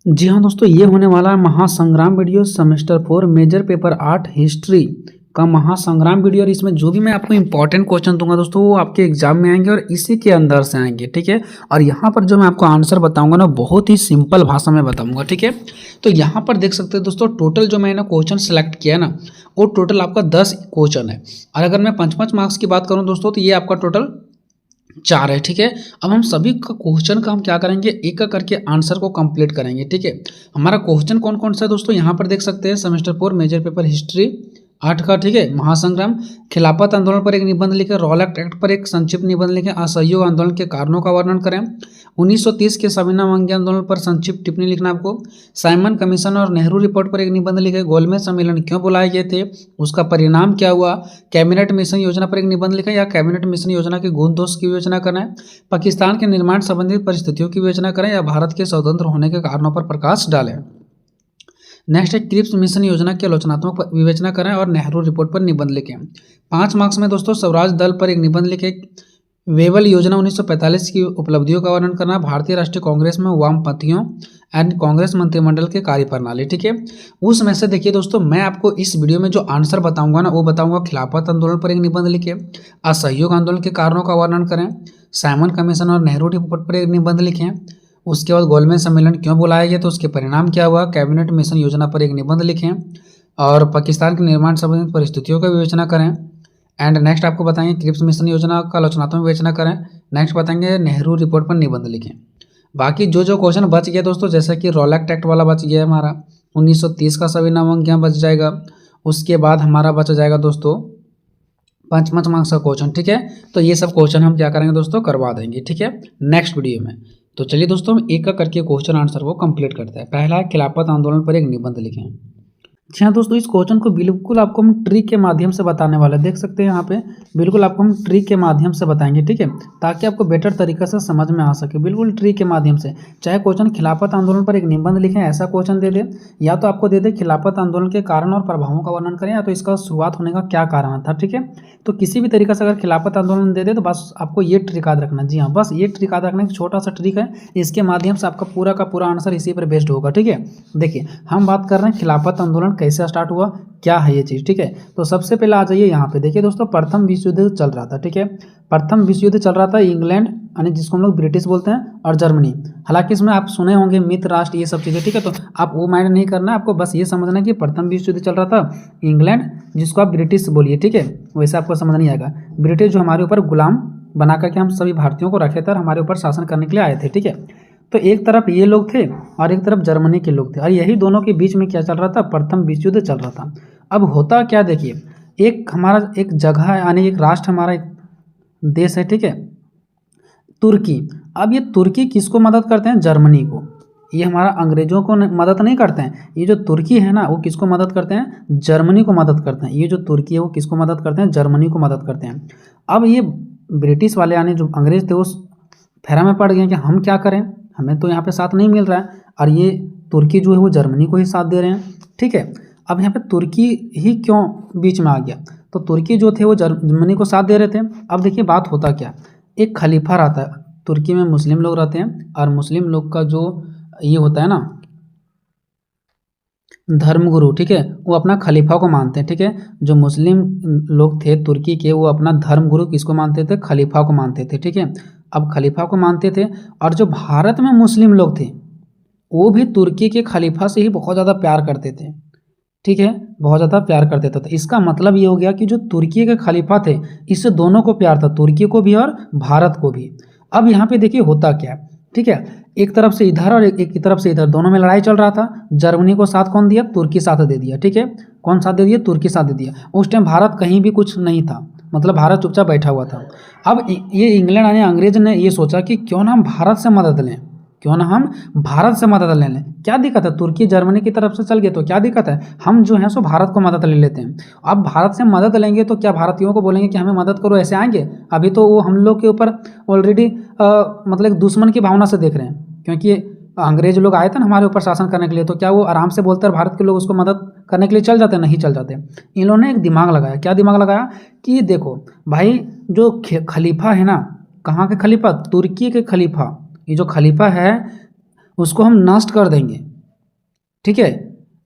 जी हाँ दोस्तों, ये होने वाला है महासंग्राम video semester 4 major paper 8 history का महासंग्राम वीडियो। और इसमें जो भी मैं आपको इंपॉर्टेंट क्वेश्चन दूंगा दोस्तों, वो आपके एग्जाम में आएंगे और इसी के अंदर से आएंगे, ठीक है। और यहाँ पर जो मैं आपको आंसर बताऊंगा ना, बहुत ही सिंपल भाषा में बताऊंगा, ठीक है। तो यहाँ पर देख सकते हैं दोस्तों, टोटल जो मैंने क्वेश्चन सेलेक्ट किया ना, वो टोटल आपका 10 क्वेश्चन है। और अगर मैं 5-5 मार्क्स की बात करूँ दोस्तों, तो ये आपका टोटल 4 है, ठीक है। अब हम सभी का क्वेश्चन का हम क्या करेंगे, एक एक करके आंसर को कंप्लीट करेंगे, ठीक है। हमारा क्वेश्चन कौन कौन सा है दोस्तों, यहाँ पर देख सकते हैं। सेमेस्टर 4 मेजर पेपर हिस्ट्री 8 का, ठीक है। महासंग्राम, खिलाफत आंदोलन पर एक निबंध लिखें, रॉलेट एक्ट पर एक संक्षिप्त निबंध लिखें, असहयोग आंदोलन के कारणों का वर्णन करें, 1930 के सविनय अवज्ञा आंदोलन पर संक्षिप्त टिप्पणी लिखना आपको, साइमन कमीशन और नेहरू रिपोर्ट पर एक निबंध लिखें, गोलमेज सम्मेलन क्यों बुलाए गए थे, उसका परिणाम क्या हुआ, कैबिनेट मिशन योजना पर एक निबंध लिखें या कैबिनेट मिशन योजना के गुण दोष की विवेचना करें, पाकिस्तान के निर्माण संबंधित परिस्थितियों की विवेचना करें या भारत के स्वतंत्र होने के कारणों पर प्रकाश डालें। नेक्स्ट है क्रिप्स मिशन योजना की आलोचनात्मक विवेचना करें और नेहरू रिपोर्ट पर निबंध लिखें। 5 मार्क्स में दोस्तों स्वराज दल पर एक निबंध लिखें, वेवल योजना 1945 की उपलब्धियों का वर्णन करना, भारतीय राष्ट्रीय कांग्रेस में वामपंथियों एंड कांग्रेस मंत्रिमंडल के कार्यप्रणाली, ठीक है। उसमें से देखिए दोस्तों, मैं आपको इस वीडियो में जो आंसर बताऊंगा ना, वो बताऊंगा खिलाफत आंदोलन पर एक निबंध लिखे, असहयोग आंदोलन के कारणों का वर्णन करें, साइमन कमीशन और नेहरू रिपोर्ट पर एक निबंध लिखें, उसके बाद गोलमेज सम्मेलन क्यों बुलाया गया तो उसके परिणाम क्या हुआ, कैबिनेट मिशन योजना पर एक निबंध लिखें और पाकिस्तान के निर्माण संबंधित परिस्थितियों का विवेचना करें। एंड नेक्स्ट आपको बताएंगे क्रिप्स मिशन योजना का आलोचनात्मक विवेचना करें। नेक्स्ट बताएंगे नेहरू रिपोर्ट पर निबंध लिखें। बाकी जो जो क्वेश्चन बच गया दोस्तों, जैसे कि रॉलेट एक्ट वाला बच गया है हमारा, 1930 का सविनय अवज्ञा बच जाएगा। उसके बाद हमारा बच जाएगा दोस्तों 5-5 मार्क्स का क्वेश्चन, ठीक है। तो ये सब क्वेश्चन हम क्या करेंगे दोस्तों, करवा देंगे, ठीक है, नेक्स्ट वीडियो में। तो चलिए दोस्तों, हम एक एक करके क्वेश्चन आंसर को कंप्लीट करते हैं। पहला है खिलाफत आंदोलन पर एक निबंध लिखें। जी हाँ दोस्तों, इस क्वेश्चन को बिल्कुल आपको हम ट्रिक के माध्यम से बताने वाले हैं। देख सकते हैं यहाँ पे, बिल्कुल आपको हम ट्रिक के माध्यम से बताएंगे, ठीक है, ताकि आपको बेटर तरीके से समझ में आ सके, बिल्कुल ट्रिक के माध्यम से। चाहे क्वेश्चन खिलाफत आंदोलन पर एक निबंध लिखें ऐसा क्वेश्चन दे दे, या तो आपको दे दे खिलाफत आंदोलन के कारण और प्रभावों का वर्णन करें, या तो इसका शुरुआत होने का क्या कारण था, ठीक है। तो किसी भी तरीके से अगर खिलाफत आंदोलन दे दे तो बस आपको ये ट्रिक याद रखना। जी हाँ, बस ये ट्रिक याद रखना, एक छोटा सा ट्रिक है, इसके माध्यम से आपका पूरा का पूरा आंसर इसी पर बेस्ड होगा, ठीक है। देखिए, हम बात कर रहे हैं खिलाफत आंदोलन कैसे स्टार्ट हुआ, क्या है ये चीज़, ठीक है। तो सबसे पहले आ जाइए यहाँ पे, देखिए दोस्तों, प्रथम विश्व युद्ध चल रहा था, ठीक है। प्रथम विश्व युद्ध चल रहा था, इंग्लैंड यानी जिसको हम लोग ब्रिटिश बोलते हैं और जर्मनी। हालांकि इसमें आप सुने होंगे मित्र राष्ट्र, ये सब चीज़ें, ठीक है। तो आप वो माइंड नहीं करना है, आपको बस ये समझना है कि प्रथम विश्व युद्ध चल रहा था, इंग्लैंड जिसको आप ब्रिटिश बोलिए, ठीक है, वैसे आपको समझ नहीं आएगा। ब्रिटिश जो हमारे ऊपर गुलाम बना करके हम सभी भारतीयों को रखे थे और हमारे ऊपर शासन करने के लिए आए थे, ठीक है। तो एक तरफ ये लोग थे और एक तरफ जर्मनी के लोग थे, और यही दोनों के बीच में क्या चल रहा था, प्रथम विश्व युद्ध चल रहा था। अब होता क्या, देखिए, एक हमारा एक जगह है, यानी एक राष्ट्र, हमारा एक देश है, ठीक है, तुर्की। अब ये तुर्की किसको मदद करते हैं, जर्मनी को। ये हमारा अंग्रेजों को मदद नहीं करते हैं, ये जो तुर्की है ना, वो किसको मदद करते हैं, जर्मनी को मदद करते हैं। ये जो तुर्की है वो किसको मदद करते हैं, जर्मनी को मदद करते हैं। अब ये ब्रिटिश वाले यानी जो अंग्रेज थे उस फेरा में पड़ गए कि हम क्या करें, हमें तो यहाँ पे साथ नहीं मिल रहा है, और ये तुर्की जो है वो जर्मनी को ही साथ दे रहे हैं, ठीक है। अब यहाँ पे तुर्की ही क्यों बीच में आ गया, तो तुर्की जो थे वो जर्मनी को साथ दे रहे थे। अब देखिए बात होता क्या, एक खलीफा रहता है, तुर्की में मुस्लिम लोग रहते हैं, और मुस्लिम लोग का जो ये होता है ना धर्मगुरु, ठीक है, वो अपना खलीफा को मानते हैं, ठीक है। जो मुस्लिम लोग थे तुर्की के, वो अपना धर्मगुरु किसको मानते थे, खलीफा को मानते थे, ठीक है। अब खलीफा को मानते थे, और जो भारत में मुस्लिम लोग थे वो भी तुर्की के खलीफा से ही बहुत ज़्यादा प्यार करते थे, ठीक है, बहुत ज़्यादा प्यार करते थे। तो इसका मतलब ये हो गया कि जो तुर्की के खलीफा थे, इससे दोनों को प्यार था, तुर्की को भी और भारत को भी। अब यहाँ पे देखिए होता क्या, ठीक है, एक तरफ से इधर और एक की तरफ से इधर, दोनों में लड़ाई चल रहा था। जर्मनी को साथ कौन दिया, तुर्की साथ दे दिया, ठीक है। कौन साथ दे दिया, तुर्की साथ दे दिया। उस टाइम भारत कहीं भी कुछ नहीं था, मतलब भारत चुपचाप बैठा हुआ था। अब ये इंग्लैंड यानी अंग्रेज ने ये सोचा कि क्यों ना हम भारत से मदद लें, क्यों ना हम भारत से मदद ले लें। क्या दिक्कत है, तुर्की जर्मनी की तरफ से चल गए तो क्या दिक्कत है, हम जो है सो भारत को मदद ले लेते हैं। अब भारत से मदद लेंगे तो क्या भारतीयों को बोलेंगे कि हमें मदद करो, ऐसे आएंगे? अभी तो वो हम लोग के ऊपर ऑलरेडी मतलब एक दुश्मन की भावना से देख रहे हैं, क्योंकि अंग्रेज लोग आए थे ना हमारे ऊपर शासन करने के लिए, तो क्या वो आराम से बोलते हैं भारत के लोग उसको मदद करने के लिए चल जाते हैं? नहीं चल जाते। इन लोगों ने एक दिमाग लगाया। क्या दिमाग लगाया कि देखो भाई, जो खलीफा है ना, कहाँ के खलीफा, तुर्की के खलीफा, ये जो खलीफा है उसको हम नष्ट कर देंगे, ठीक है।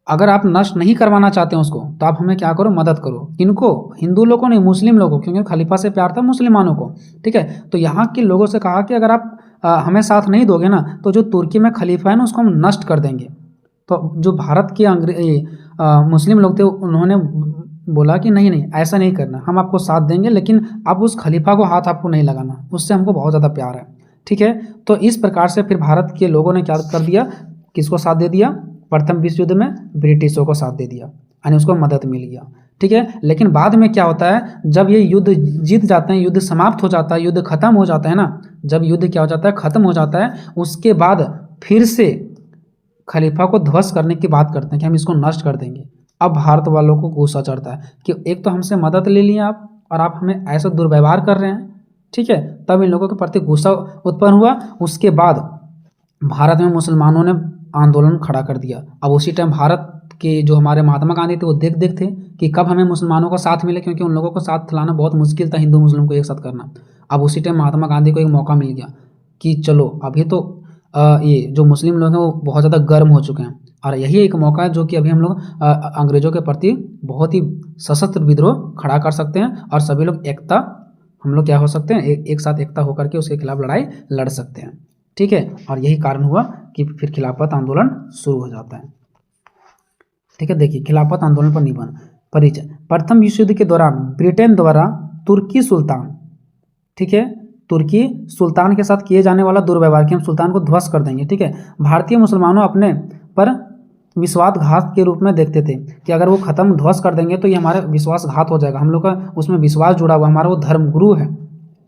अगर आप नष्ट नहीं करवाना चाहते हैं उसको, तो आप हमें क्या करो, मदद करो। किनको? हिंदू लोगों नहीं, मुस्लिम लोगों को, क्योंकि खलीफा से प्यार था मुसलमानों को। ठीक है। तो यहाँ के लोगों से कहा कि अगर आप हमें साथ नहीं दोगे ना, तो जो तुर्की में खलीफा है ना, उसको हम नष्ट कर देंगे। तो जो भारत के मुस्लिम लोग थे, उन्होंने बोला कि नहीं नहीं, ऐसा नहीं करना, हम आपको साथ देंगे, लेकिन आप उस खलीफा को हाथ आपको नहीं लगाना, उससे हमको बहुत ज़्यादा प्यार है। ठीक है। तो इस प्रकार से फिर भारत के लोगों ने क्या कर दिया, किसको साथ दे दिया? प्रथम विश्व युद्ध में ब्रिटिशों को साथ दे दिया, यानी उसको मदद मिल गया। ठीक है। लेकिन बाद में क्या होता है, जब ये युद्ध जीत जाते हैं, युद्ध समाप्त हो जाता है, युद्ध खत्म हो जाता है ना, जब युद्ध क्या हो जाता है, खत्म हो जाता है, उसके बाद फिर से खलीफा को ध्वस्त करने की बात करते हैं कि हम इसको नष्ट कर देंगे। अब भारत वालों को गुस्सा चढ़ता है कि एक तो हमसे मदद ले लिया आप, और आप हमें ऐसा दुर्व्यवहार कर रहे हैं। ठीक है। तब इन लोगों के प्रति गुस्सा उत्पन्न हुआ। उसके बाद भारत में मुसलमानों ने आंदोलन खड़ा कर दिया। अब उसी टाइम भारत के जो हमारे महात्मा गांधी थे, वो देख थे कि कब हमें मुसलमानों का साथ मिले, क्योंकि उन लोगों को साथ लाना बहुत मुश्किल था, हिंदू मुस्लिम को एक साथ करना। अब उसी टाइम महात्मा गांधी को एक मौका मिल गया कि चलो अभी तो ये जो मुस्लिम लोग हैं वो बहुत ज़्यादा गर्म हो चुके हैं, और यही एक मौका है जो कि अभी हम लोग अंग्रेज़ों के प्रति बहुत ही सशस्त्र विद्रोह खड़ा कर सकते हैं, और सभी लोग एकता, हम लोग क्या हो सकते हैं, एक साथ एकता होकर के उसके खिलाफ लड़ाई लड़ सकते हैं। ठीक है। और यही कारण हुआ कि फिर खिलाफत आंदोलन शुरू हो जाता है। ठीक है। देखिए, खिलाफत आंदोलन पर निबंध परिचय। प्रथम विश्व युद्ध के दौरान ब्रिटेन द्वारा तुर्की सुल्तान, ठीक है, तुर्की सुल्तान के साथ किए जाने वाला दुर्व्यवहार कि हम सुल्तान को ध्वस्त कर देंगे। ठीक है। भारतीय मुसलमानों अपने पर विश्वासघात के रूप में देखते थे कि अगर वो खत्म ध्वस्त कर देंगे तो ये हमारा विश्वासघात हो जाएगा, हम लोग का उसमें विश्वास जुड़ा हुआ, हमारा वो धर्मगुरु है।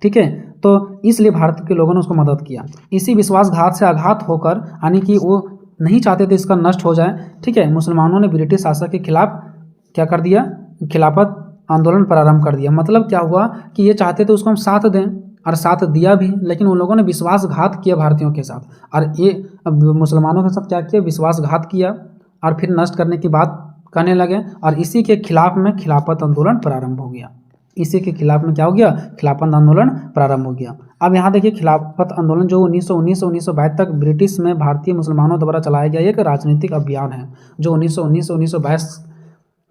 ठीक है। तो इसलिए भारत के लोगों ने उसको मदद किया। इसी विश्वासघात से आघात होकर, यानी कि वो नहीं चाहते थे इसका नष्ट हो जाए। ठीक है। मुसलमानों ने ब्रिटिश शासक के खिलाफ क्या कर दिया, खिलाफत आंदोलन प्रारंभ कर दिया। मतलब क्या हुआ कि ये चाहते थे उसको हम साथ दें, और साथ दिया भी, लेकिन उन लोगों ने विश्वासघात किया भारतीयों के साथ, और ये मुसलमानों के साथ क्या किया, विश्वासघात किया, और फिर नष्ट करने की बात करने लगे, और इसी के खिलाफ में खिलाफत आंदोलन प्रारंभ हो गया। इसी के खिलाफ में क्या हो गया, खिलाफत आंदोलन प्रारंभ हो गया। अब यहाँ देखिए, खिलाफत आंदोलन जो 1919 से 1922 तक ब्रिटिश में भारतीय मुसलमानों द्वारा चलाया गया एक राजनीतिक अभियान है, जो 1919 से 1922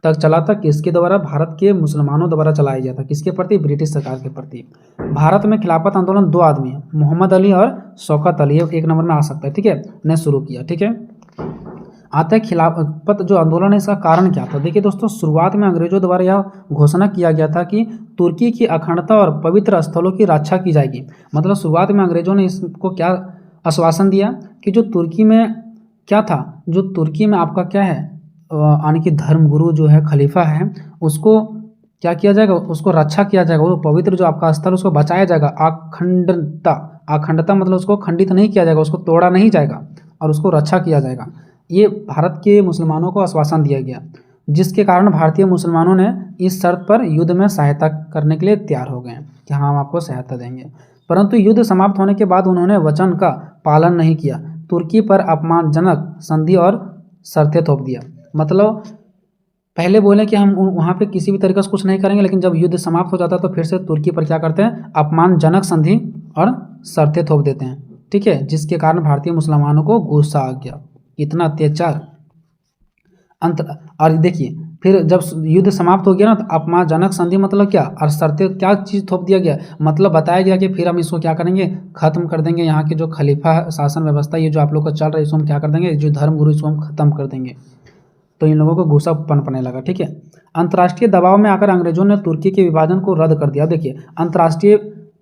तक चला था। किसके द्वारा? भारत के मुसलमानों द्वारा चलाया गया था। किसके प्रति? ब्रिटिश सरकार के प्रति। भारत में खिलाफत आंदोलन दो आदमी हैं, मोहम्मद अली और शौकत अली, एक नंबर में आ सकता है। ठीक है, ने शुरू किया। ठीक है। आता है खिलाफत जो आंदोलन है, इसका कारण क्या था? देखिए दोस्तों, शुरुआत में अंग्रेजों द्वारा यह घोषणा किया गया था कि तुर्की की अखंडता और पवित्र स्थलों की रक्षा की जाएगी। मतलब शुरुआत में अंग्रेजों ने इसको क्या आश्वासन दिया कि जो तुर्की में क्या था, जो तुर्की में आपका क्या है, यानी कि धर्मगुरु जो है, खलीफा है, उसको क्या किया जाएगा, उसको रक्षा किया जाएगा, वो पवित्र जो आपका स्थल उसको बचाया जाएगा। अखंडता, अखंडता मतलब उसको खंडित नहीं किया जाएगा, उसको तोड़ा नहीं जाएगा, और उसको रक्षा किया जाएगा। ये भारत के मुसलमानों को आश्वासन दिया गया, जिसके कारण भारतीय मुसलमानों ने इस शर्त पर युद्ध में सहायता करने के लिए तैयार हो गए कि हाँ, हम आपको सहायता देंगे। परंतु युद्ध समाप्त होने के बाद उन्होंने वचन का पालन नहीं किया, तुर्की पर अपमानजनक संधि और शर्तें थोप दिया। मतलब पहले बोले कि हम वहाँ पे किसी भी तरीके से कुछ नहीं करेंगे, लेकिन जब युद्ध समाप्त हो जाता है तो फिर से तुर्की पर क्या करते हैं, अपमानजनक संधि और शर्तें थोप देते हैं। ठीक है। जिसके कारण भारतीय मुसलमानों को गुस्सा आ गया, इतना अत्याचार और देखिए, फिर जब युद्ध समाप्त हो गया ना, तो अपमानजनक संधि मतलब क्या, और शर्तें क्या चीज़ थोप दिया गया, मतलब बताया गया कि फिर हम इसको क्या करेंगे, खत्म कर देंगे। यहाँ की जो खलीफा शासन व्यवस्था ये जो आप लोग का चल रहा है, इसको हम क्या कर देंगे, जो धर्मगुरु, इसको हम खत्म कर देंगे। तो इन लोगों को गुस्सा पनपने लगा। ठीक है। अंतर्राष्ट्रीय दबाव में आकर अंग्रेजों ने तुर्की के विभाजन को रद्द कर दिया। देखिए, अंतर्राष्ट्रीय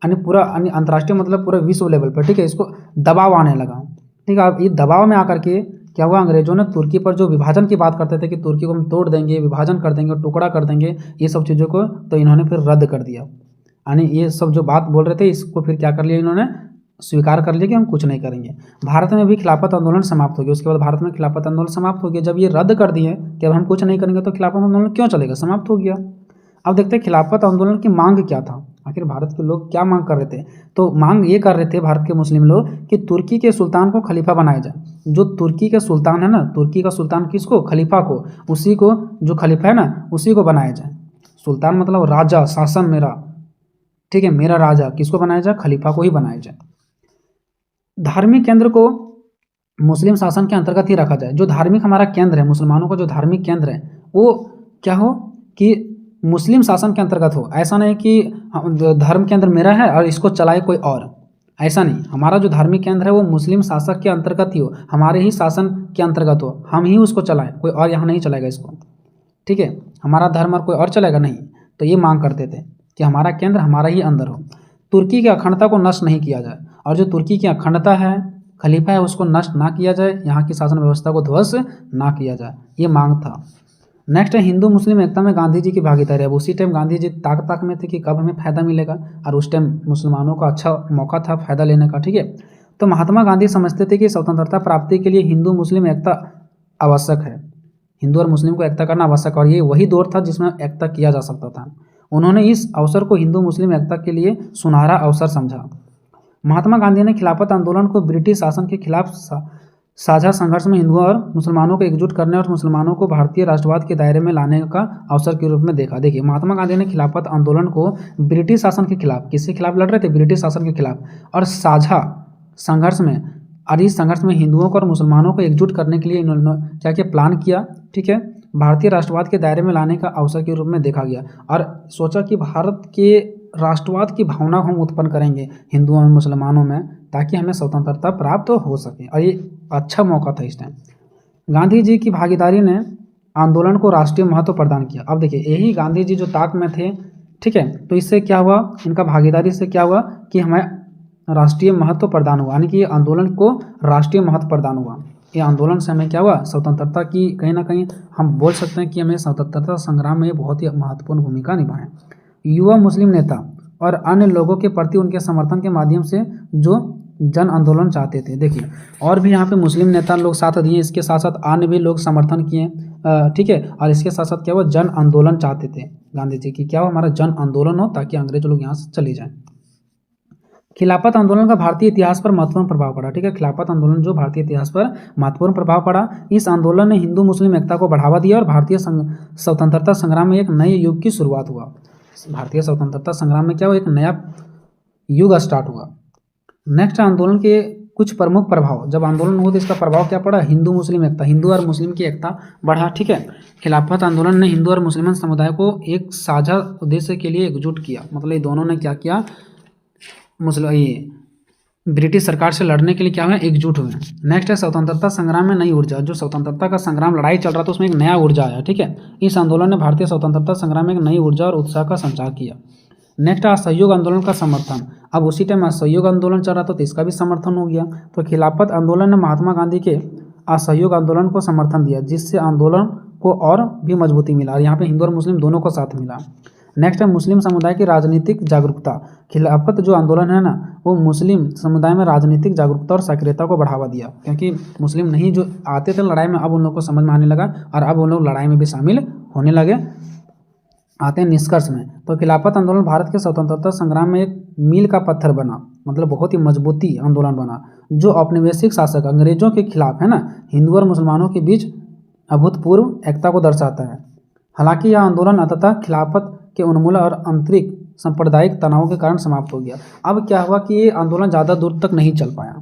अंतर्राष्ट्रीय मतलब पूरे विश्व लेवल पर, ठीक है, इसको दबाव आने लगा। ठीक है। अब ये दबाव में आकर के क्या हुआ, अंग्रेजों ने तुर्की पर जो विभाजन की बात करते थे कि तुर्की को हम तोड़ देंगे, विभाजन कर देंगे, टुकड़ा कर देंगे, ये सब चीज़ों को तो इन्होंने फिर रद्द कर दिया। यानी ये सब जो बात बोल रहे थे, इसको फिर क्या कर लिया, इन्होंने स्वीकार कर लिया कि हम कुछ नहीं करेंगे। भारत में भी खिलाफत आंदोलन समाप्त हो गया। उसके बाद भारत में खिलाफत आंदोलन समाप्त हो गया। जब ये रद्द कर दिए कि अब हम कुछ नहीं करेंगे, तो खिलाफत आंदोलन क्यों चलेगा, समाप्त हो गया। अब देखते हैं खिलाफत आंदोलन की मांग क्या था, आखिर भारत के लोग क्या मांग कर रहे थे। तो मांग ये कर रहे थे भारत के मुस्लिम लोग कि तुर्की के सुल्तान को खलीफा बनाया जाए। जो तुर्की के सुल्तान है ना, तुर्की का सुल्तान किसको, खलीफा को, उसी को, जो खलीफा है ना, उसी को बनाया जाए। सुल्तान मतलब राजा, शासन मेरा, ठीक है, मेरा राजा, किसको बनाया जाए, खलीफा को ही बनाया जाए। धार्मिक केंद्र को मुस्लिम शासन के अंतर्गत ही रखा जाए। जो धार्मिक हमारा केंद्र है, मुसलमानों का जो धार्मिक केंद्र है वो क्या हो कि मुस्लिम शासन के अंतर्गत हो। ऐसा नहीं कि धर्म केंद्र मेरा है और इसको चलाए कोई और, ऐसा नहीं। हमारा जो धार्मिक केंद्र है वो मुस्लिम शासक के अंतर्गत ही हो, हमारे ही शासन के अंतर्गत हो, हम ही उसको चलाएं, कोई और यहाँ नहीं चलाएगा इसको, ठीक है। हमारा धर्म और कोई और चलेगा नहीं। तो ये मांग करते थे कि हमारा केंद्र हमारा ही अंदर हो, तुर्की की अखंडता को नष्ट नहीं किया जाए, और जो तुर्की की अखंडता है, खलीफा है, उसको नष्ट ना किया जाए, यहाँ की शासन व्यवस्था को ध्वस्त ना किया जाए, ये मांग था। नेक्स्ट है हिंदू मुस्लिम एकता में गांधी जी की भागीदारी। अब उसी टाइम गांधी जी ताक में थे कि कब हमें फ़ायदा मिलेगा, और उस टाइम मुसलमानों का अच्छा मौका था फ़ायदा लेने का, ठीक है। तो महात्मा गांधी समझते थे कि स्वतंत्रता प्राप्ति के लिए हिंदू मुस्लिम एकता आवश्यक है, हिंदू और मुस्लिम को एकता करना आवश्यक, और ये वही दौर था जिसमें एकता किया जा सकता था। उन्होंने इस अवसर को हिंदू मुस्लिम एकता के लिए सुनहरा अवसर समझा। महात्मा गांधी ने खिलाफत आंदोलन को ब्रिटिश शासन के खिलाफ साझा संघर्ष में हिंदुओं और मुसलमानों को एकजुट करने और मुसलमानों को भारतीय राष्ट्रवाद के दायरे में लाने का अवसर के रूप में देखा। देखिए, महात्मा गांधी ने खिलाफत आंदोलन को ब्रिटिश शासन के खिलाफ, किसके खिलाफ लड़ रहे थे? ब्रिटिश शासन के खिलाफ, और साझा संघर्ष में, और इस संघर्ष में हिंदुओं को और मुसलमानों को एकजुट करने के लिए इन्होंने क्या क्या प्लान किया, ठीक है, भारतीय राष्ट्रवाद के दायरे में लाने का अवसर के रूप में देखा गया, और सोचा कि भारत के राष्ट्रवाद की भावना हम उत्पन्न करेंगे हिंदुओं में, मुसलमानों में, ताकि हमें स्वतंत्रता प्राप्त हो सके, और ये अच्छा मौका था इस टाइम। गांधी जी की भागीदारी ने आंदोलन को राष्ट्रीय महत्व प्रदान किया। अब देखिए, यही गांधी जी जो ताक में थे, ठीक है, तो इससे क्या हुआ, इनका भागीदारी से क्या हुआ कि हमें राष्ट्रीय महत्व प्रदान हुआ, यानी कि ये आंदोलन को राष्ट्रीय महत्व प्रदान हुआ। ये आंदोलन से हमें क्या हुआ, स्वतंत्रता की कहीं ना कहीं हम बोल सकते हैं कि हमें स्वतंत्रता संग्राम में बहुत ही महत्वपूर्ण भूमिका निभाए। युवा मुस्लिम नेता और अन्य लोगों के प्रति उनके समर्थन के माध्यम से जो जन आंदोलन चाहते थे, देखिए, और भी यहाँ पे मुस्लिम नेता लोग साथ दिए, इसके साथ साथ अन्य भी लोग समर्थन किए, ठीक है, और इसके साथ साथ क्या हुआ, जन आंदोलन चाहते थे गांधी जी की, क्या हो, हमारा जन आंदोलन हो ताकि अंग्रेज लोग यहाँ से चले जाएं। खिलाफत आंदोलन का भारतीय इतिहास पर महत्वपूर्ण प्रभाव पड़ा, ठीक है, खिलाफत आंदोलन जो भारतीय इतिहास पर महत्वपूर्ण प्रभाव पड़ा। इस आंदोलन ने हिंदू मुस्लिम एकता को बढ़ावा दिया और भारतीय स्वतंत्रता संग्राम में एक नए युग की शुरुआत हुआ। भारतीय स्वतंत्रता संग्राम में क्या हुआ, एक नया युग स्टार्ट हुआ। नेक्स्ट, आंदोलन के कुछ प्रमुख प्रभाव। जब आंदोलन हुआ तो इसका प्रभाव क्या पड़ा, हिंदू मुस्लिम एकता, हिंदू और मुस्लिम की एकता बढ़ा, ठीक है। खिलाफत आंदोलन ने हिंदू और मुसलमान समुदाय को एक साझा उद्देश्य के लिए एकजुट किया, मतलब ये दोनों ने क्या किया, ये ब्रिटिश सरकार से लड़ने के लिए क्या हुए, एकजुट हुए। नेक्स्ट है स्वतंत्रता संग्राम में नई ऊर्जा। जो स्वतंत्रता का संग्राम लड़ाई चल रहा था उसमें एक नया ऊर्जा आया, ठीक है। इस आंदोलन ने भारतीय स्वतंत्रता संग्राम में एक नई ऊर्जा और उत्साह का संचार किया। नेक्स्ट, असहयोग आंदोलन का समर्थन। अब उसी टाइम असहयोग आंदोलन चल रहा था तो इसका भी समर्थन हो गया। तो खिलाफत आंदोलन ने महात्मा गांधी के असहयोग आंदोलन को समर्थन दिया, जिससे आंदोलन को और भी मजबूती मिला, और यहाँ पे हिंदू और मुस्लिम दोनों को साथ मिला। नेक्स्ट है मुस्लिम समुदाय की राजनीतिक जागरूकता। खिलाफत जो आंदोलन है ना, वो मुस्लिम समुदाय में राजनीतिक जागरूकता और सक्रियता को बढ़ावा दिया, क्योंकि मुस्लिम नहीं जो आते थे लड़ाई में, अब उन लोगों को समझ में आने लगा और अब उन लोग लड़ाई में भी शामिल होने लगे। आते हैं निष्कर्ष में, तो खिलाफत आंदोलन भारत के स्वतंत्रता संग्राम में एक मील का पत्थर बना, मतलब बहुत ही मजबूती आंदोलन बना, जो औपनिवेशिक शासक अंग्रेजों के खिलाफ है ना, हिंदू और मुसलमानों के बीच अभूतपूर्व एकता को दर्शाता है। हालांकि यह आंदोलन अंततः खिलाफत के उन्मूलन और आंतरिक सांप्रदायिक तनाव के कारण समाप्त हो गया। अब क्या हुआ कि ये आंदोलन ज़्यादा दूर तक नहीं चल पाया,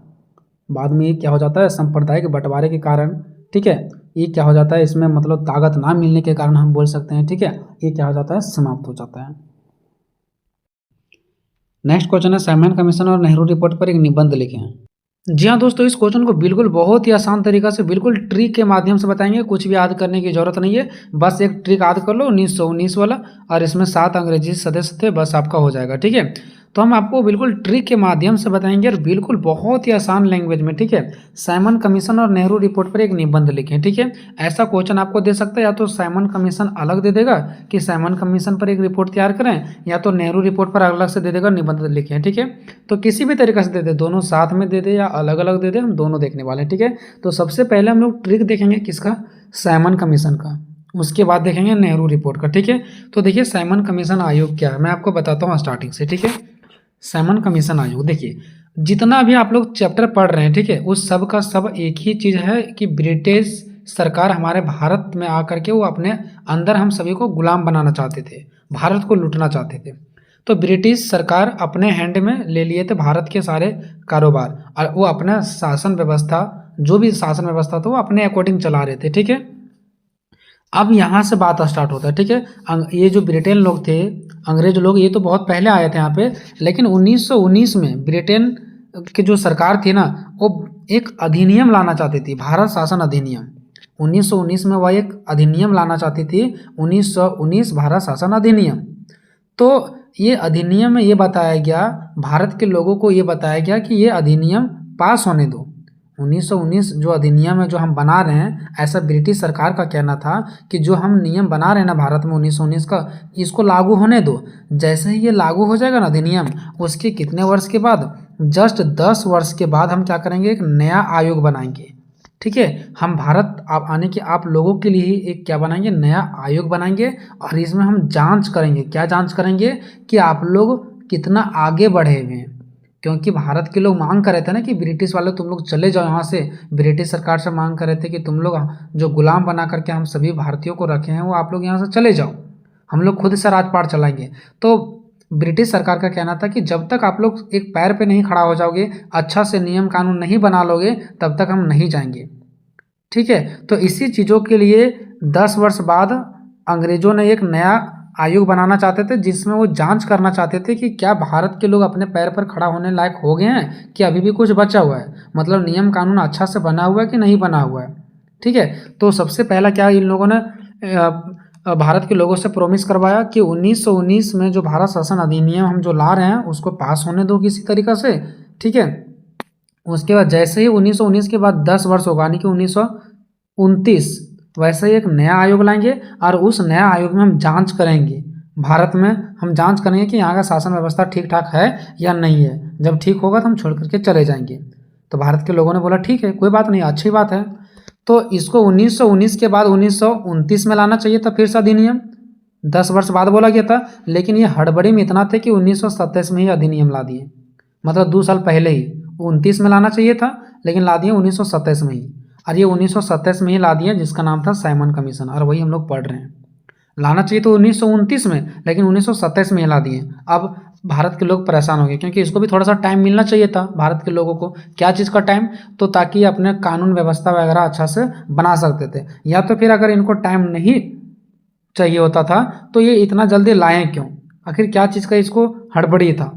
बाद में ये क्या हो जाता है, सांप्रदायिक बंटवारे के कारण, ठीक है, ये क्या हो जाता है, इसमें मतलब ताकत ना मिलने के कारण हम बोल सकते हैं, ठीक है, ये क्या हो जाता है, समाप्त हो जाता है। नेक्स्ट क्वेश्चन है, साइमन कमीशन और नेहरू रिपोर्ट पर एक निबंध लिखें। जी हाँ दोस्तों, इस क्वेश्चन को बिल्कुल बहुत ही आसान तरीका से, बिल्कुल ट्रिक के माध्यम से बताएंगे। कुछ भी याद करने की जरूरत नहीं है, बस एक ट्रिक याद कर लो 1919 वाला, और इसमें 7 अंग्रेजी सदस्य थे, बस आपका हो जाएगा, ठीक है। तो हम आपको बिल्कुल ट्रिक के माध्यम से बताएंगे और बिल्कुल बहुत ही आसान लैंग्वेज में, ठीक है। साइमन कमीशन और नेहरू रिपोर्ट पर एक निबंध लिखें, ठीक है। ऐसा क्वेश्चन आपको दे सकता है, या तो साइमन कमीशन अलग दे देगा कि साइमन कमीशन पर एक रिपोर्ट तैयार करें, या तो नेहरू रिपोर्ट पर अलग से दे देगा निबंध लिखें, ठीक है। तो किसी भी तरीके से दे दे, दोनों साथ में दे दे या अलग अलग दे दे, हम दोनों देखने वाले हैं, ठीक है। तो सबसे पहले हम लोग ट्रिक देखेंगे किसका, साइमन कमीशन का, उसके बाद देखेंगे नेहरू रिपोर्ट का, ठीक है। तो देखिए साइमन कमीशन आयोग क्या है, मैं आपको बताता हूँ स्टार्टिंग से, ठीक है। साइमन कमीशन आयोग, देखिए जितना भी आप लोग चैप्टर पढ़ रहे हैं, ठीक है, उस सब का सब एक ही चीज़ है कि ब्रिटिश सरकार हमारे भारत में आकर के वो अपने अंदर हम सभी को गुलाम बनाना चाहते थे, भारत को लूटना चाहते थे। तो ब्रिटिश सरकार अपने हैंड में ले लिए थे भारत के सारे कारोबार, और वो अपना शासन व्यवस्था जो भी शासन व्यवस्था था वो अपने अकॉर्डिंग चला रहे थे। ठीक है, अब यहाँ से बात स्टार्ट होता है। ठीक है, ये जो ब्रिटेन लोग थे, अंग्रेज लोग, ये तो बहुत पहले आए थे यहाँ पे, लेकिन 1919 में ब्रिटेन की जो सरकार थी ना, वो एक अधिनियम लाना चाहती थी, भारत शासन अधिनियम। 1919 में वह एक अधिनियम लाना चाहती थी, 1919 भारत शासन अधिनियम। तो ये अधिनियम में ये बताया गया, भारत के लोगों को ये बताया गया कि ये अधिनियम पास होने दो। 1919 जो अधिनियम है जो हम बना रहे हैं, ऐसा ब्रिटिश सरकार का कहना था कि जो हम नियम बना रहे हैं ना भारत में 1919 का, इसको लागू होने दो। जैसे ही ये लागू हो जाएगा ना अधिनियम, उसके कितने वर्ष के बाद, जस्ट 10 वर्ष के बाद हम क्या करेंगे, एक नया आयोग बनाएंगे। ठीक है, हम भारत आप आने के आप लोगों के लिए ही एक क्या बनाएंगे, नया आयोग बनाएंगे, और इसमें हम जांच करेंगे। क्या जांच करेंगे कि आप लोग कितना आगे बढ़े हुए हैं, क्योंकि भारत के लोग मांग कर रहे थे ना कि ब्रिटिश वाले तुम लोग चले जाओ यहाँ से। ब्रिटिश सरकार से मांग कर रहे थे कि तुम लोग जो गुलाम बना करके हम सभी भारतीयों को रखे हैं, वो आप लोग यहाँ से चले जाओ, हम लोग खुद से राजपाट चलाएंगे। तो ब्रिटिश सरकार का कहना था कि जब तक आप लोग एक पैर पे नहीं खड़ा हो जाओगे, अच्छा से नियम कानून नहीं बना लोगे, तब तक हम नहीं जाएंगे। ठीक है, तो इसी चीज़ों के लिए 10 वर्ष बाद अंग्रेजों ने एक नया आयोग बनाना चाहते थे, जिसमें वो जांच करना चाहते थे कि क्या भारत के लोग अपने पैर पर खड़ा होने लायक हो गए हैं, कि अभी भी कुछ बचा हुआ है, मतलब नियम कानून अच्छा से बना हुआ है कि नहीं बना हुआ है। ठीक है, तो सबसे पहला क्या इन लोगों ने भारत के लोगों से प्रॉमिस करवाया कि 1919 में जो भारत शासन अधिनियम हम जो ला रहे हैं उसको पास होने दो किसी तरीक़ा से। ठीक है, उसके बाद जैसे ही 1919 के बाद 10 वर्ष होगा, यानी कि 1929, वैसे ही एक नया आयोग लाएंगे, और उस नया आयोग में हम जांच करेंगे, भारत में हम जांच करेंगे कि यहाँ का शासन व्यवस्था ठीक ठाक है या नहीं है। जब ठीक होगा तो हम छोड़ करके चले जाएंगे। तो भारत के लोगों ने बोला ठीक है, कोई बात नहीं, अच्छी बात है। तो इसको 1919 के बाद 1929 में लाना चाहिए था फिर से अधिनियम, 10 वर्ष बाद बोला गया था, लेकिन ये हड़बड़ी में इतना थे कि 1927 में ही अधिनियम ला दिए, मतलब 2 साल पहले ही। 29 में लाना चाहिए था, लेकिन ला दिए 1927 में ही, और ये 1927 में ही ला दिया, जिसका नाम था साइमन कमीशन, और वही हम लोग पढ़ रहे हैं। लाना चाहिए तो 1929 में, लेकिन 1927 में ही ला दिए। अब भारत के लोग परेशान हो गए, क्योंकि इसको भी थोड़ा सा टाइम मिलना चाहिए था भारत के लोगों को। क्या चीज़ का टाइम, तो ताकि अपने कानून व्यवस्था वगैरह अच्छा से बना सकते थे, या तो फिर अगर इनको टाइम नहीं चाहिए होता था तो ये इतना जल्दी लाएँ क्यों, आखिर क्या चीज़ का इसको हड़बड़ी था।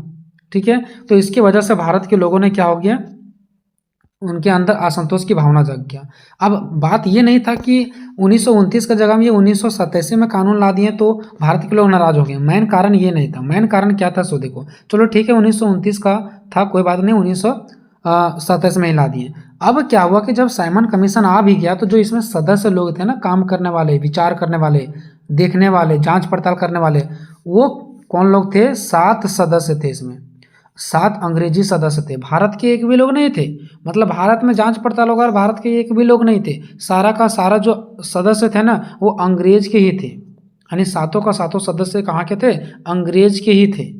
ठीक है, तो इसकी वजह से भारत के लोगों ने क्या हो गया, उनके अंदर असंतोष की भावना जग गया। अब बात ये नहीं था कि 1929 का जगह में ये 1987 में कानून ला दिए तो भारत के लोग नाराज हो गए। मेन कारण ये नहीं था। मेन कारण क्या था, सो देखो, चलो ठीक है 1929 का था, कोई बात नहीं, 1927 में ही ला दिए। अब क्या हुआ कि जब साइमन कमीशन आ भी गया तो जो इसमें सदस्य लोग थे ना, काम करने वाले, विचार करने वाले, देखने वाले, जाँच पड़ताल करने वाले, वो कौन लोग थे, 7 सदस्य थे इसमें। 7 अंग्रेजी सदस्य थे, भारत के एक भी लोग नहीं थे। मतलब भारत में जांच पड़ताल होगा और भारत के एक भी लोग नहीं थे। सारा का सारा जो सदस्य थे ना, वो अंग्रेज के ही थे, यानी 7 का 7 सदस्य कहाँ के थे, अंग्रेज के ही थे।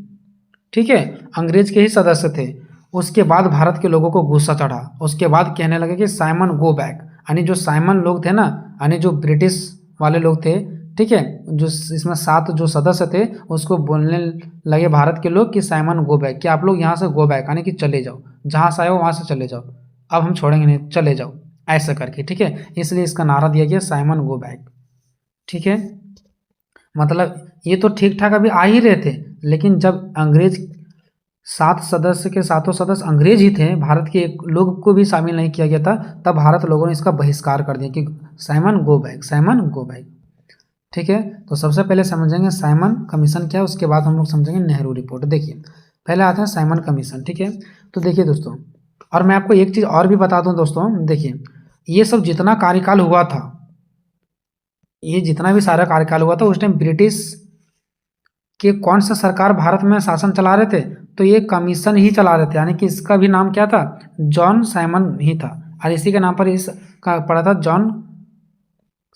ठीक है, अंग्रेज के ही सदस्य थे। उसके बाद भारत के लोगों को गुस्सा चढ़ा, उसके बाद कहने लगे कि साइमन गो बैक, यानी जो साइमन लोग थे ना, यानी जो ब्रिटिश वाले लोग थे, ठीक है, जो इसमें 7 जो सदस्य थे, उसको बोलने लगे भारत के लोग कि साइमन गो बैक, कि आप लोग यहाँ से गो बैक, यानी कि चले जाओ, जहाँ से आए हो वहाँ से चले जाओ, अब हम छोड़ेंगे नहीं, चले जाओ, ऐसा करके। ठीक है, इसलिए इसका नारा दिया गया साइमन गो बैक। ठीक है, मतलब ये तो ठीक ठाक अभी आ ही रहे थे, लेकिन जब अंग्रेज 7 सदस्य के 7 सदस्य अंग्रेज ही थे, भारत के एक लोग को भी शामिल नहीं किया गया था, तब भारत लोगों ने इसका बहिष्कार कर दिया कि Simon go back, Simon go back. ठीक है, तो सबसे पहले समझेंगे साइमन कमीशन क्या है, उसके बाद हम लोग समझेंगे नेहरू रिपोर्ट। देखिए, पहले आता है साइमन कमीशन। ठीक है, तो देखिए दोस्तों, और मैं आपको एक चीज़ और भी बता दूं दोस्तों, देखिए ये सब जितना कार्यकाल हुआ था, ये जितना भी सारा कार्यकाल हुआ था, उस टाइम ब्रिटिश के कौन सा सरकार भारत में शासन चला रहे थे, तो ये कमीशन ही चला रहे थे, यानी कि इसका भी नाम क्या था, जॉन साइमन ही था, और इसी के नाम पर इसका पड़ा था जॉन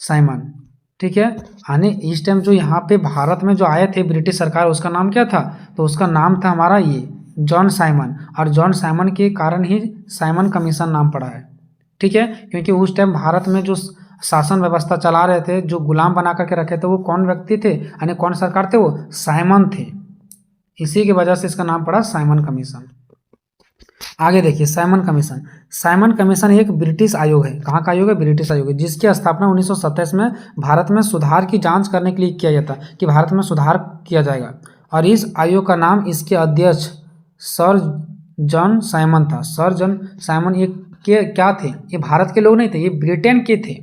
साइमन। ठीक है, यानी इस टाइम जो यहाँ पे भारत में जो आए थे ब्रिटिश सरकार, उसका नाम क्या था, तो उसका नाम था हमारा ये जॉन साइमन, और जॉन साइमन के कारण ही साइमन कमीशन नाम पड़ा है। ठीक है, क्योंकि उस टाइम भारत में जो शासन व्यवस्था चला रहे थे, जो गुलाम बना करके रखे थे, वो कौन व्यक्ति थे, यानी कौन सरकार थे, वो साइमन थे। इसी की वजह से इसका नाम पड़ा साइमन कमीशन। आगे देखिए साइमन कमीशन। साइमन कमीशन एक ब्रिटिश आयोग है। कहाँ का आयोग है? ब्रिटिश आयोग है, जिसकी स्थापना 1927 में भारत में सुधार की जांच करने के लिए किया गया था कि भारत में सुधार किया जाएगा। और इस आयोग का नाम इसके अध्यक्ष सर जॉन साइमन था। सर जॉन साइमन ये के क्या थे? ये भारत के लोग नहीं थे, ये ब्रिटेन के थे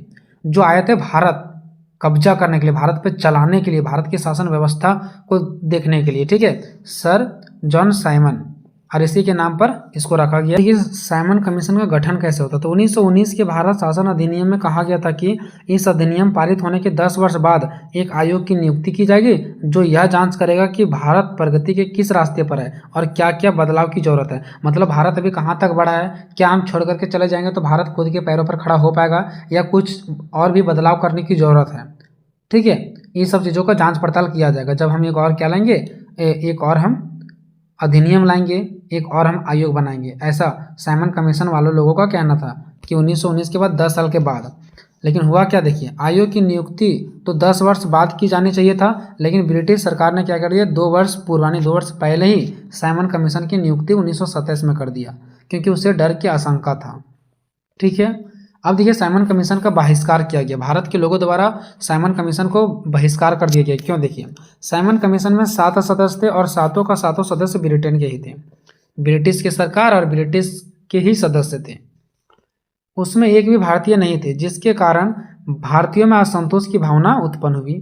जो आए थे भारत कब्जा करने के लिए, भारत पे चलाने के लिए, भारत की शासन व्यवस्था को देखने के लिए। ठीक है, सर जॉन साइमन, और इसी के नाम पर इसको रखा गया। ये साइमन कमीशन का गठन कैसे होता? तो 1919 के भारत शासन अधिनियम में कहा गया था कि इस अधिनियम पारित होने के 10 वर्ष बाद एक आयोग की नियुक्ति की जाएगी जो यह जांच करेगा कि भारत प्रगति के किस रास्ते पर है और क्या क्या बदलाव की जरूरत है। मतलब भारत अभी कहाँ तक बढ़ा है, क्या हम छोड़ करके चले जाएंगे तो भारत खुद के पैरों पर खड़ा हो पाएगा या कुछ और भी बदलाव करने की जरूरत है। ठीक है, ये सब चीज़ों का जाँच पड़ताल किया जाएगा। जब हम एक और क्या लाएंगे, एक और हम अधिनियम लाएंगे, एक और हम आयोग बनाएंगे। ऐसा साइमन कमीशन वालों लोगों का कहना था कि 1919 के बाद 10 साल के बाद। लेकिन हुआ क्या देखिए, आयोग की नियुक्ति तो 10 वर्ष बाद की जानी चाहिए था, लेकिन ब्रिटिश सरकार ने क्या कर दिया, 2 वर्ष पूर्वानी 2 वर्ष पहले ही साइमन कमीशन की नियुक्ति 1927 में कर दिया, क्योंकि उसे डर की आशंका था। ठीक है, अब देखिए साइमन कमीशन का बहिष्कार किया गया। भारत के लोगों द्वारा साइमन कमीशन को बहिष्कार कर दिया गया। क्यों? देखिए साइमन कमीशन में 7 सदस्य थे और सातों का सातों सदस्य ब्रिटेन के ही थे, ब्रिटिश की सरकार और ब्रिटिश के ही सदस्य थे। उसमें एक भी भारतीय नहीं थे, जिसके कारण भारतीयों में असंतोष की भावना उत्पन्न हुई।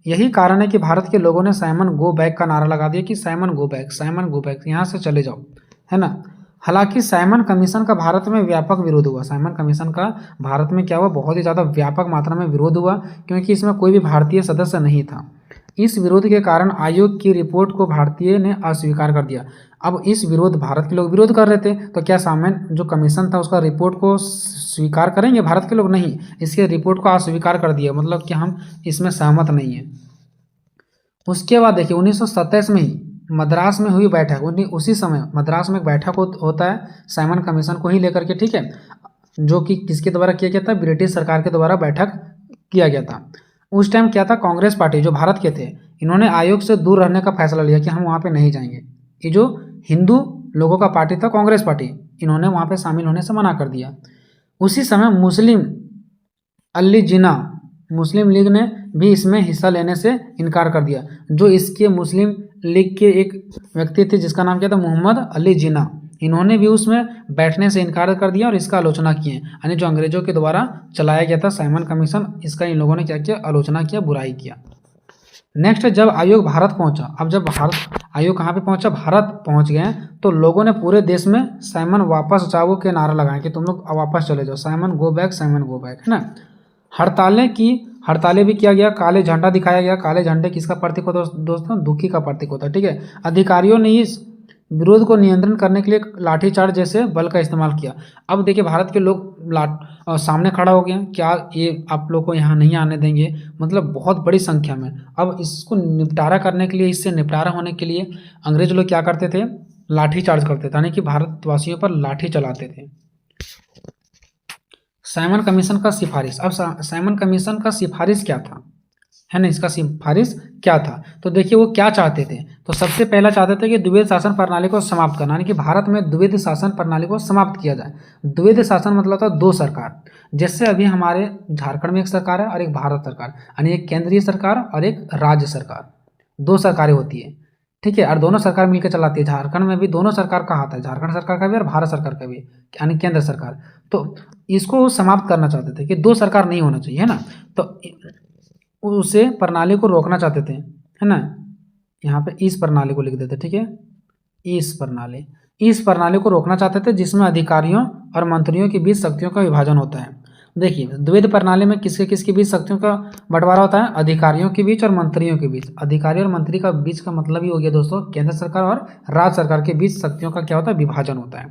यही कारण है कि भारत के लोगों ने साइमन गो बैक का नारा लगा दिया कि Simon go back, Simon go back, यहाँ से चले जाओ, है ना। हालांकि साइमन कमीशन का भारत में व्यापक विरोध हुआ। साइमन कमीशन का भारत में क्या हुआ, बहुत ही ज़्यादा व्यापक मात्रा में विरोध हुआ, क्योंकि इसमें कोई भी भारतीय सदस्य नहीं था। इस विरोध के कारण आयोग की रिपोर्ट को भारतीय ने अस्वीकार कर दिया। अब इस विरोध, भारत के लोग विरोध कर रहे थे, तो क्या साइमन जो कमीशन था उसका रिपोर्ट को स्वीकार करेंगे भारत के लोग? नहीं, इसके रिपोर्ट को अस्वीकार कर दिया, मतलब कि हम इसमें सहमत नहीं है। उसके बाद देखिए 1927 में ही मद्रास में हुई बैठक, उसी समय मद्रास में एक बैठक होता है साइमन कमीशन को ही लेकर के। ठीक है, जो कि किसके द्वारा किया गया था? ब्रिटिश सरकार के द्वारा बैठक किया गया था। उस टाइम क्या था, कांग्रेस पार्टी जो भारत के थे, इन्होंने आयोग से दूर रहने का फैसला लिया कि हम वहाँ पे नहीं जाएंगे। ये जो हिंदू लोगों का पार्टी था कांग्रेस पार्टी, इन्होंने वहाँ पे शामिल होने से मना कर दिया। उसी समय मुस्लिम लीग ने भी इसमें हिस्सा लेने से इनकार कर दिया। जो इसके मुस्लिम लीग के एक व्यक्ति थे जिसका नाम क्या था, मोहम्मद अली जिन्ना, इन्होंने भी उसमें बैठने से इनकार कर दिया और इसका आलोचना किए। यानी जो अंग्रेजों के द्वारा चलाया गया था साइमन कमीशन, इसका इन लोगों ने क्या किया, आलोचना किया, बुराई किया। नेक्स्ट, जब आयोग भारत पहुंचा, अब जब भारत आयोग कहाँ पे पहुंचा, भारत पहुंच गए, तो लोगों ने पूरे देश में साइमन वापस जाओ के नारा लगाए कि तुम लोग वापस चले जाओ, Simon go back, Simon go back, है ना। हड़तालें भी किया गया, काले झंडा दिखाया गया। काले झंडे किसका प्रतीक होता है दोस्तों? दुखी का प्रतीक होता है। ठीक है, अधिकारियों ने इस विरोध को नियंत्रण करने के लिए लाठीचार्ज जैसे बल का इस्तेमाल किया। अब देखिए भारत के लोग सामने खड़ा हो गए, क्या ये आप लोग को यहाँ नहीं आने देंगे, मतलब बहुत बड़ी संख्या में। अब इसको निपटारा करने के लिए, इससे निपटारा होने के लिए अंग्रेज लोग क्या करते थे, लाठीचार्ज करते थे, यानी कि भारतवासियों पर लाठी चलाते थे। साइमन कमीशन का सिफारिश। अब साइमन कमीशन का सिफारिश क्या था, है ना, इसका सिफारिश क्या था? तो देखिए वो क्या चाहते थे। तो सबसे पहला चाहते थे कि द्विवेद शासन प्रणाली को समाप्त करना, यानी कि भारत में द्विवेद शासन प्रणाली को समाप्त किया जाए। द्विवेद शासन मतलब था 2 सरकार, जैसे अभी हमारे झारखंड में एक सरकार है और एक भारत सरकार, यानी एक केंद्रीय सरकार और एक राज्य सरकार, 2 सरकारें होती है। ठीक है, और दोनों सरकार मिलकर चलाती है। झारखंड में भी दोनों सरकार का हाथ है, झारखंड सरकार का भी और भारत सरकार का भी, यानी केंद्र सरकार। तो इसको समाप्त करना चाहते थे कि 2 सरकार नहीं होना चाहिए, है ना। तो उसे प्रणाली को रोकना चाहते थे, है ना। यहाँ पे इस प्रणाली को लिख देते, ठीक है, इस प्रणाली को रोकना चाहते थे जिसमें अधिकारियों और मंत्रियों के बीच शक्तियों का विभाजन होता है। देखिए द्वैध प्रणाली में किसके किसके बीच शक्तियों का बंटवारा होता है? अधिकारियों के बीच और मंत्रियों के बीच। अधिकारी और मंत्री का बीच का मतलब ही हो गया दोस्तों, केंद्र सरकार और राज्य सरकार के बीच शक्तियों का क्या होता है? विभाजन होता है।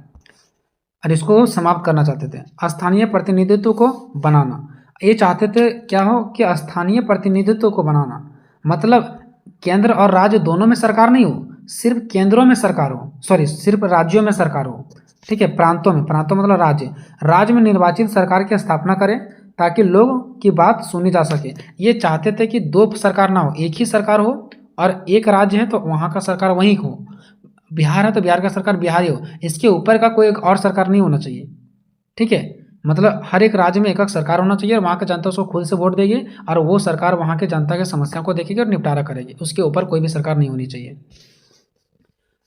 और इसको समाप्त करना चाहते थे। स्थानीय प्रतिनिधित्व को बनाना, ये चाहते थे क्या हो कि स्थानीय प्रतिनिधित्व को बनाना, मतलब केंद्र और राज्य दोनों में सरकार नहीं हो, सिर्फ केंद्रों में सरकार हो, सिर्फ राज्यों में सरकार हो। ठीक है, प्रांतों मतलब राज्य में निर्वाचित सरकार की स्थापना करें ताकि लोगों की बात सुनी जा सके। ये चाहते थे कि 2 सरकार ना हो, एक ही सरकार हो, और एक राज्य है तो वहाँ का सरकार वहीं हो, बिहार है तो बिहार का सरकार बिहार ही हो, इसके ऊपर का कोई एक और सरकार नहीं होना चाहिए। ठीक है, मतलब हर एक राज्य में एक एक सरकार होना चाहिए और वहाँ की जनता उसको खुद से वोट देगी और वो सरकार वहाँ के जनता के समस्या को देखेगी और निपटारा करेगी, उसके ऊपर कोई भी सरकार नहीं होनी चाहिए।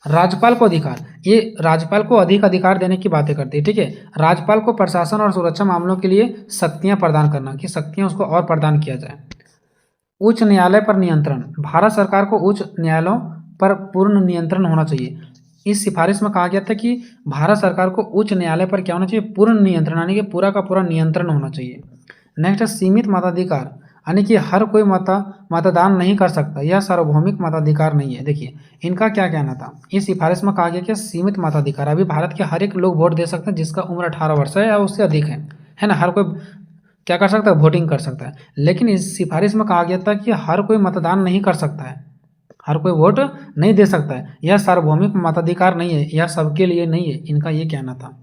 राज्यपाल को अधिकार, ये राज्यपाल को अधिक अधिकार देने की बातें करती है। ठीक है, राज्यपाल को प्रशासन और सुरक्षा मामलों के लिए शक्तियां प्रदान करना, कि शक्तियां उसको और प्रदान किया जाए। उच्च न्यायालय पर नियंत्रण, भारत सरकार को उच्च न्यायालयों पर पूर्ण नियंत्रण होना चाहिए। इस सिफारिश में कहा गया था कि भारत सरकार को उच्च न्यायालय पर क्या होना चाहिए, पूर्ण नियंत्रण, यानी कि पूरा का पूरा नियंत्रण होना चाहिए। नेक्स्ट है सीमित मताधिकार, यानी कि हर कोई मतदान नहीं कर सकता, यह सार्वभौमिक मताधिकार नहीं है। देखिए इनका क्या कहना था, इस सिफारिश में कहा गया कि सीमित मताधिकार, अभी भारत के हर एक लोग वोट दे सकते हैं जिसका उम्र 18 वर्ष है या उससे अधिक है ना, हर कोई क्या कर सकता है, वोटिंग कर सकता है। लेकिन इस सिफारिश में कहा गया था कि हर कोई मतदान नहीं कर सकता है, हर कोई वोट नहीं दे सकता है, यह सार्वभौमिक मताधिकार नहीं है, यह सबके लिए नहीं है, इनका ये कहना था।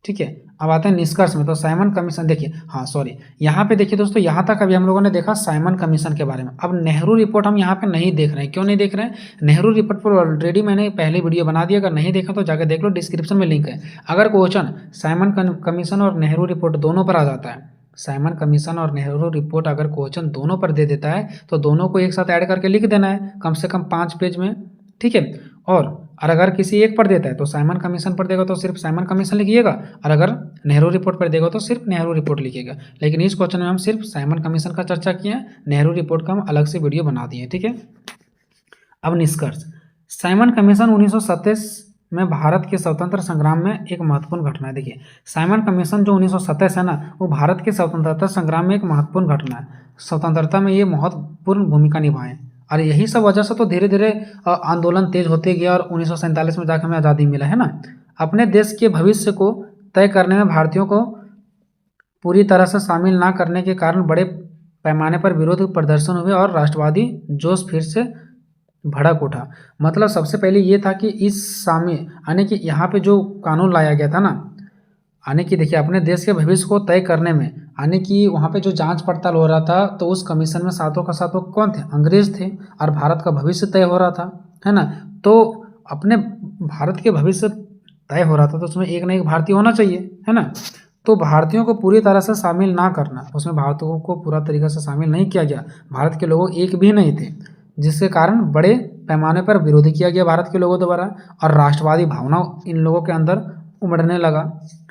ठीक है, अब आते हैं निष्कर्ष में। तो साइमन कमीशन, देखिए हाँ सॉरी, यहाँ पे देखिए दोस्तों, यहाँ तक अभी हम लोगों ने देखा साइमन कमीशन के बारे में। अब नेहरू रिपोर्ट हम यहाँ पे नहीं देख रहे हैं, क्यों नहीं देख रहे हैं, नेहरू रिपोर्ट पर ऑलरेडी मैंने पहले वीडियो बना दिया, अगर नहीं देखा तो जाकर देख लो, डिस्क्रिप्शन में लिंक है। अगर क्वेश्चन साइमन कमीशन और नेहरू रिपोर्ट दोनों पर आ जाता है, साइमन कमीशन और नेहरू रिपोर्ट अगर क्वेश्चन दोनों पर दे देता है तो दोनों को एक साथ ऐड करके लिख देना है, कम से कम 5 पेज में। ठीक है, और अगर किसी एक पर देता है तो साइमन कमीशन पर देगा तो सिर्फ साइमन कमीशन लिखिएगा, और अगर नेहरू रिपोर्ट पर देगा तो सिर्फ नेहरू रिपोर्ट लिखिएगा। लेकिन इस क्वेश्चन में हम सिर्फ साइमन कमीशन का चर्चा किए हैं, नेहरू रिपोर्ट का हम अलग से वीडियो बना दिए। ठीक है, अब निष्कर्ष, साइमन कमीशन 1927 में भारत के स्वतंत्र संग्राम में एक महत्वपूर्ण घटना है। देखिए साइमन कमीशन जो 1927 है ना, वो भारत के स्वतंत्रता संग्राम में एक महत्वपूर्ण घटना है, स्वतंत्रता में ये महत्वपूर्ण भूमिका निभाए, और यही सब वजह से तो धीरे धीरे आंदोलन तेज होते गया और 1947 में जाकर हमें आज़ादी मिला है ना। अपने देश के भविष्य को तय करने में भारतीयों को पूरी तरह से शामिल ना करने के कारण बड़े पैमाने पर विरोध प्रदर्शन हुए और राष्ट्रवादी जोश फिर से भड़क उठा। मतलब सबसे पहले ये था कि इस सामने यानी कि यहाँ पे जो कानून लाया गया था ना, यानी कि देखिए अपने देश के भविष्य को तय करने में, यानी कि वहाँ पे जो जांच पड़ताल हो रहा था तो उस कमीशन में सातों का सातों कौन थे, अंग्रेज थे, और भारत का भविष्य तय हो रहा था, है ना। तो अपने भारत के भविष्य तय हो रहा था तो उसमें एक ना एक भारतीय होना चाहिए, है ना। तो भारतीयों को पूरी तरह से शामिल ना करना, उसमें भारतीयों को पूरा तरीके से शामिल नहीं किया गया, भारत के लोग एक भी नहीं थे, जिसके कारण बड़े पैमाने पर विरोध किया गया भारत के लोगों द्वारा, और राष्ट्रवादी भावना इन लोगों के अंदर उमड़ने लगा,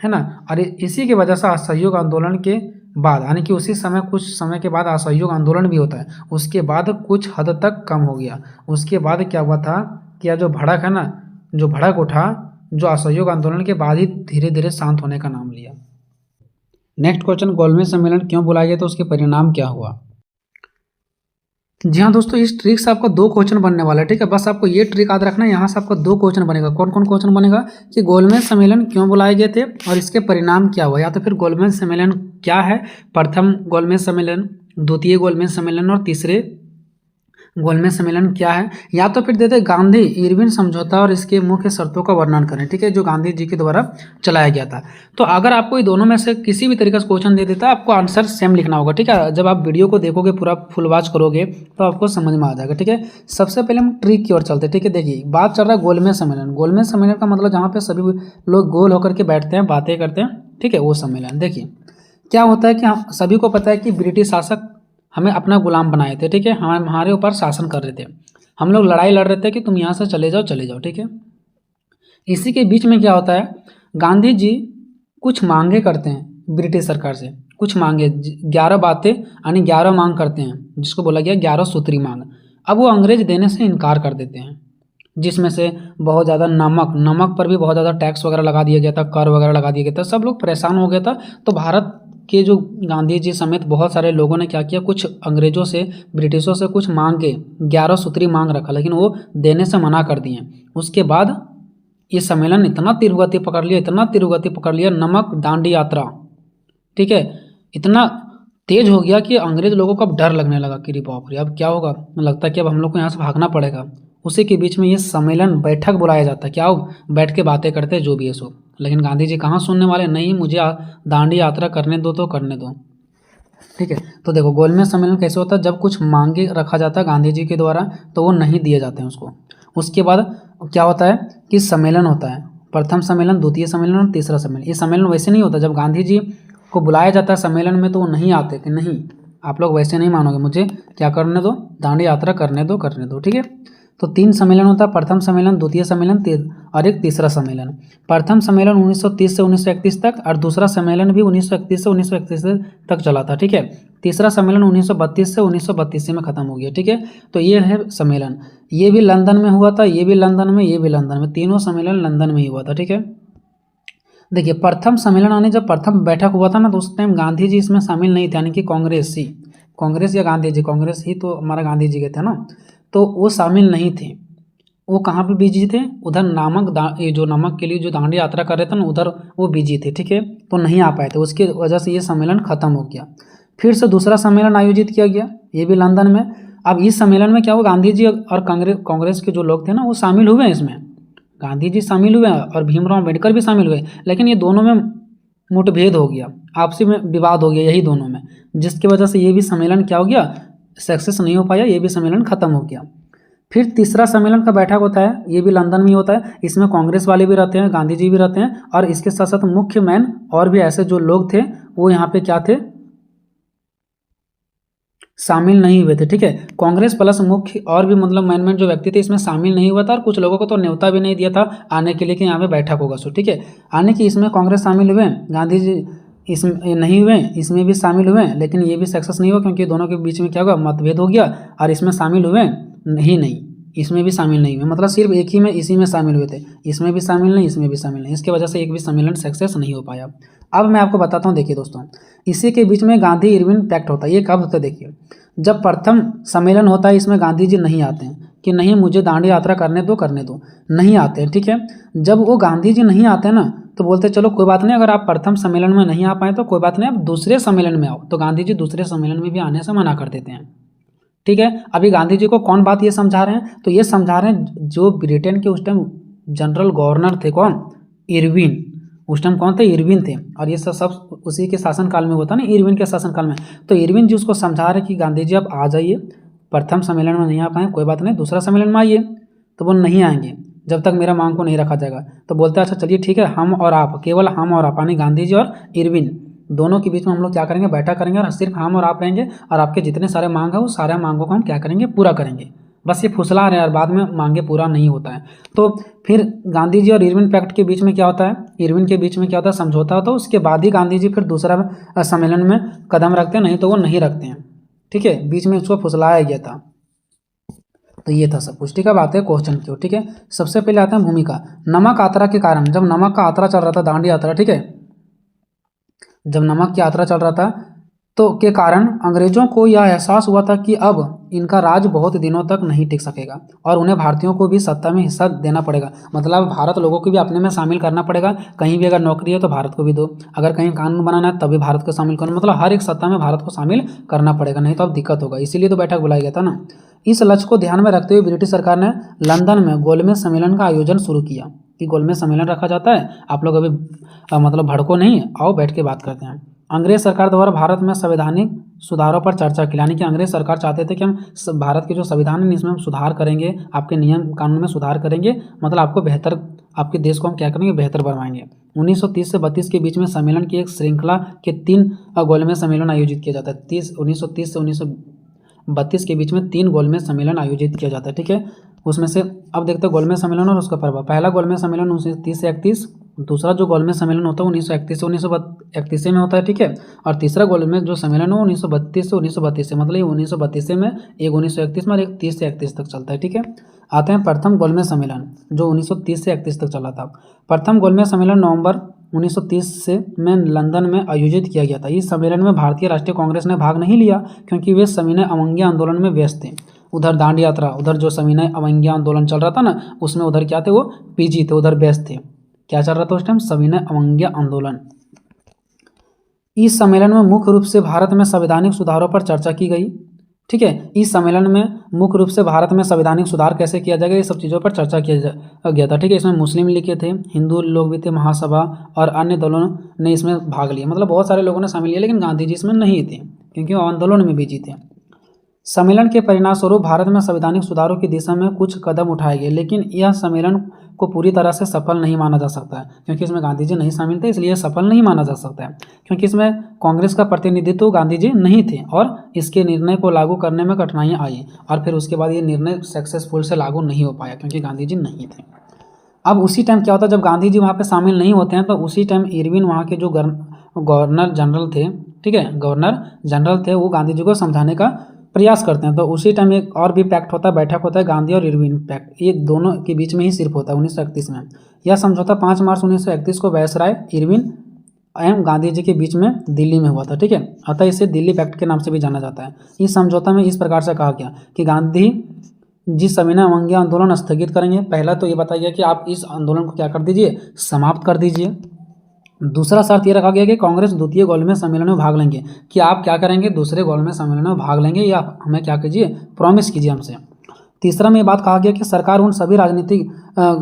है ना। और इसी की वजह से असहयोग आंदोलन के बाद, यानी कि उसी समय कुछ समय के बाद असहयोग आंदोलन भी होता है, उसके बाद कुछ हद तक कम हो गया। उसके बाद क्या हुआ था कि यह जो भड़क है ना, जो भड़क उठा, जो असहयोग आंदोलन के बाद ही धीरे धीरे शांत होने का नाम लिया। नेक्स्ट क्वेश्चन, गोलमेज सम्मेलन क्यों बुलाया गया, तो उसके परिणाम क्या हुआ। जी हाँ दोस्तों, इस ट्रिक से आपको 2 क्वेश्चन बनने वाला है। ठीक है, बस आपको ये ट्रिक याद रखना है, यहाँ से आपको 2 क्वेश्चन बनेगा। कौन कौन क्वेश्चन बनेगा कि गोलमेज सम्मेलन क्यों बुलाए गए थे और इसके परिणाम क्या हुआ, या तो फिर गोलमेज सम्मेलन क्या है, प्रथम गोलमेज सम्मेलन, द्वितीय गोलमेज सम्मेलन और तीसरे गोलमेज सम्मेलन क्या है, या तो फिर देते गांधी इरविन समझौता और इसके मुख्य शर्तों का वर्णन करें। ठीक है, जो गांधी जी के द्वारा चलाया गया था। तो अगर आपको ये दोनों में से किसी भी तरीके से क्वेश्चन दे देता है, आपको आंसर सेम लिखना होगा। ठीक है, जब आप वीडियो को देखोगे, पूरा फुल वॉच करोगे तो आपको समझ में आ जाएगा। ठीक है, सबसे पहले हम ट्रिक की ओर चलते हैं। ठीक है, देखिए बात चल रहा है गोलमेज सम्मेलन। गोलमेज सम्मेलन का मतलब जहाँ पे सभी लोग गोल होकर के बैठते हैं, बातें करते हैं, ठीक है, वो सम्मेलन। देखिए क्या होता है कि हम सभी को पता है कि ब्रिटिश शासक हमें अपना गुलाम बनाए थे। ठीक है, हमारे ऊपर शासन कर रहे थे, हम लोग लड़ाई लड़ रहे थे कि तुम यहाँ से चले जाओ चले जाओ। ठीक है, इसी के बीच में क्या होता है, गांधी जी कुछ मांगे करते हैं ब्रिटिश सरकार से, कुछ मांगे, 11 बातें यानी 11 मांग करते हैं, जिसको बोला गया 11 सूत्री मांग। अब वो अंग्रेज देने से इनकार कर देते हैं, जिसमें से बहुत ज़्यादा नमक पर भी बहुत ज़्यादा टैक्स वगैरह लगा दिया गया था, कर वगैरह लगा दिया गया था, सब लोग परेशान हो गया था। तो भारत के जो गांधी जी समेत बहुत सारे लोगों ने क्या किया, कुछ अंग्रेजों से, ब्रिटिशों से कुछ मांग के 11 सूत्री मांग रखा, लेकिन वो देने से मना कर दिए। उसके बाद ये सम्मेलन इतना तीव्र गति पकड़ लिया, इतना तीव्र गति पकड़ लिया, नमक दांडी यात्रा, ठीक है, इतना तेज हो गया कि अंग्रेज लोगों को अब डर लगने लगा कि बाप रे अब क्या होगा, लगता है कि अब हम लोग को यहाँ से भागना पड़ेगा। उसी के बीच में ये सम्मेलन बैठक बुलाया जाता है, क्या हो, बैठ के बातें करते हैं जो भी है सो। लेकिन गांधी जी कहाँ सुनने वाले, नहीं मुझे दांडी यात्रा करने दो तो करने दो। ठीक है, तो देखो गोलमेज सम्मेलन कैसे होता है, जब कुछ मांगे रखा जाता है गांधी जी के द्वारा तो वो नहीं दिए जाते हैं उसको। उसके बाद क्या होता है कि सम्मेलन होता है, प्रथम सम्मेलन, द्वितीय सम्मेलन और तीसरा सम्मेलन। ये सम्मेलन वैसे नहीं होता, जब गांधी जी को बुलाया जाता है सम्मेलन में तो वो नहीं आते कि नहीं आप लोग वैसे नहीं मानोगे, मुझे क्या करने दो, दांडी यात्रा करने दो, ठीक है। तो 3 सम्मेलन होता है, प्रथम सम्मेलन, द्वितीय सम्मेलन और एक तीसरा सम्मेलन। प्रथम सम्मेलन 1930 से 1931 तक और दूसरा सम्मेलन भी 1931 से 1931 तक चला था, ठीक है। तीसरा सम्मेलन 1932 से 1932 में खत्म हो गया, ठीक है। तो ये है सम्मेलन, ये भी लंदन में हुआ था, ये भी लंदन में, ये भी लंदन में, तीनों सम्मेलन लंदन में ही हुआ था, ठीक है। देखिए प्रथम सम्मेलन आने जब प्रथम बैठक हुआ था ना तो उस टाइम गांधी जी इसमें शामिल नहीं थे, यानी कि कांग्रेस या गांधी जी, कांग्रेस ही तो हमारा गांधी जी के थे ना, तो वो शामिल नहीं थे। वो कहाँ पे बिजी थे, उधर ये जो नमक के लिए जो दांडी यात्रा कर रहे थे ना उधर वो बिजी थे, ठीक है। तो नहीं आ पाए थे, उसकी वजह से ये सम्मेलन खत्म हो गया। फिर से दूसरा सम्मेलन आयोजित किया गया, ये भी लंदन में। अब इस सम्मेलन में क्या हुआ, गांधी जी और कांग्रेस के जो लोग थे ना वो शामिल हुए इसमें, गांधी जी शामिल हुए और भीमराव अम्बेडकर भी शामिल हुए, लेकिन ये दोनों में मुठभेद हो गया, आपसी में विवाद हो गया यही दोनों में, जिसकी वजह से ये भी सम्मेलन क्या हो गया, सक्सेस नहीं हो पाया, ये भी सम्मेलन खत्म हो गया। फिर तीसरा सम्मेलन का बैठक होता है, ये भी लंदन में ही होता है। इसमें कांग्रेस वाले भी रहते हैं, गांधी जी भी रहते हैं और इसके साथ साथ मुख्य मैन और भी ऐसे जो लोग थे वो यहाँ पे क्या थे, शामिल नहीं हुए थे, ठीक है। कांग्रेस प्लस मुख्य और भी मतलब मैन जो व्यक्ति थे इसमें शामिल नहीं हुआ था और कुछ लोगों को तो न्योता भी नहीं दिया था आने के लिए कि यहाँ पे बैठक होगा, सो ठीक है। आने की इसमें कांग्रेस शामिल हुए, गांधी जी इसमें नहीं हुए, इसमें भी शामिल हुए, लेकिन ये भी सक्सेस नहीं हुआ क्योंकि दोनों के बीच में क्या हुआ, मतभेद हो गया और इसमें शामिल हुए नहीं, इसमें भी शामिल नहीं हुए, मतलब सिर्फ एक ही में इसी में शामिल हुए थे, इसमें भी शामिल नहीं, इसमें भी शामिल नहीं, इसकी वजह से एक भी सम्मेलन सक्सेस नहीं हो पाया। अब मैं आपको बताता हूँ, देखिए दोस्तों, इसी के बीच में गांधी इरविन पैक्ट होता है। ये कब होता है, देखिए जब प्रथम सम्मेलन होता है इसमें गांधी जी नहीं आते हैं कि नहीं मुझे दांडी यात्रा करने दो, नहीं आते हैं, ठीक है। जब वो गांधी जी नहीं आते ना तो बोलते चलो कोई बात नहीं, अगर आप प्रथम सम्मेलन में नहीं आ पाए तो कोई बात नहीं, आप दूसरे सम्मेलन में आओ। तो गांधी जी दूसरे सम्मेलन में भी आने से मना कर देते हैं, ठीक है। अभी गांधी जी को कौन बात ये समझा रहे हैं, तो ये समझा रहे हैं जो ब्रिटेन के उस टाइम जनरल गवर्नर थे, कौन, इरविन, उस टाइम कौन थे, इरविन थे, और ये सब उसी के शासनकाल में होता ना, इरविन के शासनकाल में। तो इरविन जी उसको समझा रहे कि गांधी जी आप आ जाइए, प्रथम सम्मेलन में नहीं आ पाए कोई बात नहीं, दूसरा सम्मेलन में आइए। तो वो नहीं आएंगे जब तक मेरा मांग को नहीं रखा जाएगा। तो बोलते हैं अच्छा चलिए ठीक है, हम और आप, केवल हम और आप, यानी गांधी जी और इरविन दोनों के बीच में हम लोग क्या करेंगे, बैठक करेंगे और सिर्फ हम और आप रहेंगे और आपके जितने सारे मांग है वो सारे मांगों को हम क्या करेंगे, पूरा करेंगे। बस ये फुसला रहे हैं और बाद में मांगे पूरा नहीं होता है। तो फिर गांधी जी और इरविन पैक्ट के बीच में क्या होता है, इरविन के बीच में क्या होता है, समझौता होता है। उसके बाद ही गांधी जी फिर दूसरा सम्मेलन में कदम रखते हैं, नहीं तो वो नहीं रखते हैं, ठीक है। बीच में उसको फुसलाया गया था। तो ये था सब कुछ, ठीक है। अब आते हैं क्वेश्चन की ओर, ठीक है। सबसे पहले आता है भूमिका। नमक यात्रा के कारण, जब नमक का यात्रा चल रहा था, दांडी यात्रा, ठीक है, जब नमक की यात्रा चल रहा था तो के कारण अंग्रेजों को यह एहसास हुआ था कि अब इनका राज बहुत दिनों तक नहीं टिक सकेगा और उन्हें भारतीयों को भी सत्ता में हिस्सा देना पड़ेगा। मतलब भारत लोगों को भी अपने में शामिल करना पड़ेगा, कहीं भी अगर नौकरी है तो भारत को भी दो, अगर कहीं कानून बनाना है तभी भारत को शामिल करना, मतलब हर एक सत्ता में भारत को शामिल करना पड़ेगा, नहीं तो अब दिक्कत होगा। इसीलिए तो बैठक बुलाया गया था ना। इस लक्ष्य को ध्यान में रखते हुए ब्रिटिश सरकार ने लंदन में गोलमेज सम्मेलन का आयोजन शुरू किया कि गोलमेज सम्मेलन रखा जाता है, आप लोग अभी मतलब भड़को नहीं, आओ बैठ के बात करते हैं। अंग्रेज सरकार द्वारा भारत में संवैधानिक सुधारों पर चर्चा की, यानी कि अंग्रेज सरकार चाहते थे कि हम भारत के जो संविधान है इसमें हम सुधार करेंगे, आपके नियम कानून में सुधार करेंगे, मतलब आपको बेहतर, आपके देश को हम क्या करेंगे, बेहतर बनवाएंगे। 1930 से 32 के बीच में सम्मेलन की एक श्रृंखला के 3 गोलमेज सम्मेलन आयोजित किया जाता है। 1930 से 1932 के बीच में 3 गोलमेज सम्मेलन आयोजित किया जाता है, ठीक है। उसमें से अब देखते हैं गोलमेज सम्मेलन और उसका प्रभाव। पहला गोलमेज सम्मेलन 1930 से 31, दूसरा जो गोलमेज सम्मेलन होता है 1931 से 1931 में होता है, ठीक है। और तीसरा गोलमेज जो सम्मेलन है 1932 से 1932 से, मतलब ये 1932 में, एक 1931 में और एक 30 से 31 तक चलता है, ठीक है। आते हैं प्रथम गोलमेज सम्मेलन जो 1930 से 31 तक चला था। प्रथम गोलमेज सम्मेलन नवंबर 1930 से में लंदन में आयोजित किया गया था। इस सम्मेलन में भारतीय राष्ट्रीय कांग्रेस ने भाग नहीं लिया क्योंकि वे सविनय अवज्ञा आंदोलन में व्यस्त थे। उधर दांडी यात्रा, उधर जो सविनय अवज्ञा आंदोलन चल रहा था ना उसमें उधर क्या थे, वो पीजी थे, उधर व्यस्त थे। क्या चल रहा था उस टाइम, सविनय अवज्ञा आंदोलन। इस सम्मेलन में मुख्य रूप से भारत में संवैधानिक सुधारों पर चर्चा की गई, ठीक है। इस सम्मेलन में मुख्य रूप से भारत में संवैधानिक सुधार कैसे किया जाएगा, ये सब चीज़ों पर चर्चा किया गया था, ठीक है। इसमें मुस्लिम लीग के थे, हिंदू लोग भी थे, महासभा और अन्य दलों ने इसमें भाग लिया, मतलब बहुत सारे लोगों ने शामिल लिया, लेकिन गांधी जी इसमें नहीं थे क्योंकि वो आंदोलन में बिजी थे। सम्मेलन के परिणामस्वरूप भारत में संवैधानिक सुधारों की दिशा में कुछ कदम उठाए गए, लेकिन यह सम्मेलन को पूरी तरह से सफल नहीं माना जा सकता है, क्योंकि इसमें गांधी जी नहीं शामिल थे, इसलिए सफल नहीं माना जा सकता है, क्योंकि इसमें कांग्रेस का प्रतिनिधित्व गांधी जी नहीं थे और इसके निर्णय को लागू करने में कठिनाइयाँ आई और फिर उसके बाद ये निर्णय सक्सेसफुल से लागू नहीं हो पाया क्योंकि गांधी जी नहीं थे। अब उसी टाइम क्या होता है, जब गांधी जी वहाँ पे शामिल नहीं होते हैं तो उसी टाइम इरविन वहाँ के जो गवर्नर जनरल थे, ठीक है, गवर्नर जनरल थे, वो गांधी जी को समझाने का प्रयास करते हैं। तो उसी टाइम एक और भी पैक्ट होता है, बैठक होता है, गांधी और इरविन पैक्ट, ये दोनों के बीच में ही सिर्फ होता है 1931 में। यह समझौता 5 मार्च 1931 को वायसराय इरविन एवं गांधी जी के बीच में दिल्ली में हुआ था, ठीक है, अतः इसे दिल्ली पैक्ट के नाम से भी जाना जाता है। इस समझौता में इस प्रकार से कहा गया कि गांधी जी सविनय अवज्ञा आंदोलन स्थगित करेंगे। पहला तो ये बताया गया कि आप इस आंदोलन को क्या कर दीजिए, समाप्त कर दीजिए। दूसरा शर्त ये रखा गया कि कांग्रेस द्वितीय गोलमेज सम्मेलन में भाग लेंगे, कि आप क्या करेंगे, दूसरे गोलमेज सम्मेलन में भाग लेंगे या हमें क्या कीजिए, प्रॉमिस कीजिए हमसे। तीसरा में ये बात कहा गया कि सरकार उन सभी राजनीतिक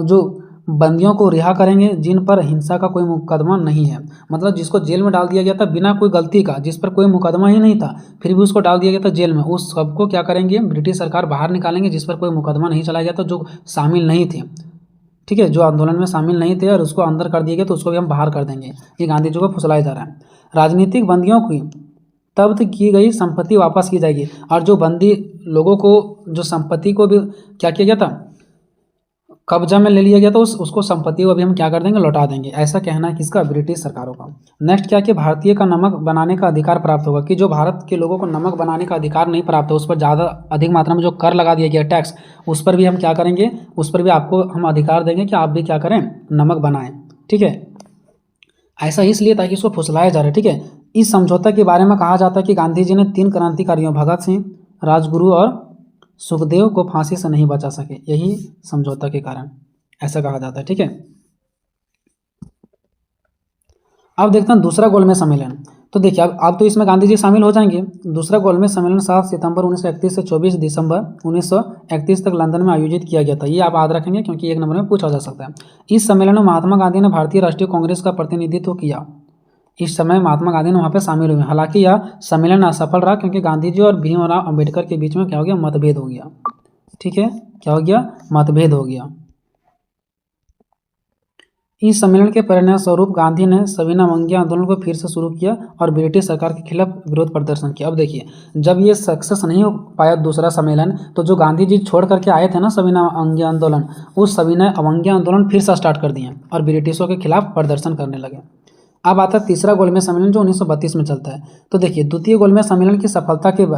जो बंदियों को रिहा करेंगे जिन पर हिंसा का कोई मुकदमा नहीं है, मतलब जिसको जेल में डाल दिया गया था बिना कोई गलती का, जिस पर कोई मुकदमा ही नहीं था फिर भी उसको डाल दिया गया था जेल में, उस सबको क्या करेंगे, ब्रिटिश सरकार बाहर निकालेंगे, जिस पर कोई मुकदमा नहीं चलाया गया था, जो शामिल नहीं थे, ठीक है, जो आंदोलन में शामिल नहीं थे और उसको अंदर कर दिए गए तो उसको भी हम बाहर कर देंगे। ये गांधी जी को फुसलाया जा रहा है। राजनीतिक बंदियों की जब्त की गई संपत्ति वापस की जाएगी और जो बंदी लोगों को जो संपत्ति को भी क्या किया गया था, कब्जा में ले लिया गया, तो उसको संपत्ति को अभी हम क्या कर देंगे, लौटा देंगे। ऐसा कहना है किसका, ब्रिटिश सरकारों का। नेक्स्ट क्या कि भारतीय का नमक बनाने का अधिकार प्राप्त होगा, कि जो भारत के लोगों को नमक बनाने का अधिकार नहीं प्राप्त है, उस पर ज़्यादा अधिक मात्रा में जो कर लगा दिया गया टैक्स, उस पर भी हम क्या करेंगे, उस पर भी आपको हम अधिकार देंगे कि आप भी क्या करें, नमक बनाएं, ठीक है। ऐसा इसलिए ताकि इसको फुसलाया जा रहा है, ठीक है। इस समझौता के बारे में कहा जाता है कि गांधी जी ने 3 क्रांतिकारियों भगत सिंह, राजगुरु और सुखदेव को फांसी से नहीं बचा सके, यही समझौता के कारण, ऐसा कहा जाता है, ठीक है। अब देखते हैं दूसरा गोलमेज सम्मेलन। तो देखिए अब तो इसमें गांधी जी शामिल हो जाएंगे। दूसरा गोलमेज सम्मेलन 7 सितंबर 1931 से 24 दिसंबर 1931 तक लंदन में आयोजित किया गया था। ये आप याद रखेंगे क्योंकि 1 नंबर में पूछा जा सकता है। इस सम्मेलन में महात्मा गांधी ने भारतीय राष्ट्रीय कांग्रेस का प्रतिनिधित्व किया। इस समय महात्मा गांधी ने वहाँ पे शामिल हुए। हालांकि यह सम्मेलन असफल रहा क्योंकि गांधी जी और भीमराव अंबेडकर के बीच में क्या हो गया, मतभेद हो गया, ठीक है, क्या हो गया, मतभेद हो गया। इस सम्मेलन के परिणामस्वरूप गांधी ने सविनय अवज्ञा आंदोलन को फिर से शुरू किया और ब्रिटिश सरकार के खिलाफ विरोध प्रदर्शन किया। अब देखिए जब ये सक्सेस नहीं हो पाया दूसरा सम्मेलन, तो जो गांधी जी छोड़ करके आए थे ना सविनय अवज्ञा आंदोलन, उस सविनय अवज्ञा आंदोलन फिर से स्टार्ट कर दिए और ब्रिटिशों के खिलाफ प्रदर्शन करने लगे। अब आता है तीसरा गोलमेज सम्मेलन जो 1932 में चलता है। तो देखिए द्वितीय गोलमेज सम्मेलन की असफलता क्योंकि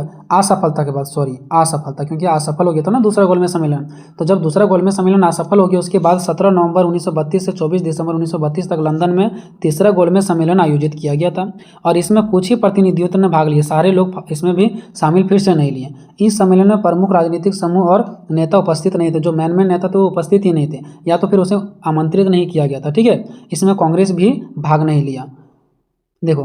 असफल हो गया था ना दूसरा गोलमेज सम्मेलन। तो जब दूसरा गोलमेज सम्मेलन असफल हो गया उसके बाद 17 नवंबर 1932 से 24 दिसंबर 1932 तक लंदन में तीसरा गोलमेज सम्मेलन आयोजित किया गया था और इसमें कुछ ही प्रतिनिधियों ने भाग लिया, सारे लोग इसमें भी शामिल फिर से नहीं लिए। इस सम्मेलन में प्रमुख राजनीतिक समूह और नेता उपस्थित नहीं थे, जो मेन नेता थे वो उपस्थित ही नहीं थे या तो फिर उसे आमंत्रित नहीं किया गया था, ठीक है। इसमें कांग्रेस भी भाग नहीं लिया। देखो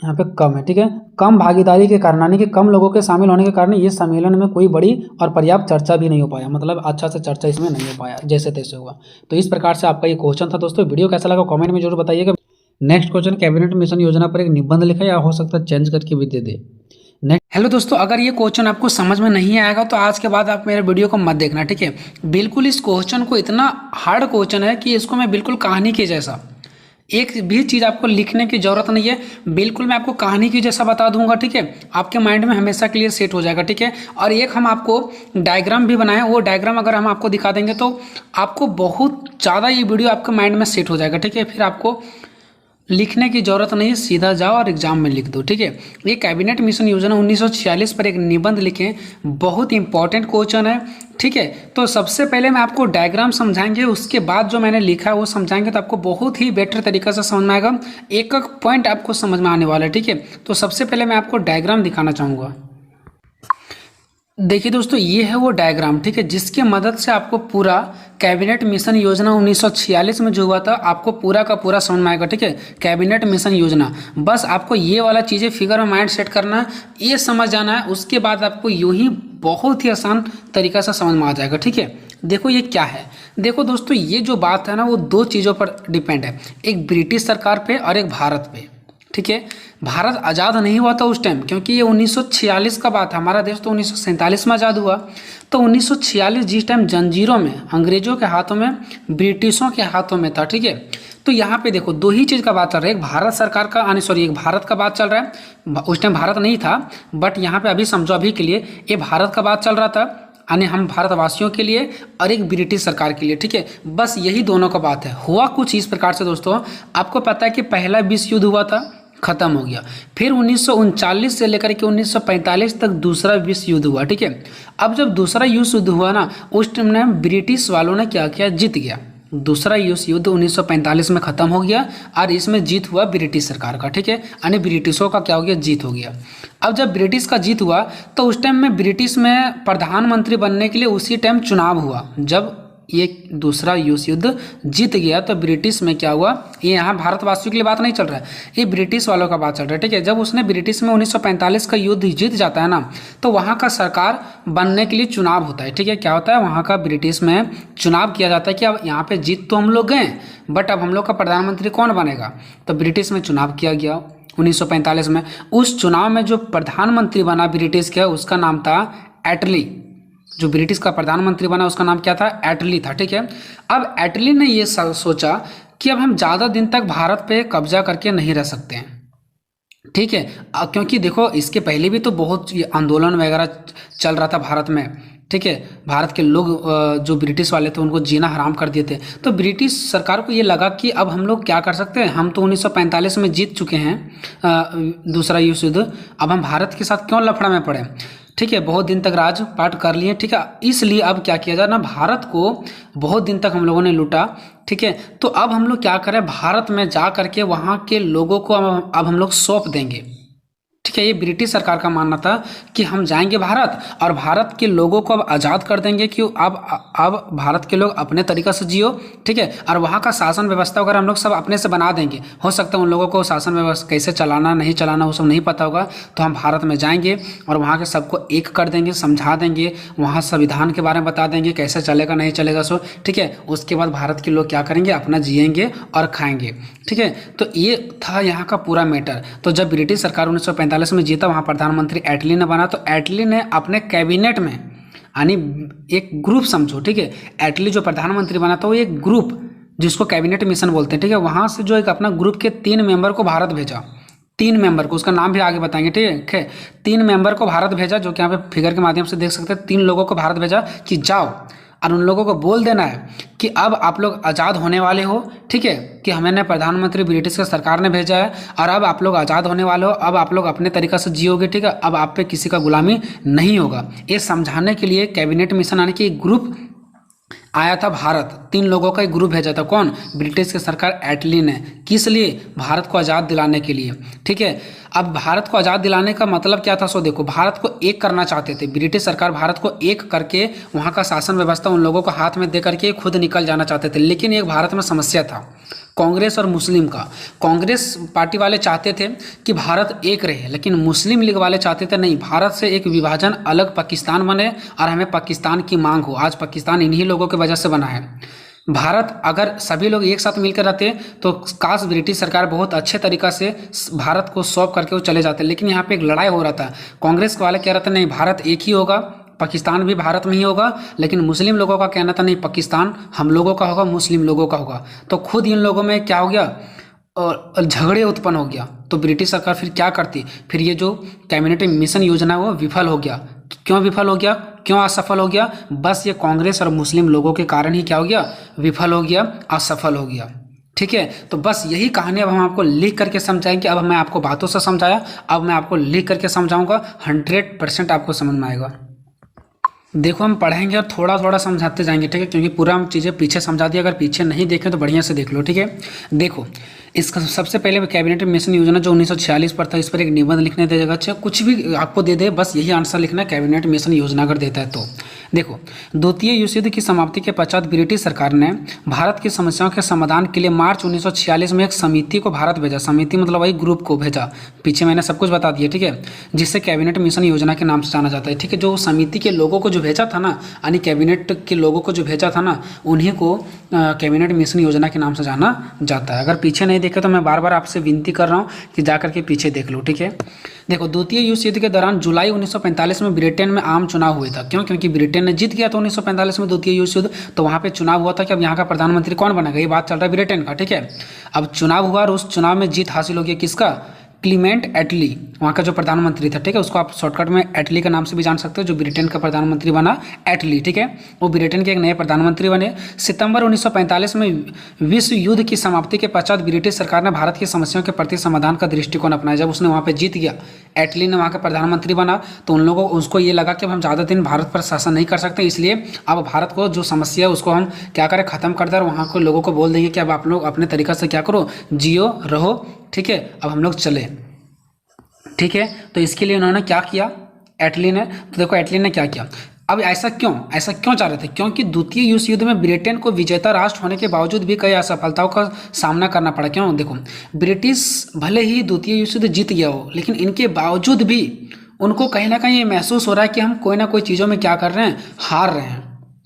यहाँ पे कम है, ठीक है, कम भागीदारी के कारण यानी कि कम लोगों के शामिल होने के कारण ये सम्मेलन में कोई बड़ी और पर्याप्त चर्चा भी नहीं हो पाया, मतलब अच्छा से चर्चा इसमें नहीं हो पाया, जैसे तैसे हुआ। तो इस प्रकार से आपका ये क्वेश्चन था दोस्तों। वीडियो कैसा लगा कमेंट में जरूर बताइएगा। नेक्स्ट क्वेश्चन, कैबिनेट मिशन योजना पर एक निबंध लिखा या हो सकता है चेंज करके भी दे दे। हेलो दोस्तों, अगर ये क्वेश्चन आपको समझ में नहीं आएगा तो आज के बाद आप मेरे वीडियो को मत देखना, ठीक है। बिल्कुल इस क्वेश्चन को इतना हार्ड क्वेश्चन है कि इसको मैं बिल्कुल कहानी के जैसा, एक भी चीज़ आपको लिखने की जरूरत नहीं है, बिल्कुल मैं आपको कहानी की जैसा बता दूंगा, ठीक है। आपके माइंड में हमेशा के लिए सेट हो जाएगा, ठीक है। और एक हम आपको डायग्राम भी बनाए, वो डायग्राम अगर हम आपको दिखा देंगे तो आपको बहुत ज़्यादा ये वीडियो आपके माइंड में सेट हो जाएगा, ठीक है। फिर आपको लिखने की जरूरत नहीं, सीधा जाओ और एग्जाम में लिख दो, ठीक है। ये कैबिनेट मिशन योजना 1946 पर एक निबंध लिखें, बहुत इंपॉर्टेंट क्वेश्चन है, ठीक है। तो सबसे पहले मैं आपको डायग्राम समझाएंगे, उसके बाद जो मैंने लिखा है वो समझाएंगे, तो आपको बहुत ही बेटर तरीके से समझ में आएगा, एक एक पॉइंट आपको समझ में आने वाला है, ठीक है। तो सबसे पहले मैं आपको डायग्राम दिखाना चाहूँगा। देखिए दोस्तों, ये है वो डायग्राम, ठीक है, जिसके मदद से आपको पूरा कैबिनेट मिशन योजना 1946 में जो हुआ था आपको पूरा का पूरा समझ में आएगा, ठीक है। कैबिनेट मिशन योजना, बस आपको ये वाला चीज़ें फिगर में माइंड सेट करना है, ये समझ जाना है, उसके बाद आपको यूं ही बहुत ही आसान तरीका से समझ में आ जाएगा, ठीक है। देखो ये क्या है, देखो दोस्तों ये जो बात है ना वो 2 चीज़ों पर डिपेंड है, एक ब्रिटिश सरकार पे और एक भारत पे, ठीक है। भारत आज़ाद नहीं हुआ था उस टाइम, क्योंकि ये 1946 का बात है। हमारा देश तो 1947 में आज़ाद हुआ। तो 1946 जिस टाइम जंजीरों में, अंग्रेजों के हाथों में, ब्रिटिशों के हाथों में था, ठीक है। तो यहाँ पे देखो दो ही चीज़ का बात चल रहा है, एक भारत सरकार का एक भारत का बात चल रहा है। उस टाइम भारत नहीं था, बट यहाँ पे अभी समझो, अभी के लिए ये भारत का बात चल रहा था, यानी हम भारतवासियों के लिए, और एक ब्रिटिश सरकार के लिए, ठीक है। बस यही दोनों का बात है। हुआ कुछ इस प्रकार से दोस्तों, आपको पता है कि पहला विश्व युद्ध हुआ था, खत्म हो गया। फिर 1939 से लेकर के 1945 तक दूसरा विश्व युद्ध हुआ, ठीक है। अब जब दूसरा विश्व युद्ध हुआ ना, उस टाइम ने ब्रिटिश वालों ने क्या किया, जीत गया। दूसरा विश्व युद्ध 1945 में खत्म हो गया और इसमें जीत हुआ ब्रिटिश सरकार का, ठीक है। यानी ब्रिटिशों का क्या हो गया, जीत हो गया। अब जब ब्रिटिश का जीत हुआ तो उस टाइम में ब्रिटिश में प्रधानमंत्री बनने के लिए उसी टाइम चुनाव हुआ। जब ये दूसरा विश्व युद्ध जीत गया तो ब्रिटिश में क्या हुआ, ये यहाँ भारतवासियों के लिए बात नहीं चल रहा है, ये ब्रिटिश वालों का बात चल रहा है, ठीक है। जब उसने ब्रिटिश में 1945 का युद्ध जीत जाता है ना, तो वहाँ का सरकार बनने के लिए चुनाव होता है, ठीक है। क्या होता है, वहाँ का ब्रिटिश में चुनाव किया जाता है कि अब यहाँ पे जीत तो हम लोग गए, बट अब हम लोग का प्रधानमंत्री कौन बनेगा। तो ब्रिटिश में चुनाव किया गया 1945 में। उस चुनाव में जो प्रधानमंत्री बना ब्रिटिश का, उसका नाम था एटली। जो ब्रिटिश का प्रधानमंत्री बना उसका नाम क्या था, एटली था, ठीक है। अब एटली ने ये सोचा कि अब हम ज़्यादा दिन तक भारत पे कब्जा करके नहीं रह सकते हैं, ठीक है। क्योंकि देखो इसके पहले भी तो बहुत आंदोलन वगैरह चल रहा था भारत में, ठीक है। भारत के लोग जो ब्रिटिश वाले थे उनको जीना हराम कर दिए थे। तो ब्रिटिश सरकार को ये लगा कि अब हम लोग क्या कर सकते हैं, हम तो 1945 में जीत चुके हैं दूसरा विश्व युद्ध, अब हम भारत के साथ क्यों लफड़ा में पड़े, ठीक है। बहुत दिन तक राजपाट कर लिए, ठीक है। इसलिए अब क्या किया जाए ना, भारत को बहुत दिन तक हम लोगों ने लूटा, ठीक है। तो अब हम लोग क्या करें, भारत में जा करके वहाँ के लोगों को अब हम लोग सौंप देंगे, ठीक है। ये ब्रिटिश सरकार का मानना था कि हम जाएंगे भारत और भारत के लोगों को अब आज़ाद कर देंगे कि अब भारत के लोग अपने तरीक़ा से जियो, ठीक है। और वहाँ का शासन व्यवस्था वगैरह हम लोग सब अपने से बना देंगे। हो सकता है उन लोगों को शासन व्यवस्था कैसे चलाना नहीं चलाना वो सब नहीं पता होगा, तो हम भारत में जाएंगे और वहाँ के सबको एक कर देंगे, समझा देंगे, वहाँ संविधान के बारे में बता देंगे कैसे चलेगा नहीं चलेगा सो, ठीक है। उसके बाद भारत के लोग क्या करेंगे, अपना जिएंगे और खाएंगे, ठीक है। तो ये था यहाँ का पूरा मैटर। तो जब ब्रिटिश सरकार 1945 में जीता, वहाँ प्रधानमंत्री एटली ने बना, तो एटली ने अपने कैबिनेट में, यानी एक ग्रुप समझो, ठीक है। एटली जो प्रधानमंत्री बना था वो एक ग्रुप जिसको कैबिनेट मिशन बोलते हैं, ठीक है। वहाँ से जो एक अपना ग्रुप के 3 मेंबर को भारत भेजा, 3 मेंबर को, उसका नाम भी आगे बताएंगे, ठीक है। 3 मेंबर को भारत भेजा, जो कि यहाँ पे फिगर के माध्यम से देख सकते हैं। 3 लोगों को भारत भेजा कि जाओ और उन लोगों को बोल देना है कि अब आप लोग आज़ाद होने वाले हो, ठीक है। कि हमें प्रधानमंत्री ब्रिटिश की सरकार ने भेजा है और अब आप लोग आज़ाद होने वाले हो, अब आप लोग अपने तरीक़ा से जियोगे, ठीक है। अब आप पे किसी का गुलामी नहीं होगा। ये समझाने के लिए कैबिनेट मिशन यानी कि एक ग्रुप आया था भारत, 3 लोगों का एक ग्रुप भेजा था, कौन, ब्रिटिश की सरकार एटली ने। किस लिए, भारत को आज़ाद दिलाने के लिए, ठीक है। अब भारत को आज़ाद दिलाने का मतलब क्या था, सो देखो, भारत को एक करना चाहते थे ब्रिटिश सरकार, भारत को एक करके वहाँ का शासन व्यवस्था उन लोगों को हाथ में दे करके खुद निकल जाना चाहते थे। लेकिन एक भारत में समस्या था, कांग्रेस और मुस्लिम का। कांग्रेस पार्टी वाले चाहते थे कि भारत एक रहे, लेकिन मुस्लिम लीग वाले चाहते थे नहीं, भारत से एक विभाजन, अलग पाकिस्तान बने और हमें पाकिस्तान की मांग हो। आज पाकिस्तान इन्हीं लोगों की वजह से बना है। भारत अगर सभी लोग एक साथ मिलकर रहते तो काश ब्रिटिश सरकार बहुत अच्छे तरीक़ा से भारत को सौंप करके वो चले जाते। लेकिन यहाँ पे एक लड़ाई हो रहा था, कांग्रेस वाले कह रहे थे नहीं, भारत एक ही होगा, पाकिस्तान भी भारत में ही होगा। लेकिन मुस्लिम लोगों का कहना था नहीं, पाकिस्तान हम लोगों का होगा, मुस्लिम लोगों का होगा। तो खुद इन लोगों में क्या हो गया, और झगड़े उत्पन्न हो गया। तो ब्रिटिश सरकार फिर क्या करती, फिर ये जो कैबिनेट मिशन योजना वो विफल हो गया। क्यों विफल हो गया, क्यों असफल हो गया, बस ये कांग्रेस और मुस्लिम लोगों के कारण ही क्या हो गया, विफल हो गया, असफल हो गया, ठीक है। तो बस यही कहानी अब हम आपको लिख करके समझाएंगे। अब मैं आपको बातों से समझाया, अब मैं आपको लिख करके समझाऊंगा, 100% आपको समझ में आएगा। देखो हम पढ़ेंगे और थोड़ा थोड़ा समझाते जाएंगे, ठीक है, क्योंकि पूरा हम चीज़ें पीछे समझा दिया। अगर पीछे नहीं देखें तो बढ़िया से देख लो, ठीक है। देखो इसका सबसे पहले कैबिनेट मिशन योजना जो 1946 पर था, इस पर एक निबंध लिखने देगा। अच्छा कुछ भी आपको दे दे, बस यही आंसर लिखना, कैबिनेट मिशन योजना अगर देता है तो। देखो, द्वितीय विश्व युद्ध की समाप्ति के पश्चात ब्रिटिश सरकार ने भारत की समस्याओं के समाधान के लिए मार्च 1946 में एक समिति को भारत भेजा। समिति मतलब वही ग्रुप को भेजा, पीछे मैंने सब कुछ बता दिया, ठीक है, जिससे कैबिनेट मिशन योजना के नाम से जाना जाता है, ठीक है। जो समिति के लोगों को जो भेजा था ना, यानी कैबिनेट के लोगों को जो भेजा था ना, उन्हीं को कैबिनेट मिशन योजना के नाम से जाना जाता है। अगर पीछे नहीं देखे तो मैं बार बार आपसे विनती कर रहा हूँ कि जाकर के पीछे देख लो, ठीक है। देखो, द्वितीय विश्व युद्ध के दौरान जुलाई 1945 में ब्रिटेन में आम चुनाव हुआ था। क्यों? क्योंकि ब्रिटेन ने जीत गया था 1945 में द्वितीय विश्व युद्ध, तो वहाँ पे चुनाव हुआ था कि अब यहाँ का प्रधानमंत्री कौन बनेगा, ये बात चल रहा है ब्रिटेन का, ठीक है। अब चुनाव हुआ और उस चुनाव में जीत हासिल हो गई किसका? क्लीमेंट एटली, वहाँ का जो प्रधानमंत्री था, ठीक है। उसको आप शॉर्टकट में एटली के नाम से भी जान सकते हो। जो ब्रिटेन का प्रधानमंत्री बना एटली, ठीक है, वो ब्रिटेन के एक नए प्रधानमंत्री बने। सितंबर 1945 में विश्व युद्ध की समाप्ति के पश्चात ब्रिटिश सरकार ने भारत की समस्याओं के प्रति समाधान का दृष्टिकोण अपनाया। जब उसने वहाँ पे जीत गया, एटली ने वहाँ का प्रधानमंत्री बना, तो उन लोगों उसको ये लगा कि अब हम ज़्यादा दिन भारत पर शासन नहीं कर सकते, इसलिए अब भारत को जो समस्या है उसको हम क्या करें, ख़त्म कर दें और वहाँ के लोगों को बोल देंगे कि अब आप लोग अपने तरीक़े से क्या करो, जियो रहो, ठीक है, अब हम लोग चले, ठीक है। तो इसके लिए उन्होंने क्या किया एटली ने, तो देखो एटली ने क्या किया। अब ऐसा क्यों चाह रहे थे? क्योंकि द्वितीय विश्व युद्ध में ब्रिटेन को विजेता राष्ट्र होने के बावजूद भी कई असफलताओं का सामना करना पड़ा। क्यों? देखो, ब्रिटिश भले ही द्वितीय विश्व युद्ध जीत गया हो, लेकिन इनके बावजूद भी उनको कहीं ना कहीं ये महसूस हो रहा है कि हम कोई ना कोई चीज़ों में क्या कर रहे हैं, हार रहे हैं,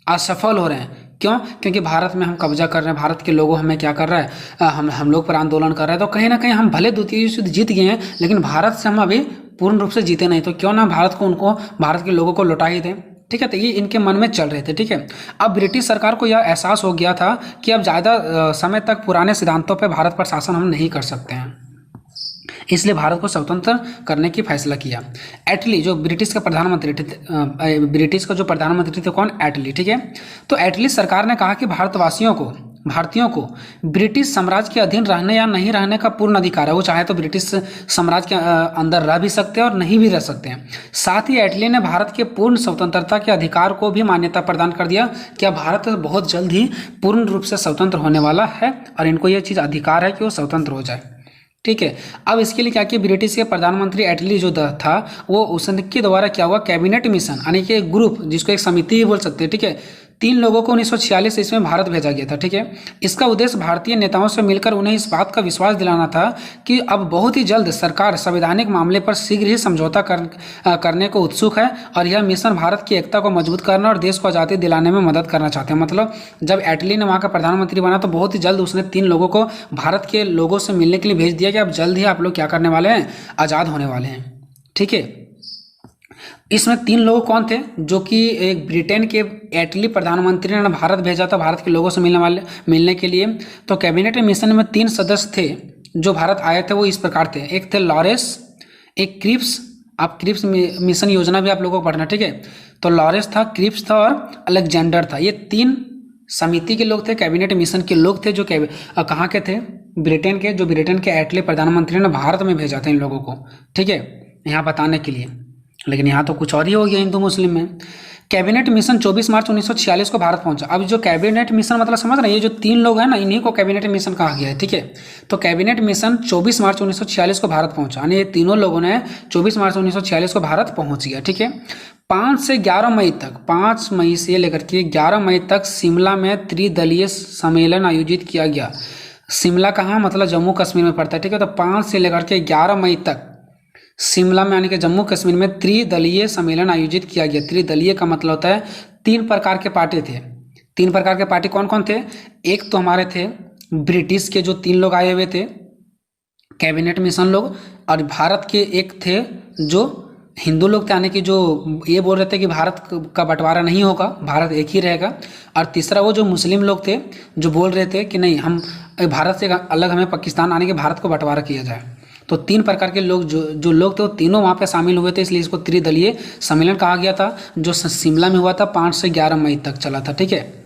असफल हो रहे हैं। क्यों? क्योंकि भारत में हम कब्जा कर रहे हैं, भारत के लोगों हमें क्या कर रहा है, हम लोग पर आंदोलन कर रहे हैं। तो कहीं ना कहीं हम भले द्वितीय विश्व युद्ध जीत गए हैं, लेकिन भारत से हम अभी पूर्ण रूप से जीते नहीं, तो क्यों ना भारत के लोगों को लौटा ही दें, ठीक है। तो ये इनके मन में चल रहे थे, ठीक है। अब ब्रिटिश सरकार को यह एहसास हो गया था कि अब ज़्यादा समय तक पुराने सिद्धांतों पर भारत पर शासन हम नहीं कर सकते हैं, इसलिए भारत को स्वतंत्र करने की फैसला किया। एटली जो ब्रिटिश का प्रधानमंत्री थे, ब्रिटिश का जो प्रधानमंत्री थे कौन? एटली, ठीक है। तो एटली सरकार ने कहा कि भारतीयों को ब्रिटिश साम्राज्य के अधीन रहने या नहीं रहने का पूर्ण अधिकार है। वो चाहे तो ब्रिटिश साम्राज्य के अंदर रह भी सकते हैं और नहीं भी रह सकते हैं। साथ ही एटली ने भारत के पूर्ण स्वतंत्रता के अधिकार को भी मान्यता प्रदान कर दिया कि अब भारत बहुत जल्द ही पूर्ण रूप से स्वतंत्र होने वाला है और इनको यह चीज़ अधिकार है कि वो स्वतंत्र हो जाए, ठीक है। अब इसके लिए क्या किया, ब्रिटिश के प्रधानमंत्री एटली जो था वो उसके द्वारा क्या हुआ, कैबिनेट मिशन यानी कि एक ग्रुप, जिसको एक समिति ही बोल सकते हैं, ठीक है, 3 लोगों को 1946 ईस्वी में भारत भेजा गया था, ठीक है। इसका उद्देश्य भारतीय नेताओं से मिलकर उन्हें इस बात का विश्वास दिलाना था कि अब बहुत ही जल्द सरकार संवैधानिक मामले पर शीघ्र ही समझौता करने को उत्सुक है और यह मिशन भारत की एकता को मजबूत करना और देश को आज़ादी दिलाने में मदद करना चाहते हैं। मतलब जब एटली ने वहाँ का प्रधानमंत्री बना तो बहुत ही जल्द उसने 3 लोगों को भारत के लोगों से मिलने के लिए भेज दिया कि अब जल्द ही आप लोग क्या करने वाले हैं, आज़ाद होने वाले हैं, ठीक है। इसमें 3 लोग कौन थे? जो कि एक ब्रिटेन के एटली प्रधानमंत्री ने भारत भेजा था भारत के लोगों से मिलने के लिए। तो कैबिनेट मिशन में 3 सदस्य थे जो भारत आए थे, वो इस प्रकार थे। एक थे लॉरेंस, एक क्रिप्स, आप क्रिप्स मिशन योजना भी आप लोगों को पढ़ना, ठीक है। तो लॉरेंस था, क्रिप्स था और अलेक्जेंडर था। ये 3 समिति के लोग थे, कैबिनेट मिशन के लोग थे, जो कहाँ के थे, ब्रिटेन के। जो ब्रिटेन के एटली प्रधानमंत्री ने भारत में भेजा था इन लोगों को, ठीक है, यहाँ बताने के लिए। लेकिन यहाँ तो कुछ और ही हो गया हिंदू मुस्लिम में। कैबिनेट मिशन 24 मार्च 1946 को भारत पहुंचा। अब जो कैबिनेट मिशन मतलब समझ रहे हैं, ये जो 3 लोग हैं ना, इन्हीं को कैबिनेट मिशन कहा गया है, ठीक है। तो कैबिनेट मिशन 24 मार्च 1946 को भारत पहुंचा, यानी ये तीनों लोगों ने 24 मार्च 1946 को भारत पहुंच गया, ठीक है। 5 से 11 मई तक, 5 मई से लेकर के 11 मई तक शिमला में त्रिदलीय सम्मेलन आयोजित किया गया। शिमला कहाँ, मतलब जम्मू कश्मीर में पड़ता है, ठीक है। तो 5 से लेकर के 11 मई तक शिमला में यानी कि जम्मू कश्मीर में त्रिदलीय सम्मेलन आयोजित किया गया। त्रिदलीय का मतलब होता है 3 प्रकार के पार्टी थे। 3 प्रकार के पार्टी कौन कौन थे? एक तो हमारे थे ब्रिटिश के जो 3 लोग आए हुए थे कैबिनेट मिशन लोग, और भारत के एक थे जो हिंदू लोग थे, यानी कि जो ये बोल रहे थे कि भारत का बंटवारा नहीं होगा, भारत एक ही रहेगा। और तीसरा वो जो मुस्लिम लोग थे जो बोल रहे थे कि नहीं, हम भारत से अलग हमें पाकिस्तान आने के भारत को बंटवारा किया जाए। तो 3 प्रकार के लोग जो लोग थे वो तीनों वहाँ पे शामिल हुए थे, इसलिए इसको त्रिदलीय सम्मेलन कहा गया था, जो शिमला में हुआ था। 5 से 11 मई तक चला था, ठीक है।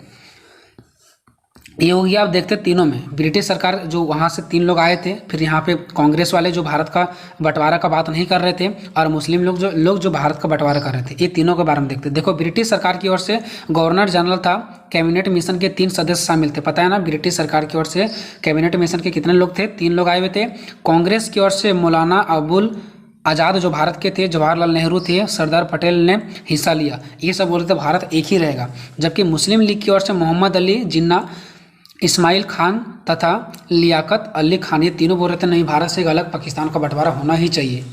ये हो गया। आप देखते तीनों में ब्रिटिश सरकार जो वहाँ से 3 लोग आए थे, फिर यहाँ पे कांग्रेस वाले जो भारत का बंटवारा का बात नहीं कर रहे थे, और मुस्लिम लोग जो भारत का बंटवारा कर रहे थे। ये तीनों के बारे में देखते। देखो, ब्रिटिश सरकार की ओर से गवर्नर जनरल था, कैबिनेट मिशन के 3 सदस्य शामिल थे। पता है ना, ब्रिटिश सरकार की ओर से कैबिनेट मिशन के कितने लोग थे? 3 लोग आए हुए थे। कांग्रेस की ओर से मौलाना अबुल आज़ाद जो भारत के थे, जवाहरलाल नेहरू थे, सरदार पटेल ने हिस्सा लिया। ये सब बोल रहे थे भारत एक ही रहेगा। जबकि मुस्लिम लीग की ओर से मोहम्मद अली जिन्ना, इस्माइल खान तथा लियाकत अली खान, ये तीनों बोल रहे थे नहीं, भारत से एक अलग पाकिस्तान का बंटवारा होना ही चाहिए।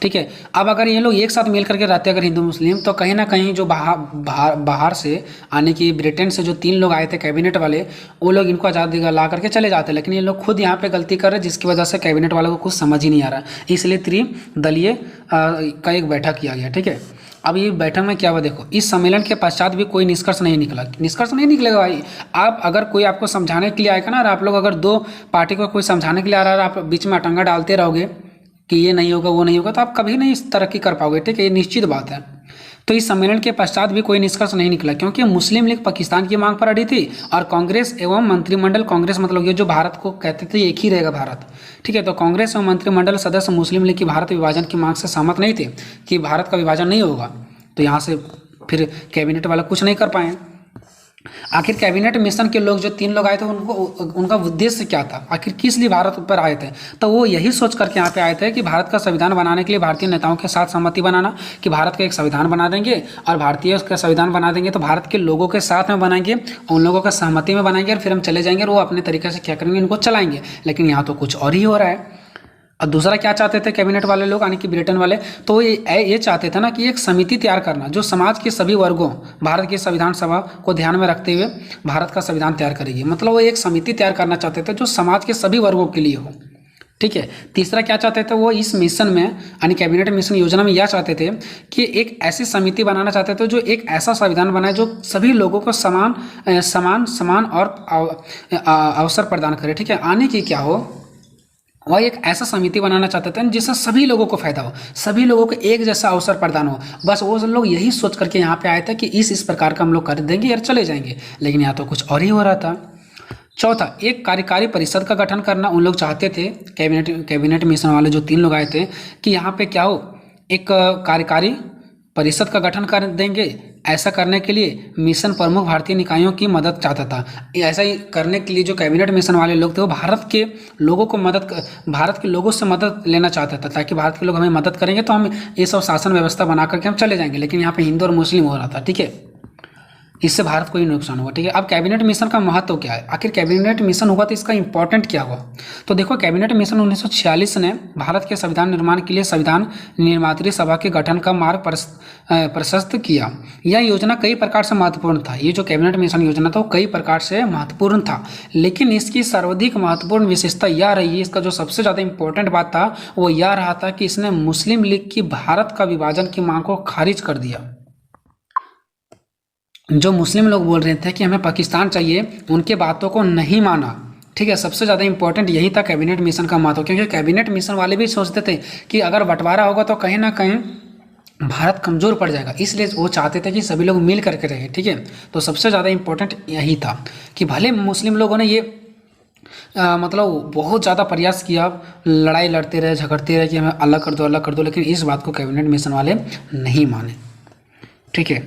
ठीक है। अब अगर ये लोग एक साथ मिल करके रहते अगर हिंदू मुस्लिम, तो कहीं ना कहीं जो बाहर से आने की ब्रिटेन से जो 3 लोग आए थे कैबिनेट वाले, वो लोग इनको आज़ादी ला करके चले जाते, लेकिन ये लोग खुद यहाँ पे गलती कर रहे, जिसकी वजह से कैबिनेट वालों को कुछ समझ ही नहीं आ रहा, इसलिए त्रिदलीय का एक बैठक किया गया। ठीक है। अब ये बैठक में क्या हुआ देखो, इस सम्मेलन के पश्चात भी कोई निष्कर्ष नहीं निकला। निष्कर्ष नहीं निकलेगा भाई। आप अगर कोई आपको समझाने के लिए आएगा ना, और आप लोग अगर 2 पार्टी को कोई समझाने के लिए आ रहा है, आप बीच में अटंगा डालते रहोगे कि ये नहीं होगा वो नहीं होगा, तो आप कभी नहीं तरक्की कर पाओगे। ठीक है, ये निश्चित बात है। तो इस सम्मेलन के पश्चात भी कोई निष्कर्ष नहीं निकला, क्योंकि मुस्लिम लीग पाकिस्तान की मांग पर अड़ी थी और कांग्रेस एवं मंत्रिमंडल, कांग्रेस मतलब ये जो भारत को कहते थे एक ही रहेगा भारत। ठीक है, तो कांग्रेस एवं मंत्रिमंडल सदस्य मुस्लिम लीग की भारत विभाजन की मांग से सहमत नहीं थे कि भारत का विभाजन नहीं होगा, तो यहाँ से फिर कैबिनेट वाला कुछ नहीं कर पाए। आखिर कैबिनेट मिशन के लोग जो 3 लोग आए थे, उनका उद्देश्य क्या था, आखिर किस लिए भारत पर आए थे, तो वो यही सोच करके यहाँ पे आए थे कि भारत का संविधान बनाने के लिए भारतीय नेताओं के साथ सहमति बनाना, कि भारत का एक संविधान बना देंगे और भारतीय का संविधान बना देंगे तो भारत के लोगों के साथ में बनाएंगे, उन लोगों का सहमति में बनाएंगे और फिर हम चले जाएंगे और वो अपने तरीके से क्या करेंगे, इनको चलाएंगे। लेकिन यहाँ तो कुछ और ही हो रहा है। और दूसरा क्या चाहते थे कैबिनेट वाले लोग, यानी कि ब्रिटेन वाले, तो ये चाहते थे ना कि एक समिति तैयार करना जो समाज के सभी वर्गों, भारत की संविधान सभा को ध्यान में रखते हुए भारत का संविधान तैयार करेगी। मतलब वो एक समिति तैयार करना चाहते थे जो समाज के सभी वर्गों के लिए हो। ठीक है। तीसरा क्या चाहते थे वो, इस मिशन में यानी कैबिनेट मिशन योजना में यह चाहते थे कि एक ऐसी समिति बनाना चाहते थे जो एक ऐसा संविधान बनाए जो सभी लोगों को समान और अवसर प्रदान करे। ठीक है, आने की क्या हो, वह एक ऐसा समिति बनाना चाहते थे जिससे सभी लोगों को फायदा हो, सभी लोगों को एक जैसा अवसर प्रदान हो। बस वो लोग यही सोच करके यहाँ पे आए थे कि इस प्रकार का हम लोग कर देंगे और चले जाएंगे, लेकिन यहाँ तो कुछ और ही हो रहा था। चौथा, एक कार्यकारी परिषद का गठन करना उन लोग चाहते थे, कैबिनेट मिशन वाले जो 3 लोग आए थे, कि यहाँ पे क्या हो, एक कार्यकारी परिषद का गठन कर देंगे। ऐसा करने के लिए मिशन प्रमुख भारतीय निकायों की मदद चाहता था। ऐसा ही करने के लिए जो कैबिनेट मिशन वाले लोग थे वो भारत के लोगों से मदद लेना चाहता था, ताकि भारत के लोग हमें मदद करेंगे तो हम ये सब शासन व्यवस्था बना करके हम चले जाएंगे। लेकिन यहाँ पे हिंदू और मुस्लिम हो रहा था। ठीक है, इससे भारत को ही नुकसान हुआ। ठीक है, अब कैबिनेट मिशन का महत्व क्या है, आखिर कैबिनेट मिशन हुआ तो इसका इंपॉर्टेंट क्या हुआ, तो देखो कैबिनेट मिशन 1946 ने भारत के संविधान निर्माण के लिए संविधान निर्मात्री सभा के गठन का मार्ग प्रशस्त किया। यह योजना कई प्रकार से महत्वपूर्ण था। ये जो कैबिनेट मिशन योजना था वो कई प्रकार से महत्वपूर्ण था, लेकिन इसकी सर्वाधिक महत्वपूर्ण विशेषता यह रही, इसका जो सबसे ज़्यादा इंपॉर्टेंट बात था वो यह रहा था कि इसने मुस्लिम लीग की भारत का विभाजन की मांग को खारिज कर दिया। जो मुस्लिम लोग बोल रहे थे कि हमें पाकिस्तान चाहिए, उनके बातों को नहीं माना। ठीक है, सबसे ज़्यादा इंपॉर्टेंट यही था कैबिनेट मिशन का महत्व, क्योंकि कैबिनेट मिशन वाले भी सोचते थे कि अगर बंटवारा होगा तो कहीं ना कहीं भारत कमज़ोर पड़ जाएगा, इसलिए वो चाहते थे कि सभी लोग मिल करके रहे। ठीक है, तो सबसे ज़्यादा इंपॉर्टेंट यही था कि भले मुस्लिम लोगों ने ये मतलब बहुत ज़्यादा प्रयास किया, लड़ाई लड़ते रहे, झगड़ते रहे कि हमें अलग कर दो, लेकिन इस बात को कैबिनेट मिशन वाले नहीं माने। ठीक है,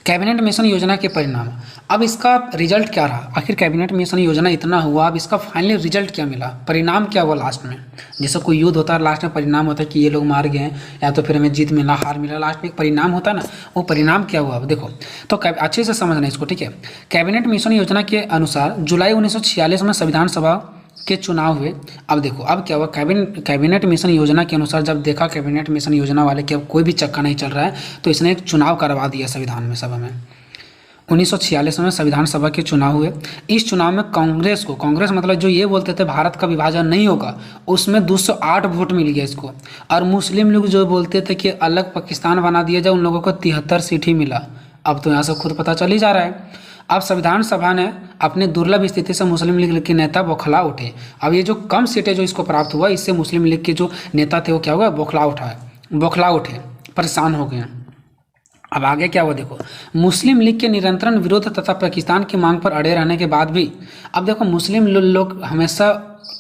कैबिनेट मिशन योजना के परिणाम, अब इसका रिजल्ट क्या रहा, आखिर कैबिनेट मिशन योजना इतना हुआ, अब इसका फाइनली रिजल्ट क्या मिला, परिणाम क्या हुआ लास्ट में। जैसे कोई युद्ध होता है, लास्ट में परिणाम होता है कि ये लोग मार गए या तो फिर हमें जीत मिला, हार मिला, लास्ट में एक परिणाम होता है ना, वो परिणाम क्या हुआ। अब देखो तो अच्छे से समझना इसको। ठीक है, कैबिनेट मिशन योजना के अनुसार जुलाई 1946 में संविधान सभा के चुनाव हुए। अब देखो अब क्या हुआ, कैबिनेट मिशन योजना के अनुसार जब देखा कैबिनेट मिशन योजना वाले कि अब कोई भी चक्का नहीं चल रहा है, तो इसने एक चुनाव करवा दिया संविधान में सभा में। 1946 में संविधान सभा के चुनाव हुए। इस चुनाव में कांग्रेस मतलब जो ये बोलते थे भारत का विभाजन नहीं होगा, उसमें 208 वोट मिल गया इसको। और मुस्लिम लोग जो बोलते थे कि अलग पाकिस्तान बना दिया जाए, उन लोगों को 73 सीट ही मिला। अब तो यहाँ से खुद पता चल ही जा रहा है। अब संविधान सभा ने अपने दुर्लभ स्थिति से मुस्लिम लीग के नेता बौखला उठे। अब ये जो कम सीटें जो इसको प्राप्त हुआ, इससे मुस्लिम लीग के जो नेता थे वो क्या हुआ, बौखला उठे, परेशान हो गए। अब आगे क्या हुआ देखो, मुस्लिम लीग के निरंतर विरोध तथा पाकिस्तान की मांग पर अड़े रहने के बाद भी, अब देखो मुस्लिम लोग हमेशा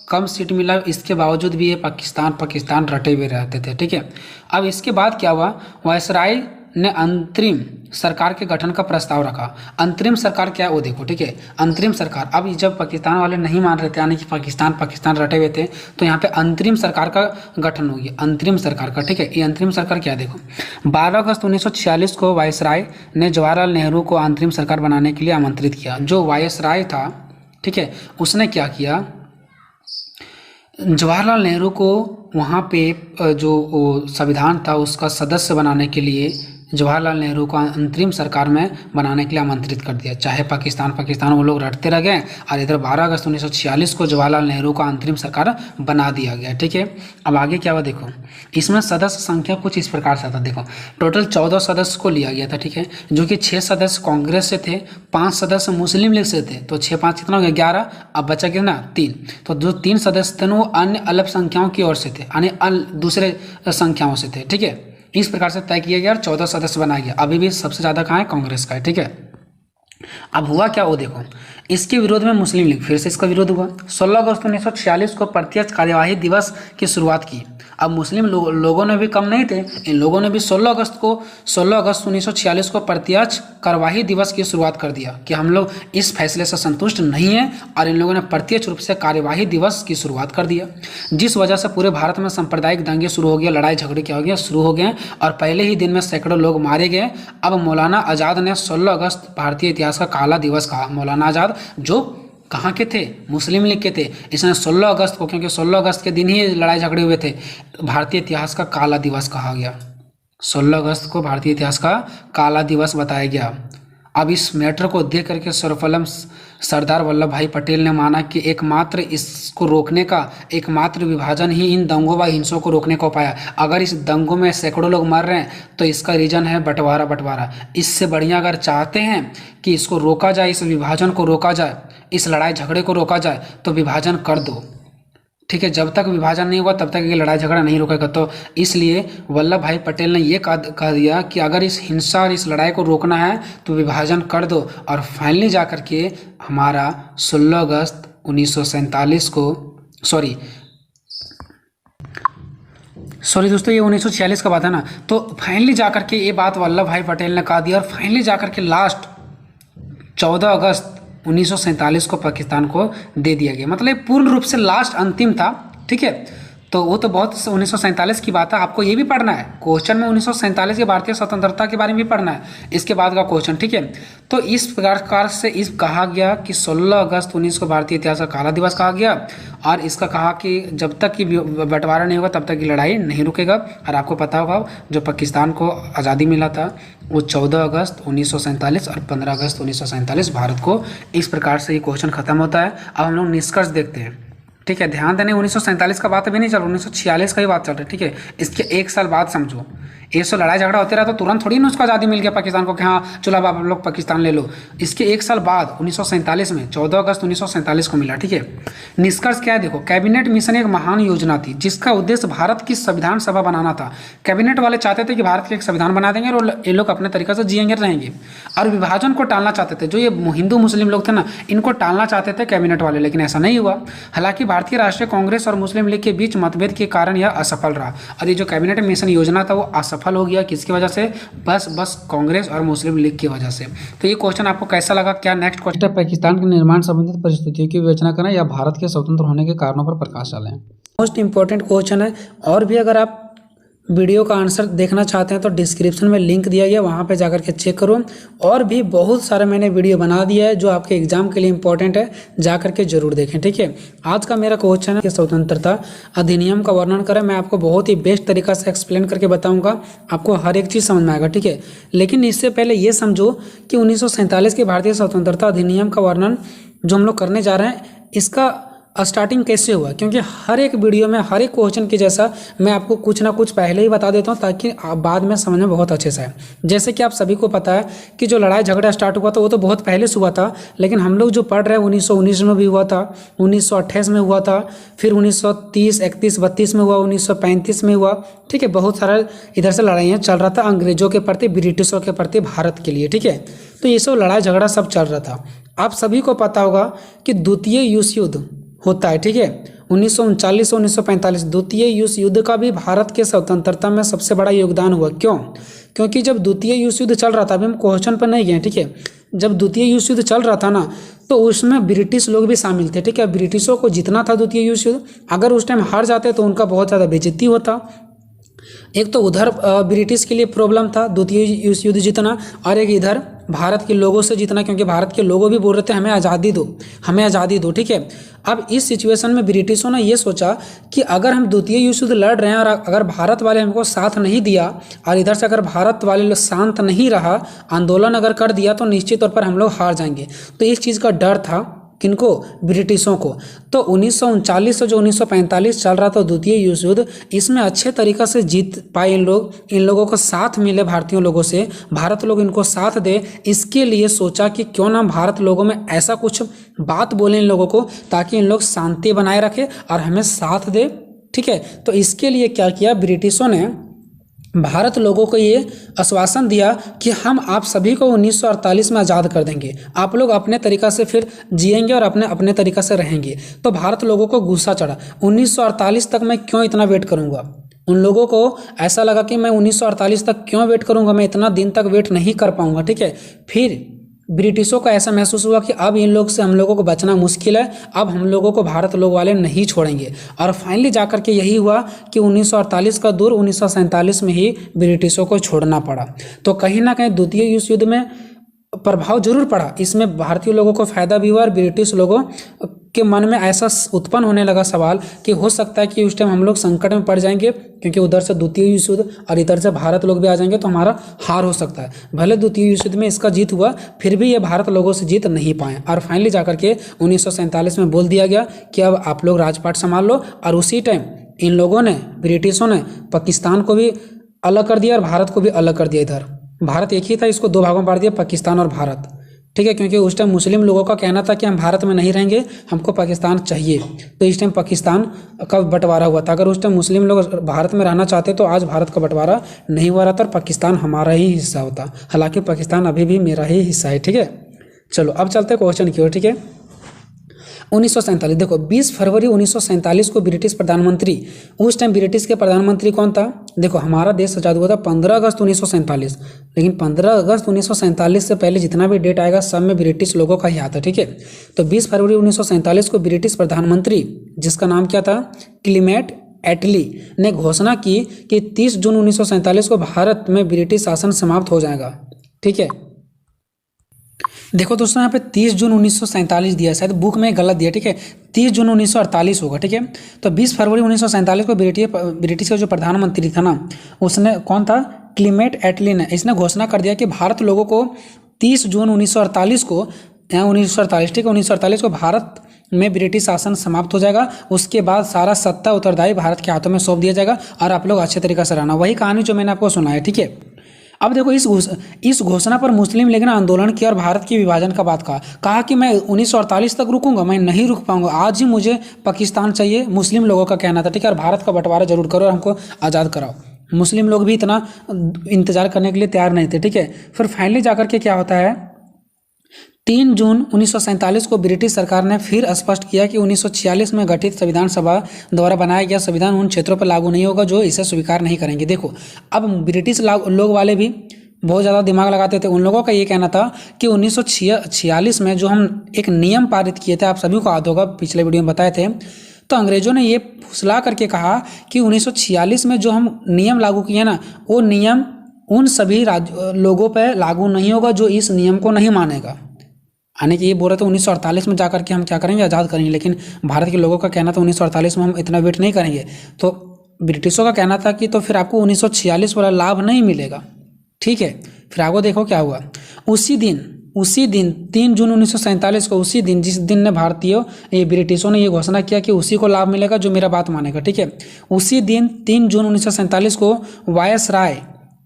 कम सीट मिला, इसके बावजूद भी ये पाकिस्तान रटे हुए रहते थे। ठीक है, अब इसके बाद क्या हुआ, वायसराय ने अंतरिम सरकार के गठन का प्रस्ताव रखा। अंतरिम सरकार क्या है वो देखो। ठीक है, अंतरिम सरकार, अब जब पाकिस्तान वाले नहीं मान रहे थे, यानी कि पाकिस्तान रटे हुए थे, तो यहाँ पे अंतरिम सरकार का गठन हो गया, अंतरिम सरकार का। ठीक है, ये अंतरिम सरकार क्या है देखो, 12 अगस्त 1946 को वायसराय ने जवाहरलाल नेहरू को अंतरिम सरकार बनाने के लिए आमंत्रित किया। जो वायसराय था, ठीक है, उसने क्या किया, जवाहरलाल नेहरू को वहाँ पे जो वो संविधान था उसका सदस्य बनाने के लिए जवाहरलाल नेहरू को अंतरिम सरकार में बनाने के लिए आमंत्रित कर दिया। चाहे पाकिस्तान वो लोग रटते रह गए और इधर 12 अगस्त 1946 को जवाहरलाल नेहरू को अंतरिम सरकार बना दिया गया। ठीक है, अब आगे क्या हुआ देखो, इसमें सदस्य संख्या कुछ इस प्रकार से था। देखो टोटल 14 सदस्य को लिया गया था। ठीक है, जो कि 6 सदस्य कांग्रेस से थे, 5 सदस्य मुस्लिम लीग से थे, तो 6 5 कितना हो गया 11। अब बचा कितना 3। तो जो 3 सदस्य थे वो अन्य अल्पसंख्याओं की ओर से थे, यानी दूसरे संख्याओं से थे। ठीक है, इस प्रकार से तय किया गया और 14 सदस्य बनाया गया। अभी भी सबसे ज़्यादा कहाँ है, कांग्रेस का है। ठीक है, अब हुआ क्या वो देखो, इसके विरोध में मुस्लिम लीग फिर से इसका विरोध हुआ। 16 अगस्त 1946 को प्रत्यक्ष कार्यवाही दिवस की शुरुआत की। अब मुस्लिम लोगों ने भी कम नहीं थे, इन लोगों ने भी 16 अगस्त 1946 को प्रत्यक्ष कार्यवाही दिवस की शुरुआत कर दिया कि हम लोग इस फैसले से संतुष्ट नहीं हैं, और इन लोगों ने प्रत्यक्ष रूप से कार्यवाही दिवस की शुरुआत कर दिया, जिस वजह से पूरे भारत में सांप्रदायिक दंगे शुरू हो गए, लड़ाई झगड़े क्या हो गए शुरू हो गए, और पहले ही दिन में सैकड़ों लोग मारे गए। अब मौलाना आज़ाद ने 16 अगस्त भारतीय इतिहास का काला दिवस कहा। मौलाना आज़ाद जो कहाँ के थे, मुस्लिम लीग के थे, इसने 16 अगस्त को, क्योंकि 16 अगस्त के दिन ही लड़ाई झगड़े हुए थे, भारतीय इतिहास का काला दिवस कहा गया। 16 अगस्त को भारतीय इतिहास का काला दिवस बताया गया। अब इस मैटर को देख करके सर्वप्रथम सरदार वल्लभ भाई पटेल ने माना कि एकमात्र इसको रोकने का एकमात्र विभाजन ही इन दंगों व हिंसों को रोकने का उपाय है। अगर इस दंगों में सैकड़ों लोग मर रहे हैं तो इसका रीजन है बंटवारा। इससे बढ़िया अगर चाहते हैं कि इसको रोका जाए, इस विभाजन को रोका जाए, इस लड़ाई झगड़े को रोका जाए, तो विभाजन कर दो। ठीक है, जब तक विभाजन नहीं हुआ तब तक ये लड़ाई झगड़ा नहीं रुकेगा। तो इसलिए वल्लभ भाई पटेल ने ये कह दिया कि अगर इस हिंसा और इस लड़ाई को रोकना है तो विभाजन कर दो। और फाइनली जा कर के हमारा 16 अगस्त 1947 को सॉरी दोस्तों, ये 1946 का बात है ना। तो फाइनली जा कर के ये बात वल्लभ भाई पटेल ने कहा दिया, और फाइनली जा कर के लास्ट 14 अगस्त 1947 को पाकिस्तान को दे दिया गया। मतलब पूर्ण रूप से लास्ट अंतिम था। ठीक है, तो वो तो बहुत 1947 की बात है, आपको ये भी पढ़ना है क्वेश्चन में, 1947 के भारतीय स्वतंत्रता के बारे में भी पढ़ना है इसके बाद का क्वेश्चन। ठीक है, तो इस प्रकार से इस कहा गया कि 16 अगस्त 19 को भारतीय इतिहास का काला दिवस कहा गया, और इसका कहा कि जब तक कि बंटवारा नहीं होगा तब तक की लड़ाई नहीं रुकेगा। और आपको पता होगा जो पाकिस्तान को आज़ादी मिला था वो 14 अगस्त 1947 और 15 अगस्त 1947 भारत को। इस प्रकार से ये क्वेश्चन खत्म होता है। अब हम लोग निष्कर्ष देखते हैं। ठीक है, ध्यान देने 1947 का बात अभी नहीं चल रहा, 1946 का ही बात चल रहा है। ठीक है, इसके 1 साल बाद समझो, ये सो लड़ाई झगड़ा होते रहा तो तुरंत थोड़ी ना उसको आज़ादी मिल गया पाकिस्तान को कि हाँ चलो अब आप लोग पाकिस्तान ले लो। इसके 1 साल बाद 1947 में 14 अगस्त 1947 को मिला। ठीक है, निष्कर्ष क्या है देखो, कैबिनेट मिशन एक महान योजना थी जिसका उद्देश्य भारत की संविधान सभा बनाना था। कैबिनेट वाले चाहते थे कि भारत के एक संविधान बना देंगे और ये लोग अपने तरीके से जिएंगे रहेंगे, और विभाजन को टालना चाहते थे। जो ये हिंदू मुस्लिम लोग थे ना, इनको टालना चाहते थे कैबिनेट वाले, लेकिन ऐसा नहीं हुआ। हालांकि भारतीय राष्ट्रीय कांग्रेस और मुस्लिम लीग के बीच मतभेद के कारण यह असफल रहा, और ये जो कैबिनेट मिशन योजना था वो असफल हो गया। किसकी वजह से? बस कांग्रेस और मुस्लिम लीग की वजह से। तो ये क्वेश्चन आपको कैसा लगा? क्या नेक्स्ट क्वेश्चन? पाकिस्तान के निर्माण संबंधित परिस्थितियों की विवेचना करना या भारत के स्वतंत्र होने के कारणों पर प्रकाश डालें। मोस्ट इंपॉर्टेंट क्वेश्चन है। और भी अगर आप वीडियो का आंसर देखना चाहते हैं तो डिस्क्रिप्शन में लिंक दिया गया, वहाँ पे जाकर के चेक करो। और भी बहुत सारे मैंने वीडियो बना दिया है जो आपके एग्जाम के लिए इंपॉर्टेंट है, जाकर के जरूर देखें। ठीक है, आज का मेरा क्वेश्चन है कि स्वतंत्रता अधिनियम का वर्णन करें। मैं आपको बहुत ही बेस्ट तरीका से एक्सप्लेन करके बताऊंगा, आपको हर एक चीज़ समझ में आएगा। ठीक है, लेकिन इससे पहले ये समझो कि 1947 के भारतीय स्वतंत्रता अधिनियम का वर्णन जो हम लोग करने जा रहे हैं, इसका स्टार्टिंग कैसे हुआ, क्योंकि हर एक वीडियो में हर एक क्वेश्चन की जैसा मैं आपको कुछ ना कुछ पहले ही बता देता हूं ताकि आप बाद में समझ में बहुत अच्छे से आए। जैसे कि आप सभी को पता है कि जो लड़ाई झगड़ा स्टार्ट हुआ था वो तो बहुत पहले से हुआ था, लेकिन हम लोग जो पढ़ रहे हैं 1919 में भी हुआ था, 1928 में हुआ था, फिर 1930, 31, 32 में हुआ, 1935 में हुआ। ठीक है, बहुत सारा इधर से लड़ाइयाँ चल रहा था अंग्रेजों के प्रति, ब्रिटिशों के प्रति, भारत के लिए। ठीक है, तो ये सब लड़ाई झगड़ा सब चल रहा था। आप सभी को पता होगा कि द्वितीय विश्व युद्ध होता है। ठीक है, 1939 और 1945 द्वितीय विश्व युद्ध का भी भारत के स्वतंत्रता में सबसे बड़ा योगदान हुआ। क्यों? क्योंकि जब द्वितीय विश्व युद्ध चल रहा था, अभी हम क्वेश्चन पर नहीं गए। ठीक है, जब द्वितीय विश्व युद्ध चल रहा था ना, तो उसमें ब्रिटिश लोग भी शामिल थे। ठीक है, ब्रिटिशों को जीतना था द्वितीय विश्व युद्ध। अगर उस टाइम हार जाते तो उनका बहुत ज़्यादा बेइज्जती होता। एक तो उधर ब्रिटिश के लिए प्रॉब्लम था द्वितीय विश्व युद्ध जीतना, और एक इधर भारत के लोगों से जीतना, क्योंकि भारत के लोगों भी बोल रहे थे हमें आज़ादी दो, हमें आज़ादी दो। ठीक है, अब इस सिचुएशन में ब्रिटिशों ने ये सोचा कि अगर हम द्वितीय विश्व युद्ध लड़ रहे हैं और अगर भारत वाले हमको साथ नहीं दिया, और इधर से अगर भारत वाले लोग शांत नहीं रहा, आंदोलन अगर कर दिया, तो निश्चित तौर पर हम लोग हार जाएंगे। तो इस चीज़ का डर था किनको? ब्रिटिशों को। तो 1939 से जो 1945 चल रहा था द्वितीय विश्व युद्ध, इसमें अच्छे तरीक़ा से जीत पाए इन लोग, इन लोगों को साथ मिले भारतीय लोगों से, भारत लोग इनको साथ दे। इसके लिए सोचा कि क्यों ना भारत लोगों में ऐसा कुछ बात बोले इन लोगों को, ताकि इन लोग शांति बनाए रखे और हमें साथ दे। ठीक है, तो इसके लिए क्या किया ब्रिटिशों ने, भारत लोगों को ये आश्वासन दिया कि हम आप सभी को 1948 में आज़ाद कर देंगे, आप लोग अपने तरीक़ा से फिर जिएंगे और अपने अपने तरीक़ा से रहेंगे। तो भारत लोगों को गुस्सा चढ़ा, 1948 तक मैं क्यों इतना वेट करूंगा। उन लोगों को ऐसा लगा कि मैं 1948 तक क्यों वेट करूंगा, मैं इतना दिन तक वेट नहीं कर पाऊंगा। ठीक है, फिर ब्रिटिशों को ऐसा महसूस हुआ कि अब इन लोग से हम लोगों को बचना मुश्किल है, अब हम लोगों को भारत लोग वाले नहीं छोड़ेंगे। और फाइनली जाकर के यही हुआ कि 1948 का दूर 1947 में ही ब्रिटिशों को छोड़ना पड़ा। तो कहीं ना कहीं द्वितीय विश्व युद्ध में प्रभाव जरूर पड़ा, इसमें भारतीय लोगों को फायदा भी हुआ और ब्रिटिश लोगों के मन में ऐसा उत्पन्न होने लगा सवाल कि हो सकता है कि उस टाइम हम लोग संकट में पड़ जाएंगे, क्योंकि उधर से द्वितीय विश्व युद्ध और इधर से भारत लोग भी आ जाएंगे, तो हमारा हार हो सकता है। भले द्वितीय विश्व युद्ध में इसका जीत हुआ, फिर भी ये भारत लोगों से जीत नहीं पाए। और फाइनली जाकर के 1947 में बोल दिया गया कि अब आप लोग राजपाट संभाल लो। और उसी टाइम इन लोगों ने, ब्रिटिशों ने पाकिस्तान को भी अलग कर दिया और भारत को भी अलग कर दिया। इधर भारत एक ही था, इसको दो भागों में बांट दिया, पाकिस्तान और भारत। ठीक है, क्योंकि उस टाइम मुस्लिम लोगों का कहना था कि हम भारत में नहीं रहेंगे, हमको पाकिस्तान चाहिए। तो इस टाइम पाकिस्तान का बंटवारा हुआ था। अगर उस टाइम मुस्लिम लोग भारत में रहना चाहते तो आज भारत का बंटवारा नहीं हुआ रहता और पाकिस्तान हमारा ही हिस्सा होता। हालांकि पाकिस्तान अभी भी मेरा ही हिस्सा है। ठीक है, चलो अब चलते हैं क्वेश्चन की ओर। ठीक है, 1947 देखो, 20 फरवरी 1947 को ब्रिटिश प्रधानमंत्री, उस टाइम ब्रिटिश के प्रधानमंत्री कौन था? देखो, हमारा देश आज़ाद हुआ था 15 अगस्त 1947, लेकिन 15 अगस्त 1947 से पहले जितना भी डेट आएगा सब में ब्रिटिश लोगों का ही आता है। ठीक है, तो 20 फरवरी 1947 को ब्रिटिश प्रधानमंत्री, जिसका नाम क्या था, क्लीमेट एटली, ने घोषणा की कि 30 जून 1947 को भारत में ब्रिटिश शासन समाप्त हो जाएगा। ठीक है, देखो दोस्तों, यहाँ पे 30 जून 1947 दिया, शायद बुक में गलत दिया। ठीक है, 30 जून 1948 होगा। ठीक है, तो 20 फरवरी 1947 को ब्रिटिश का जो प्रधानमंत्री था ना, उसने, कौन था, क्लीमेट एटली ने, इसने घोषणा कर दिया कि भारत लोगों को 30 जून 1948 को, यहाँ 1948, ठीक है, 1948 को भारत में ब्रिटिश शासन समाप्त हो जाएगा। उसके बाद सारा सत्ता उत्तरदायी भारत के हाथों में सौंप दिया जाएगा और आप लोग अच्छे तरीके से रहना। वही कहानी जो मैंने आपको सुनाया। ठीक है, अब देखो, इस घोषणा पर मुस्लिम लीग ने आंदोलन किया और भारत के विभाजन का बात कहा कि मैं 1948 तक रुकूंगा, मैं नहीं रुक पाऊंगा, आज ही मुझे पाकिस्तान चाहिए, मुस्लिम लोगों का कहना था। ठीक है, और भारत का बंटवारा जरूर करो और हमको आज़ाद कराओ। मुस्लिम लोग भी इतना इंतजार करने के लिए तैयार नहीं थे। ठीक है, फिर फाइनली जाकर के क्या होता है, 3 जून 1947 को ब्रिटिश सरकार ने फिर स्पष्ट किया कि 1946 में गठित संविधान सभा द्वारा बनाया गया संविधान उन क्षेत्रों पर लागू नहीं होगा जो इसे स्वीकार नहीं करेंगे। देखो, अब ब्रिटिश लोग वाले भी बहुत ज़्यादा दिमाग लगाते थे। उन लोगों का ये कहना था कि 1946 में जो हम एक नियम पारित किए थे, आप सभी को याद होगा, पिछले वीडियो में बताए थे, तो अंग्रेजों ने ये फुसला करके कहा कि 1946 में जो हम नियम लागू किए ना, वो नियम उन सभी लोगों पर लागू नहीं होगा जो इस नियम को नहीं मानेगा। यानी कि ये बोल रहे थे 1948 में जाकर के हम क्या करेंगे, आज़ाद करेंगे, लेकिन भारत के लोगों का कहना था 1948 में हम इतना वेट नहीं करेंगे। तो ब्रिटिशों का कहना था कि तो फिर आपको 1946 वाला लाभ नहीं मिलेगा। ठीक है, फिर आपको देखो क्या हुआ, उसी दिन 3 जून 1947 को, उसी दिन जिस दिन ने ब्रिटिशों ने ये घोषणा किया कि उसी को लाभ मिलेगा जो मेरा बात मानेगा। ठीक है, उसी दिन 3 जून 1947 को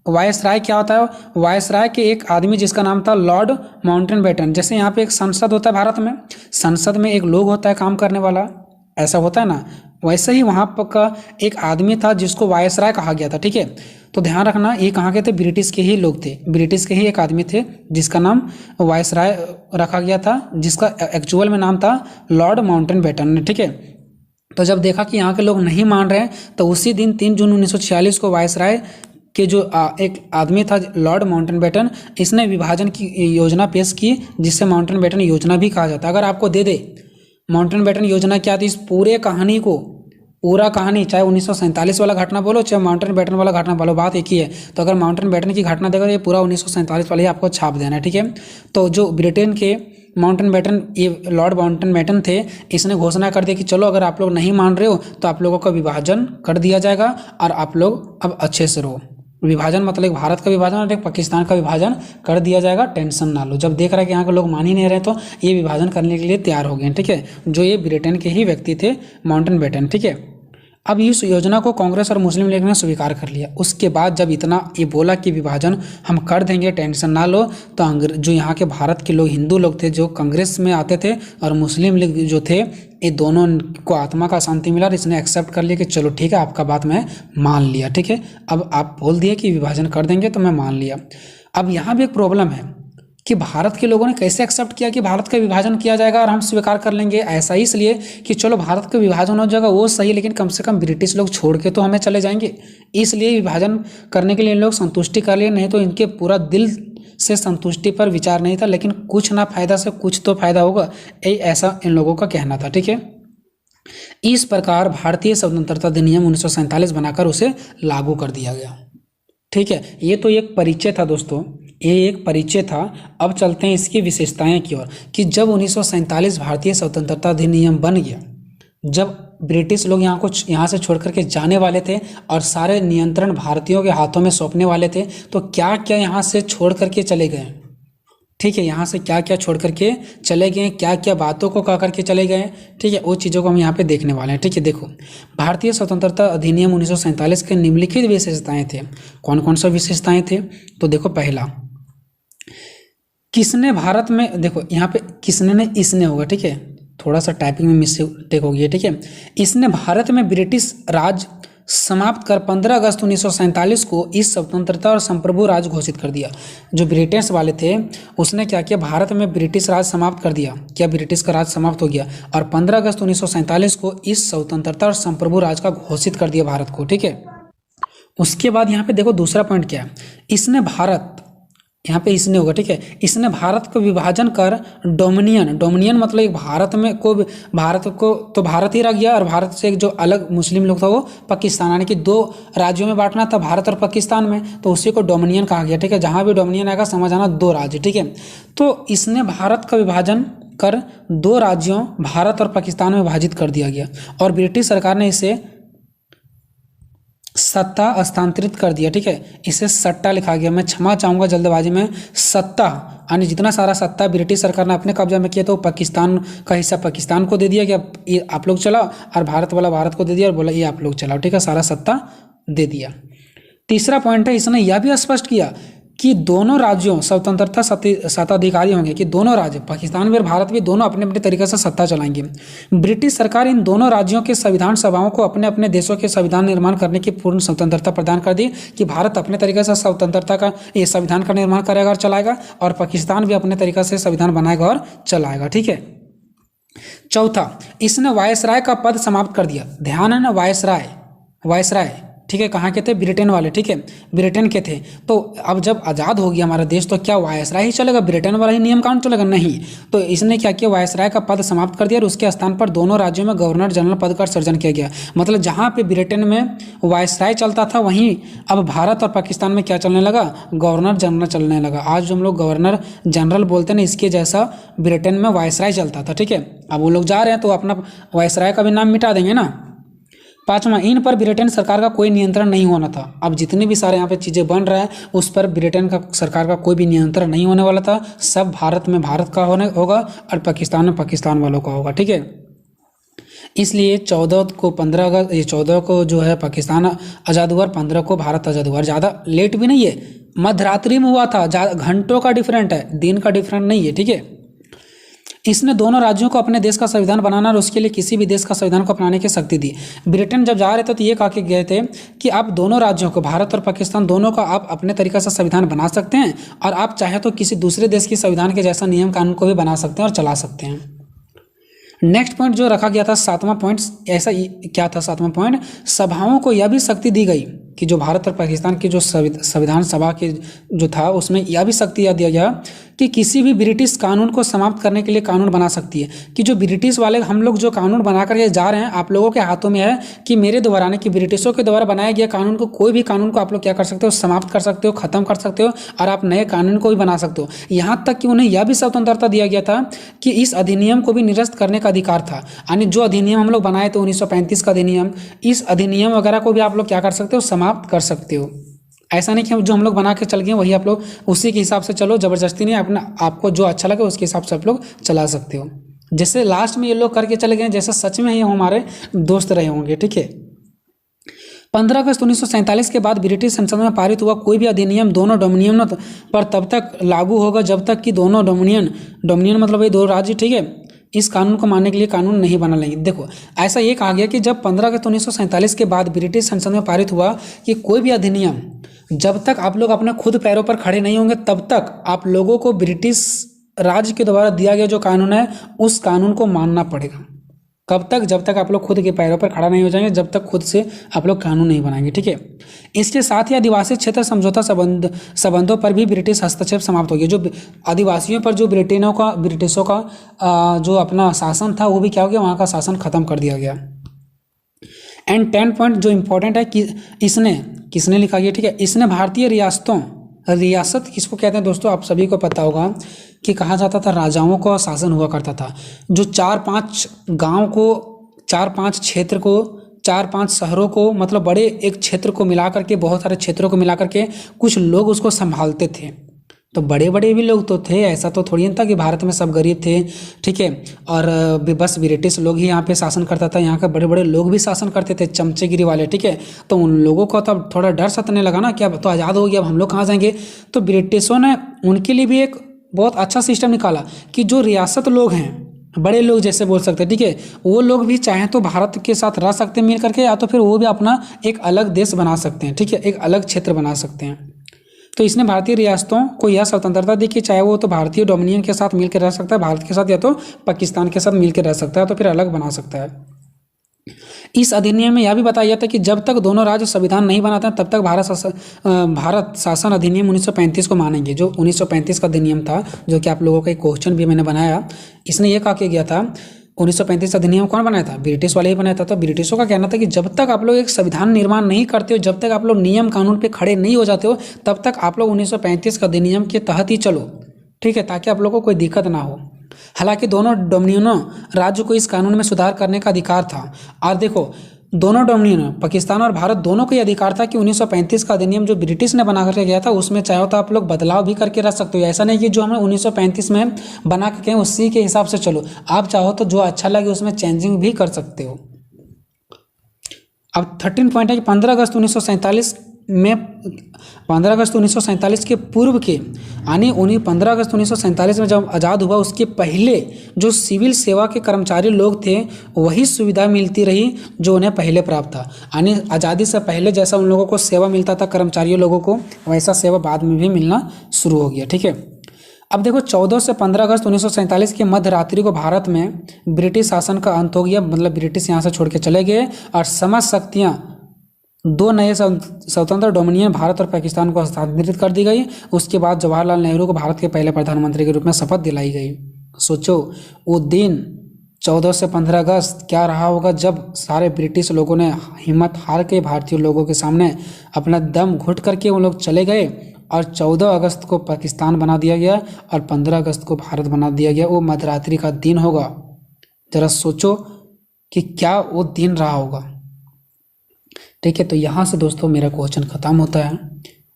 वायसराय क्या होता है, वायसराय के एक आदमी जिसका नाम था लॉर्ड माउंटबेटन। जैसे यहाँ पे एक संसद होता है भारत में, संसद में एक लोग होता है काम करने वाला, ऐसा होता है ना, वैसे ही वहाँ पर का एक आदमी था जिसको वायसराय कहा गया था। ठीक है, तो ध्यान रखना, ये कहाँ के थे, ब्रिटिश के ही लोग थे, ब्रिटिश के ही एक आदमी थे जिसका नाम वायसराय रखा गया था, जिसका एक्चुअल में नाम था लॉर्ड माउंटबेटन। ठीक है, तो जब देखा कि यहाँ के लोग नहीं मान रहे हैं, तो उसी दिन 3 जून 1946 को वायसराय कि जो एक आदमी था लॉर्ड माउंटबेटन, इसने विभाजन की योजना पेश की, जिससे माउंटबेटन योजना भी कहा जाता है। अगर आपको दे दे माउंटबेटन योजना क्या थी, इस पूरे कहानी को पूरा कहानी, चाहे 1947 वाला घटना बोलो चाहे माउंटेन बैटन वाला घटना बोलो, बात एक ही है। तो अगर माउंटेन बैटन की घटना देखो, ये पूरा 1947 वाला ही आपको छाप देना है, ठीक है। तो जो ब्रिटेन के माउंटेन बैटन, ये लॉर्ड माउंटेन बैटन थे, इसने घोषणा कर दी कि चलो अगर आप लोग नहीं मान रहे हो तो आप लोगों का विभाजन कर दिया जाएगा और आप लोग अब अच्छे से रहो। विभाजन मतलब एक भारत का विभाजन और एक पाकिस्तान का विभाजन कर दिया जाएगा, टेंशन ना लो। जब देख रहा है कि यहाँ के लोग मान ही नहीं रहे तो ये विभाजन करने के लिए तैयार हो गए, ठीक है। जो ये ब्रिटेन के ही व्यक्ति थे, माउंटेन बैटन, ठीक है। अब इस योजना को कांग्रेस और मुस्लिम लीग ने स्वीकार कर लिया। उसके बाद जब इतना ये बोला कि विभाजन हम कर देंगे, टेंशन ना लो, तो जो यहाँ के भारत के लोग, हिंदू लोग थे जो कांग्रेस में आते थे, और मुस्लिम लीग जो थे, ये दोनों को आत्मा का शांति मिला और इसने एक्सेप्ट कर लिया कि चलो ठीक है, आपका बात मैं मान लिया, ठीक है। अब आप बोल दिए कि विभाजन कर देंगे तो मैं मान लिया। अब यहाँ भी एक प्रॉब्लम है कि भारत के लोगों ने कैसे एक्सेप्ट किया कि भारत का विभाजन किया जाएगा और हम स्वीकार कर लेंगे। ऐसा ही इसलिए कि चलो भारत का विभाजन हो जाएगा वो सही, लेकिन कम से कम ब्रिटिश लोग छोड़ के तो हमें चले जाएंगे, इसलिए विभाजन करने के लिए इन लोग संतुष्टि कर लिए। नहीं तो इनके पूरा दिल से संतुष्टि पर विचार नहीं था, लेकिन कुछ ना फायदा से कुछ तो फायदा होगा, ऐसा इन लोगों का कहना था, ठीक है। इस प्रकार भारतीय स्वतंत्रता अधिनियम 1947 बनाकर उसे लागू कर दिया गया, ठीक है। ये तो एक परिचय था दोस्तों, ये एक परिचय था। अब चलते हैं इसकी विशेषताएं की ओर कि जब 1947 भारतीय स्वतंत्रता अधिनियम बन गया, जब ब्रिटिश लोग यहाँ से छोड़ करके जाने वाले थे और सारे नियंत्रण भारतीयों के हाथों में सौंपने वाले थे, तो क्या क्या यहाँ से छोड़ करके चले गए, ठीक है। यहाँ से क्या क्या छोड़ करके चले गए, क्या क्या बातों को कह करके चले गए, ठीक है, वो चीज़ों को हम यहाँ पे देखने वाले हैं, ठीक है। देखो, भारतीय स्वतंत्रता अधिनियम 1947 के निम्नलिखित विशेषताएं थे। कौन कौन सा विशेषताएं थे? तो देखो, पहला, किसने भारत में, देखो यहाँ पे किसने ने इसने होगा, ठीक है, थोड़ा सा टाइपिंग में मिस्टेक हो गई है, ठीक है। इसने भारत में ब्रिटिश राज समाप्त कर 15 अगस्त 1947 को इस स्वतंत्रता और संप्रभु राज घोषित कर दिया। जो ब्रिटिश वाले थे उसने क्या किया, भारत में ब्रिटिश राज समाप्त कर दिया, क्या ब्रिटिश का राज समाप्त हो गया, और 15 अगस्त 1947 को इस स्वतंत्रता और संप्रभु राज का घोषित कर दिया भारत को, ठीक है। उसके बाद यहाँ पे देखो दूसरा पॉइंट क्या है, इसने भारत, यहाँ पे इसने होगा, ठीक है, इसने भारत को विभाजन कर डोमिनियन मतलब एक भारत में को, भारत को तो भारत ही रह गया, और भारत से एक जो अलग मुस्लिम लोग था वो पाकिस्तान, यानी कि दो राज्यों में बांटना था, भारत और पाकिस्तान में, तो उसी को डोमिनियन कहा गया, ठीक है। जहाँ भी डोमिनियन आएगा समझ आना दो राज्य, ठीक है। तो इसने भारत का विभाजन कर दो राज्यों भारत और पाकिस्तान में विभाजित कर दिया गया, और ब्रिटिश सरकार ने इसे सत्ता हस्तांतरित कर दिया, ठीक है। इसे सट्टा लिखा गया, मैं क्षमा चाहूँगा जल्दबाजी में, सत्ता यानी जितना सारा सत्ता ब्रिटिश सरकार ने अपने कब्जा में किया तो पाकिस्तान का हिस्सा पाकिस्तान को दे दिया कि अब ये आप लोग चलाओ, और भारत वाला भारत को दे दिया और बोला ये आप लोग चलाओ, ठीक है, सारा सत्ता दे दिया। तीसरा पॉइंट है, इसने यह भी स्पष्ट किया कि दोनों राज्यों स्वतंत्रता सत्ताधिकारी होंगे, कि दोनों राज्य पाकिस्तान भी और भारत भी दोनों अपने अपने तरीके से सत्ता चलाएंगे। ब्रिटिश सरकार इन दोनों राज्यों के संविधान सभाओं को अपने अपने देशों के संविधान निर्माण करने की पूर्ण स्वतंत्रता प्रदान कर दी, कि भारत अपने तरीके से स्वतंत्रता का ये संविधान का निर्माण करेगा और चलाएगा, और पाकिस्तान भी अपने तरीके से संविधान बनाएगा और चलाएगा, ठीक है। चौथा, इसने वायसराय का पद समाप्त कर दिया। ध्यान है ना, वायसराय, ठीक है, कहाँ के थे, ब्रिटेन वाले, ठीक है, ब्रिटेन के थे। तो अब जब आज़ाद हो गया हमारा देश तो क्या वायसराय ही चलेगा, ब्रिटेन वाला ही नियम कानून चलेगा? नहीं। तो इसने क्या किया, वायसराय का पद समाप्त कर दिया और उसके स्थान पर दोनों राज्यों में गवर्नर जनरल पद का सृजन किया गया। मतलब जहाँ पे ब्रिटेन में वायसराय चलता था वहीं अब भारत और पाकिस्तान में क्या चलने लगा, गवर्नर जनरल चलने लगा। आज जो हम लोग गवर्नर जनरल बोलते हैं ना, इसके जैसा ब्रिटेन में वायसराय चलता था, ठीक है। अब वो लोग जा रहे हैं तो अपना वायसराय का भी नाम मिटा देंगे ना। पांचवा, इन पर ब्रिटेन सरकार का कोई नियंत्रण नहीं होना था। अब जितनी भी सारे यहाँ पे चीज़ें बन रहा है उस पर ब्रिटेन का सरकार का कोई भी नियंत्रण नहीं होने वाला था। सब भारत में भारत का होगा और पाकिस्तान में पाकिस्तान वालों का होगा, ठीक है। इसलिए 14 को 15 अगस्त, ये 14 को जो है पाकिस्तान आज़ाद हुआ, 15 को भारत आज़ाद हुआ। ज़्यादा लेट भी नहीं है, मध्यरात्रि में हुआ था, घंटों का डिफरेंट है, दिन का डिफरेंट नहीं है, ठीक है। इसने दोनों राज्यों को अपने देश का संविधान बनाना और उसके लिए किसी भी देश का संविधान को अपनाने की शक्ति दी। ब्रिटेन जब जा रहे थे तो ये कहा के गए थे कि आप दोनों राज्यों को, भारत और पाकिस्तान दोनों का, आप अपने तरीके से संविधान बना सकते हैं और आप चाहे तो किसी दूसरे देश के संविधान के जैसा नियम कानून को भी बना सकते हैं और चला सकते हैं। नेक्स्ट पॉइंट जो रखा गया था, 7वां पॉइंट, ऐसा क्या था 7वां पॉइंट, सभाओं को यह भी शक्ति दी गई कि जो भारत और पाकिस्तान की जो संविधान सभा के जो था उसमें यह भी शक्ति दिया गया कि किसी भी ब्रिटिश कानून को समाप्त करने के लिए कानून बना सकती है, कि जो ब्रिटिश वाले हम लोग जो कानून बना करके जा रहे हैं आप लोगों के हाथों में है कि मेरे द्वारा नहीं कि ब्रिटिशों के द्वारा बनाया गया कानून को, कोई भी कानून को आप लोग क्या कर सकते हो, समाप्त कर सकते हो, खत्म कर सकते हो और आप नए कानून को भी बना सकते हो। यहाँ तक कि उन्हें यह भी स्वतंत्रता दिया गया था कि इस अधिनियम को भी निरस्त करने का अधिकार था। यानी जो अधिनियम हम लोग बनाए थे 1935 का अधिनियम, इस अधिनियम वगैरह को भी आप लोग क्या कर सकते हो, समाप्त कर सकते हो। ऐसा नहीं कि जो हम लोग बना के चल गए वही आप लोग उसी के हिसाब से चलो, जबरदस्ती नहीं, अपना आपको जो अच्छा लगे उसके हिसाब से आप लोग चला सकते हो। जैसे लास्ट में ये लोग करके चले गए, जैसे सच में ये हमारे दोस्त रहे होंगे। ठीक है, 15 अगस्त 1947 के बाद ब्रिटिश संसद में पारित हुआ कोई भी अधिनियम दोनों डोमिनियन पर तब तक लागू होगा जब तक कि दोनों डोमिनियन मतलब ये दो राज्य, ठीक है, इस कानून को मानने के लिए कानून नहीं बना लेंगे। देखो ऐसा ये कहा गया कि जब 15 अगस्त 1947 के बाद ब्रिटिश संसद में पारित हुआ कि कोई भी अधिनियम जब तक आप लोग अपने खुद पैरों पर खड़े नहीं होंगे तब तक आप लोगों को ब्रिटिश राज्य के द्वारा दिया गया जो कानून है उस कानून को मानना पड़ेगा। कब तक? जब तक आप लोग खुद के पैरों पर खड़ा नहीं हो जाएंगे, जब तक खुद से आप लोग कानून नहीं बनाएंगे। ठीक है, इसके साथ ही आदिवासी क्षेत्र समझौता संबंधों पर भी ब्रिटिश हस्तक्षेप समाप्त हो गया। जो आदिवासियों पर जो ब्रिटिशों का जो अपना शासन था वो भी क्या हो गया, वहाँ का शासन खत्म कर दिया गया। एंड 10 पॉइंट जो इंपॉर्टेंट है कि इसने किसने लिखा गया, ठीक है, इसने भारतीय रियासत किसको कहते हैं दोस्तों, आप सभी को पता होगा कि कहा जाता था राजाओं का शासन हुआ करता था। जो 4-5 गांव को, 4-5 क्षेत्र को, 4-5 शहरों को, मतलब बड़े एक क्षेत्र को मिला करके, बहुत सारे क्षेत्रों को मिला करके कुछ लोग उसको संभालते थे। तो बड़े बड़े भी लोग तो थे, ऐसा तो थोड़ी ना था कि भारत में सब गरीब थे। ठीक है, और बस ब्रिटिश लोग ही यहाँ पे शासन करता था, यहाँ के बड़े बड़े लोग भी शासन करते थे, चमचेगिरी वाले। ठीक है, तो उन लोगों को तब थोड़ा डर सताने लगा ना कि अब तो आज़ाद हो गया, अब हम लोग कहाँ जाएंगे। तो ब्रिटिशों ने उनके लिए भी एक बहुत अच्छा सिस्टम निकाला कि जो रियासत लोग हैं, बड़े लोग जैसे बोल सकते हैं, ठीक है, वो लोग भी चाहें तो भारत के साथ रह सकते हैं मिल करके, या तो फिर वो भी अपना एक अलग देश बना सकते हैं। ठीक है, एक अलग क्षेत्र बना सकते हैं। तो इसने भारतीय रियासतों को यह स्वतंत्रता दी कि चाहे वो तो भारतीय डोमिनियन के साथ मिलकर रह सकता है, भारत के साथ, या तो पाकिस्तान के साथ मिलकर रह सकता है, तो फिर अलग बना सकता है। इस अधिनियम में यह भी बताया जाता है कि जब तक दोनों राज्य संविधान नहीं बनाते हैं तब तक भारत शासन अधिनियम 1935 को मानेंगे। जो 1935 का अधिनियम था, जो कि आप लोगों का एक क्वेश्चन भी मैंने बनाया, इसने ये कहा गया था 1935 अधिनियम कौन बनाया था, ब्रिटिश वाले ही बनाया था। तो ब्रिटिशों का कहना था कि जब तक आप लोग एक संविधान निर्माण नहीं करते हो, जब तक आप लोग नियम कानून पे खड़े नहीं हो जाते हो, तब तक आप लोग 1935 का अधिनियम के तहत ही चलो। ठीक है, ताकि आप लोगों को कोई दिक्कत ना हो। हालांकि दोनों डोमिनियनों राज्य को इस कानून में सुधार करने का अधिकार था। और देखो, दोनों डोमिनियन पाकिस्तान और भारत दोनों को यह अधिकार था कि 1935 का अधिनियम जो ब्रिटिश ने बना करके गया था उसमें चाहो तो आप लोग बदलाव भी करके रख सकते हो। ऐसा नहीं कि जो हमने 1935 में बना के गए उसी के हिसाब से चलो, आप चाहो तो जो अच्छा लगे उसमें चेंजिंग भी कर सकते हो। अब 13 पॉइंट है कि 15 अगस्त 1947 के पूर्व के, यानी 15 अगस्त 1947 में जब आज़ाद हुआ उसके पहले जो सिविल सेवा के कर्मचारी लोग थे वही सुविधा मिलती रही जो उन्हें पहले प्राप्त था। यानी आज़ादी से पहले जैसा उन लोगों को सेवा मिलता था कर्मचारियों लोगों को, वैसा सेवा बाद में भी मिलना शुरू हो गया। ठीक है, अब देखो 14 से 15 अगस्त 1947 के मध्य रात्रि को भारत में ब्रिटिश शासन का अंत हो गया। मतलब ब्रिटिश यहाँ से छोड़ के चले गए और समस्त शक्तियाँ दो नए स्वतंत्र डोमिनियन भारत और पाकिस्तान को हस्तांतरित कर दी गई। उसके बाद जवाहरलाल नेहरू को भारत के पहले प्रधानमंत्री के रूप में शपथ दिलाई गई। सोचो वो दिन 14 से 15 अगस्त क्या रहा होगा जब सारे ब्रिटिश लोगों ने हिम्मत हार के भारतीय लोगों के सामने अपना दम घुट करके वो लोग चले गए और 14 अगस्त को पाकिस्तान बना दिया गया और 15 अगस्त को भारत बना दिया गया। वो मध्यरात्रि का दिन होगा, जरा सोचो कि क्या वो दिन रहा होगा। ठीक है, तो यहाँ से दोस्तों मेरा क्वेश्चन खत्म होता है।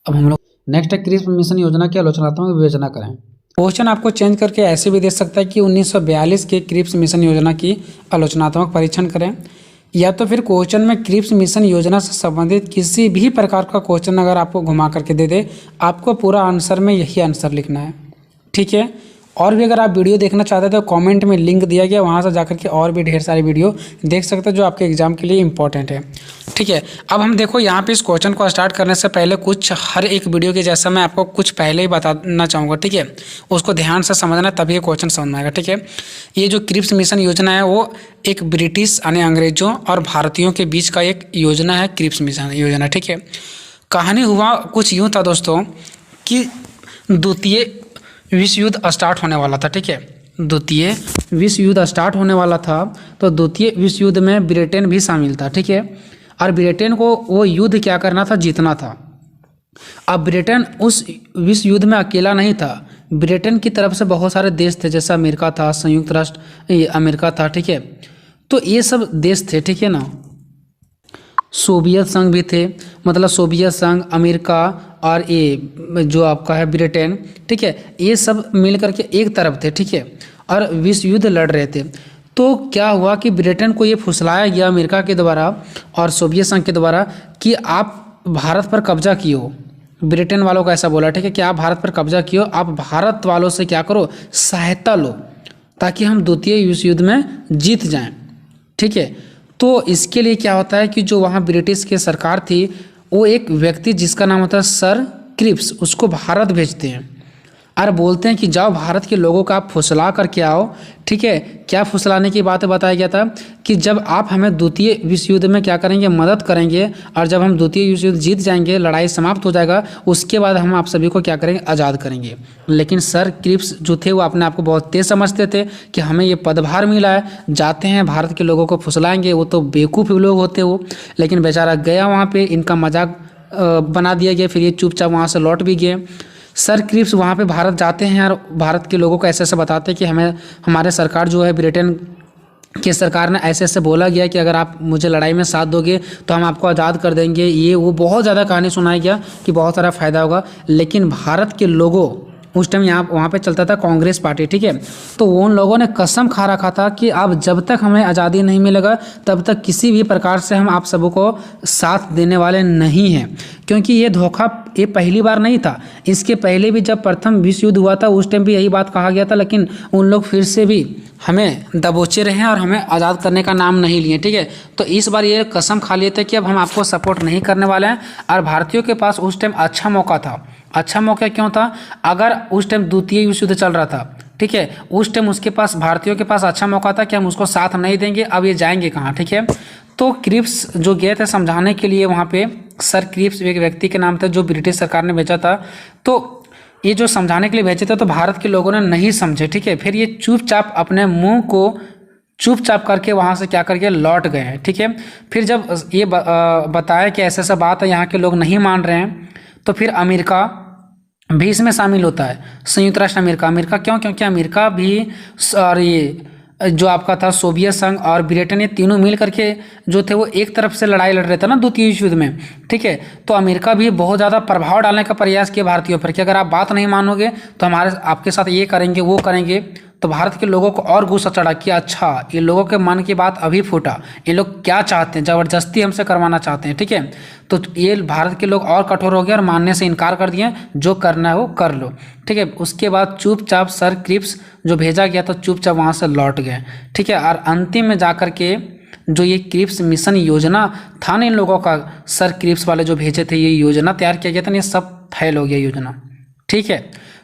अब हम लोग नेक्स्ट है क्रिप्स मिशन योजना की आलोचनात्मक विवेचना करें। क्वेश्चन आपको चेंज करके ऐसे भी दे सकता है कि 1942 के क्रिप्स मिशन योजना की आलोचनात्मक परीक्षण करें, या तो फिर क्वेश्चन में क्रिप्स मिशन योजना से संबंधित किसी भी प्रकार का क्वेश्चन अगर आपको घुमा करके दे दे, आपको पूरा आंसर में यही आंसर लिखना है। ठीक है, और भी अगर आप वीडियो देखना चाहते हैं तो कमेंट में लिंक दिया गया, वहाँ से जाकर के और भी ढेर सारी वीडियो देख सकते हैं जो आपके एग्जाम के लिए इंपॉर्टेंट है। ठीक है, अब हम देखो यहाँ पे इस क्वेश्चन को स्टार्ट करने से पहले कुछ हर एक वीडियो के जैसा मैं आपको कुछ पहले ही बताना चाहूँगा। ठीक है, उसको ध्यान से समझना तभी ये क्वेश्चन समझ में आएगा। ठीक है, ये जो क्रिप्स मिशन योजना है वो एक ब्रिटिश यानी अंग्रेजों और भारतीयों के बीच का एक योजना है, क्रिप्स मिशन योजना। ठीक है, कहानी हुआ कुछ यूँ था दोस्तों कि द्वितीय विश्व युद्ध स्टार्ट होने वाला था। ठीक है, द्वितीय विश्व युद्ध स्टार्ट होने वाला था, तो द्वितीय विश्व युद्ध में ब्रिटेन भी शामिल था। ठीक है, और ब्रिटेन को वो युद्ध क्या करना था, जीतना था। अब ब्रिटेन उस विश्व युद्ध में अकेला नहीं था, ब्रिटेन की तरफ से बहुत सारे देश थे, जैसे अमेरिका था, संयुक्त राष्ट्र अमेरिका था। ठीक है, तो ये सब देश थे। ठीक है ना, सोवियत संघ भी थे, मतलब सोवियत संघ, अमेरिका और ये जो आपका है ब्रिटेन। ठीक है, ये सब मिल करके एक तरफ थे। ठीक है, और विश्व युद्ध लड़ रहे थे। तो क्या हुआ कि ब्रिटेन को ये फुसलाया गया अमेरिका के द्वारा और सोवियत संघ के द्वारा कि आप भारत पर कब्जा किए हो। ब्रिटेन वालों को ऐसा बोला, ठीक है, कि आप भारत पर कब्जा किए हो, आप भारत वालों से क्या करो, सहायता लो ताकि हम द्वितीय विश्व युद्ध में जीत जाएं। ठीक है, तो इसके लिए क्या होता है कि जो वहाँ ब्रिटिश की सरकार थी, वो एक व्यक्ति जिसका नाम होता है सर क्रिप्स, उसको भारत भेजते हैं और बोलते हैं कि जाओ भारत के लोगों का आप फुसला करके आओ। ठीक है, क्या फुसलाने की बात बताया गया था कि जब आप हमें द्वितीय विश्व युद्ध में क्या करेंगे, मदद करेंगे, और जब हम द्वितीय विश्व युद्ध जीत जाएंगे, लड़ाई समाप्त हो जाएगा, उसके बाद हम आप सभी को क्या करेंगे, आज़ाद करेंगे। लेकिन सर क्रिप्स जो थे वो अपने आप को बहुत तेज समझते थे कि हमें ये पदभार मिला है, जाते हैं भारत के लोगों को फुसलाएंगे। वो तो बेवकूफ़ लोग होते वो, लेकिन बेचारा गया वहाँ पर, इनका मजाक बना दिया गया, फिर ये चुपचाप वहाँ से लौट भी गए। सर क्रिप्स वहाँ पे भारत जाते हैं और भारत के लोगों को ऐसे ऐसे बताते हैं कि हमें हमारे सरकार जो है, ब्रिटेन की सरकार ने ऐसे ऐसे बोला गया कि अगर आप मुझे लड़ाई में साथ दोगे तो हम आपको आज़ाद कर देंगे। ये वो बहुत ज़्यादा कहानी सुनाई गया कि बहुत सारा फ़ायदा होगा। लेकिन भारत के लोगों, उस टाइम वहाँ पे चलता था कांग्रेस पार्टी। ठीक है, तो उन लोगों ने कसम खा रखा था कि अब जब तक हमें आज़ादी नहीं मिलेगा तब तक किसी भी प्रकार से हम आप सबको साथ देने वाले नहीं हैं। क्योंकि ये धोखा ये पहली बार नहीं था, इसके पहले भी जब प्रथम विश्व युद्ध हुआ था उस टाइम भी यही बात कहा गया था, लेकिन उन लोग फिर से भी हमें दबोचे रहे और हमें आज़ाद करने का नाम नहीं लिए। ठीक है, तो इस बार ये कसम खा लिए थे कि अब हम आपको सपोर्ट नहीं करने वाले हैं। और भारतीयों के पास उस टाइम अच्छा मौका था। अच्छा मौका क्यों था, अगर उस टाइम द्वितीय विश्व युद्ध चल रहा था, ठीक है, उस टाइम उसके पास, भारतीयों के पास अच्छा मौका था कि हम उसको साथ नहीं देंगे, अब ये जाएंगे कहाँ। ठीक है, तो क्रिप्स जो गए थे समझाने के लिए वहाँ पे, सर क्रिप्स एक व्यक्ति के नाम था जो ब्रिटिश सरकार ने भेजा था, तो ये जो समझाने के लिए भेजे थे तो भारत के लोगों ने नहीं समझे। ठीक है, फिर ये चुपचाप अपने मुंह को चुपचाप करके वहाँ से क्या करके लौट गए हैं। ठीक है, फिर जब ये बताया कि ऐसा ऐसा बात है, यहाँ के लोग नहीं मान रहे हैं, तो फिर अमेरिका भी इसमें शामिल होता है, संयुक्त राष्ट्र अमेरिका। अमेरिका क्यों, क्योंकि अमेरिका भी और ये जो आपका था सोवियत संघ और ब्रिटेन, ये तीनों मिल करके जो थे वो एक तरफ से लड़ाई लड़ रहे थे ना द्वितीय विश्व युद्ध में। ठीक है, तो अमेरिका भी बहुत ज़्यादा प्रभाव डालने का प्रयास किया भारतीयों पर कि अगर आप बात नहीं मानोगे तो हमारे आपके साथ ये करेंगे वो करेंगे। तो भारत के लोगों को और गुस्सा चढ़ा कि अच्छा, ये लोगों के मन की बात अभी फूटा, ये लोग क्या चाहते हैं, ज़बरदस्ती हमसे करवाना चाहते हैं। ठीक है, तो ये भारत के लोग और कठोर हो गए और मानने से इनकार कर दिए, जो करना है वो कर लो। ठीक है, उसके बाद चुपचाप सर क्रिप्स जो भेजा गया तो चुपचाप वहाँ से लौट गए। ठीक है, और अंतिम में जाकर के जो ये क्रिप्स मिशन योजना था ना, इन लोगों का, सर क्रिप्स वाले जो भेजे थे, ये योजना तैयार किया गया था ना, ये सब फेल हो गया योजना। ठीक है,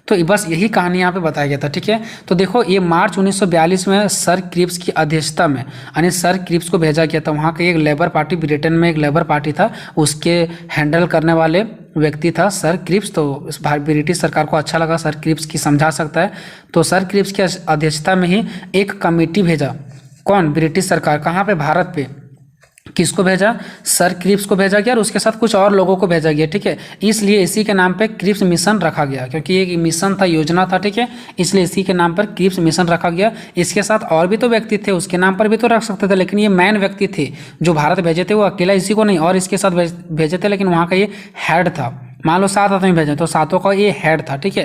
तो बस यही कहानी यहाँ पे बताया गया था। ठीक है, तो देखो ये मार्च 1942 में सर क्रिप्स की अध्यक्षता में, यानी सर क्रिप्स को भेजा गया था। वहाँ का एक लेबर पार्टी, ब्रिटेन में एक लेबर पार्टी था, उसके हैंडल करने वाले व्यक्ति था सर क्रिप्स। तो ब्रिटिश सरकार को अच्छा लगा सर क्रिप्स की समझा सकता है, तो सर क्रिप्स की अध्यक्षता में ही एक कमेटी भेजा। कौन, ब्रिटिश सरकार, कहाँ पे, भारत पे। किसको भेजा, सर क्रिप्स को भेजा गया और उसके साथ कुछ और लोगों को भेजा गया। ठीक है, इसलिए इसी के नाम पे क्रिप्स मिशन रखा गया, क्योंकि ये मिशन था, योजना था। ठीक है, इसलिए इसी के नाम पर क्रिप्स मिशन रखा गया। इसके साथ और भी तो व्यक्ति थे, उसके नाम पर भी तो रख सकते थे, लेकिन ये मेन व्यक्ति थे जो भारत भेजे थे, वो अकेला इसी को नहीं और इसके साथ भेजे थे, लेकिन वहाँ का ये हेड था। मान लो 7 आदमी भेजे तो 7 का ये हेड था। ठीक है,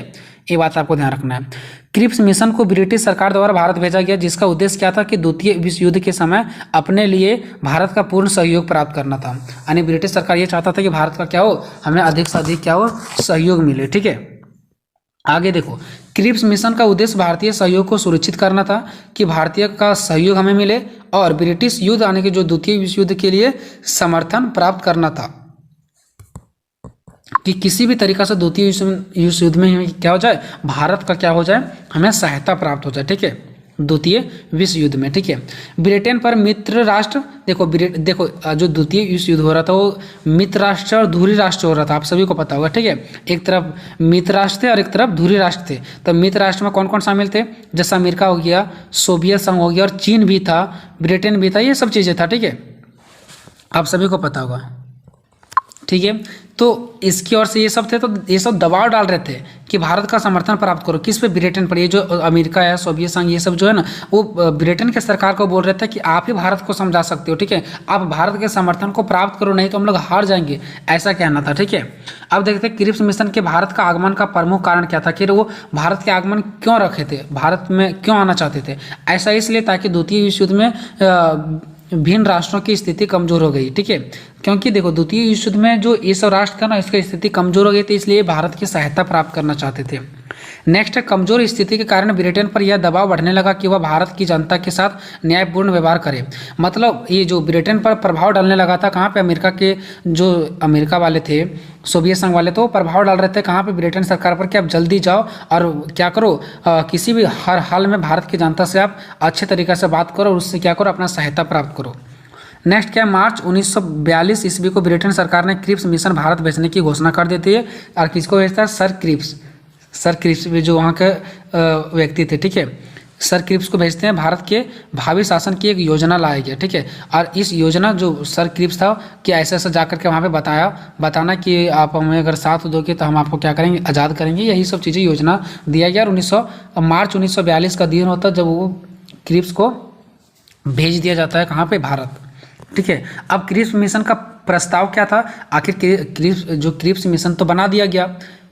ये बात आपको ध्यान रखना है। क्रिप्स मिशन को ब्रिटिश सरकार द्वारा भारत भेजा गया, जिसका उद्देश्य क्या था कि द्वितीय विश्व युद्ध के समय अपने लिए भारत का पूर्ण सहयोग प्राप्त करना था। यानी ब्रिटिश सरकार ये चाहता था कि भारत का क्या हो, हमें अधिक से अधिक क्या हो, सहयोग मिले। ठीक है, आगे देखो, क्रिप्स मिशन का उद्देश्य भारतीय सहयोग को सुरक्षित करना था कि भारतीय का सहयोग हमें मिले और ब्रिटिश युद्ध आने के जो द्वितीय विश्व युद्ध के लिए समर्थन प्राप्त करना था कि किसी भी तरीका से द्वितीय विश्व युद्ध में हमें क्या हो जाए, भारत का क्या हो जाए, हमें सहायता प्राप्त हो जाए। ठीक है, द्वितीय विश्व युद्ध में। ठीक है, ब्रिटेन पर मित्र राष्ट्र, देखो जो द्वितीय विश्व युद्ध हो रहा था वो मित्र राष्ट्र और धुरी राष्ट्र हो रहा था, आप सभी को पता होगा। ठीक है, एक तरफ मित्र राष्ट्र थे और एक तरफ धुरी राष्ट्र थे। तो मित्र राष्ट्र में कौन कौन शामिल थे, जैसे अमेरिका हो गया, सोवियत संघ हो गया और चीन भी था, ब्रिटेन भी था, ये सब चीज़ें था। ठीक है, आप सभी को पता होगा। ठीक है, तो इसकी ओर से ये सब थे, तो ये सब दबाव डाल रहे थे कि भारत का समर्थन प्राप्त करो, किस पे, ब्रिटेन पर। ये जो अमेरिका है, सोवियत संघ, ये सब जो है ना, वो ब्रिटेन के सरकार को बोल रहे थे कि आप ही भारत को समझा सकते हो। ठीक है, आप भारत के समर्थन को प्राप्त करो, नहीं तो हम लोग हार जाएंगे, ऐसा कहना था। ठीक है, अब देखते हैं क्रिप्स मिशन के भारत का आगमन का प्रमुख कारण क्या था, कि वो भारत के आगमन क्यों रखे थे, भारत में क्यों आना चाहते थे। ऐसा इसलिए ताकि द्वितीय विश्व युद्ध में भिन्न राष्ट्रों की स्थिति कमजोर हो गई। ठीक है, क्योंकि देखो द्वितीय विश्व युद्ध में जो ये सब राष्ट्र था ना, इसकी स्थिति कमजोर हो गई थी, इसलिए भारत की सहायता प्राप्त करना चाहते थे। नेक्स्ट है, कमजोर स्थिति के कारण ब्रिटेन पर यह दबाव बढ़ने लगा कि वह भारत की जनता के साथ न्यायपूर्ण व्यवहार करे। मतलब ये जो ब्रिटेन पर प्रभाव डालने लगा था, कहाँ पे, अमेरिका के जो अमेरिका वाले थे, सोवियत संघ वाले, तो वो प्रभाव डाल रहे थे कहाँ पे, ब्रिटेन सरकार पर, कि आप जल्दी जाओ और क्या करो, किसी भी हर हाल में भारत की जनता से आप अच्छे तरीके से बात करो और उससे क्या करो, अपना सहायता प्राप्त करो। नेक्स्ट क्या है, मार्च 1942 ईस्वी को ब्रिटेन सरकार ने क्रिप्स मिशन भारत भेजने की घोषणा कर देती है। और किसको भेजता है, सर क्रिप्स जो वहाँ के व्यक्ति थे। ठीक है, सर क्रिप्स को भेजते हैं। भारत के भावी शासन की एक योजना लाया गया। ठीक है, और इस योजना जो सर क्रिप्स था कि ऐसे ऐसा जाकर के वहाँ पे बताना कि आप हमें अगर साथ दोगे तो हम आपको क्या करेंगे, आज़ाद करेंगे, यही सब चीज़ें योजना दिया गया। और मार्च 1942 का दिन होता है जब वो क्रिप्स को भेज दिया जाता है, कहाँ पे, भारत। ठीक है, अब क्रिप्स मिशन का प्रस्ताव क्या था, आखिर क्रिप्स मिशन तो बना दिया गया,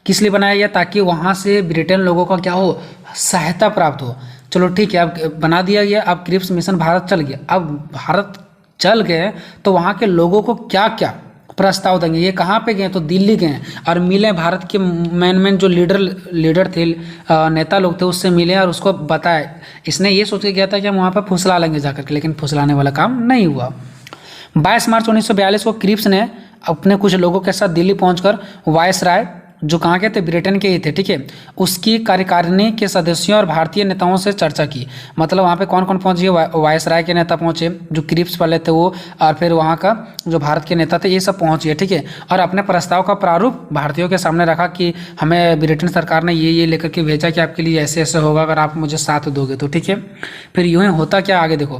किस लिए बनाया गया, ताकि वहाँ से ब्रिटेन लोगों का क्या हो, सहायता प्राप्त हो। चलो ठीक है, अब बना दिया गया, अब क्रिप्स मिशन भारत चल गया। अब भारत चल गए तो वहाँ के लोगों को क्या क्या प्रस्ताव देंगे, ये कहाँ पे गए, तो दिल्ली गए और मिले भारत के मेन जो लीडर थे, नेता लोग थे, उससे मिले और उसको बताया। इसने ये सोच के गया था कि हम वहाँ पर फुसला लेंगे जाकर के, लेकिन फुसलाने वाला काम नहीं हुआ। 22 मार्च 1942 को क्रिप्स ने अपने कुछ लोगों के साथ दिल्ली पहुंचकर वायसराय, जो कहाँ के थे, ब्रिटेन के ही थे। ठीक है, उसकी कार्यकारिणी के सदस्यों और भारतीय नेताओं से चर्चा की। मतलब वहाँ पे कौन कौन पहुँचे, वायसराय के नेता पहुँचे, जो क्रिप्स वाले थे वो, और फिर वहाँ का जो भारत के नेता थे, ये सब पहुँचे। ठीक है, और अपने प्रस्ताव का प्रारूप भारतीयों के सामने रखा कि हमें ब्रिटेन सरकार ने ये लेकर के भेजा कि आपके लिए ऐसे ऐसे होगा अगर आप मुझे साथ दोगे तो। ठीक है, फिर यूँ ही होता क्या, आगे देखो।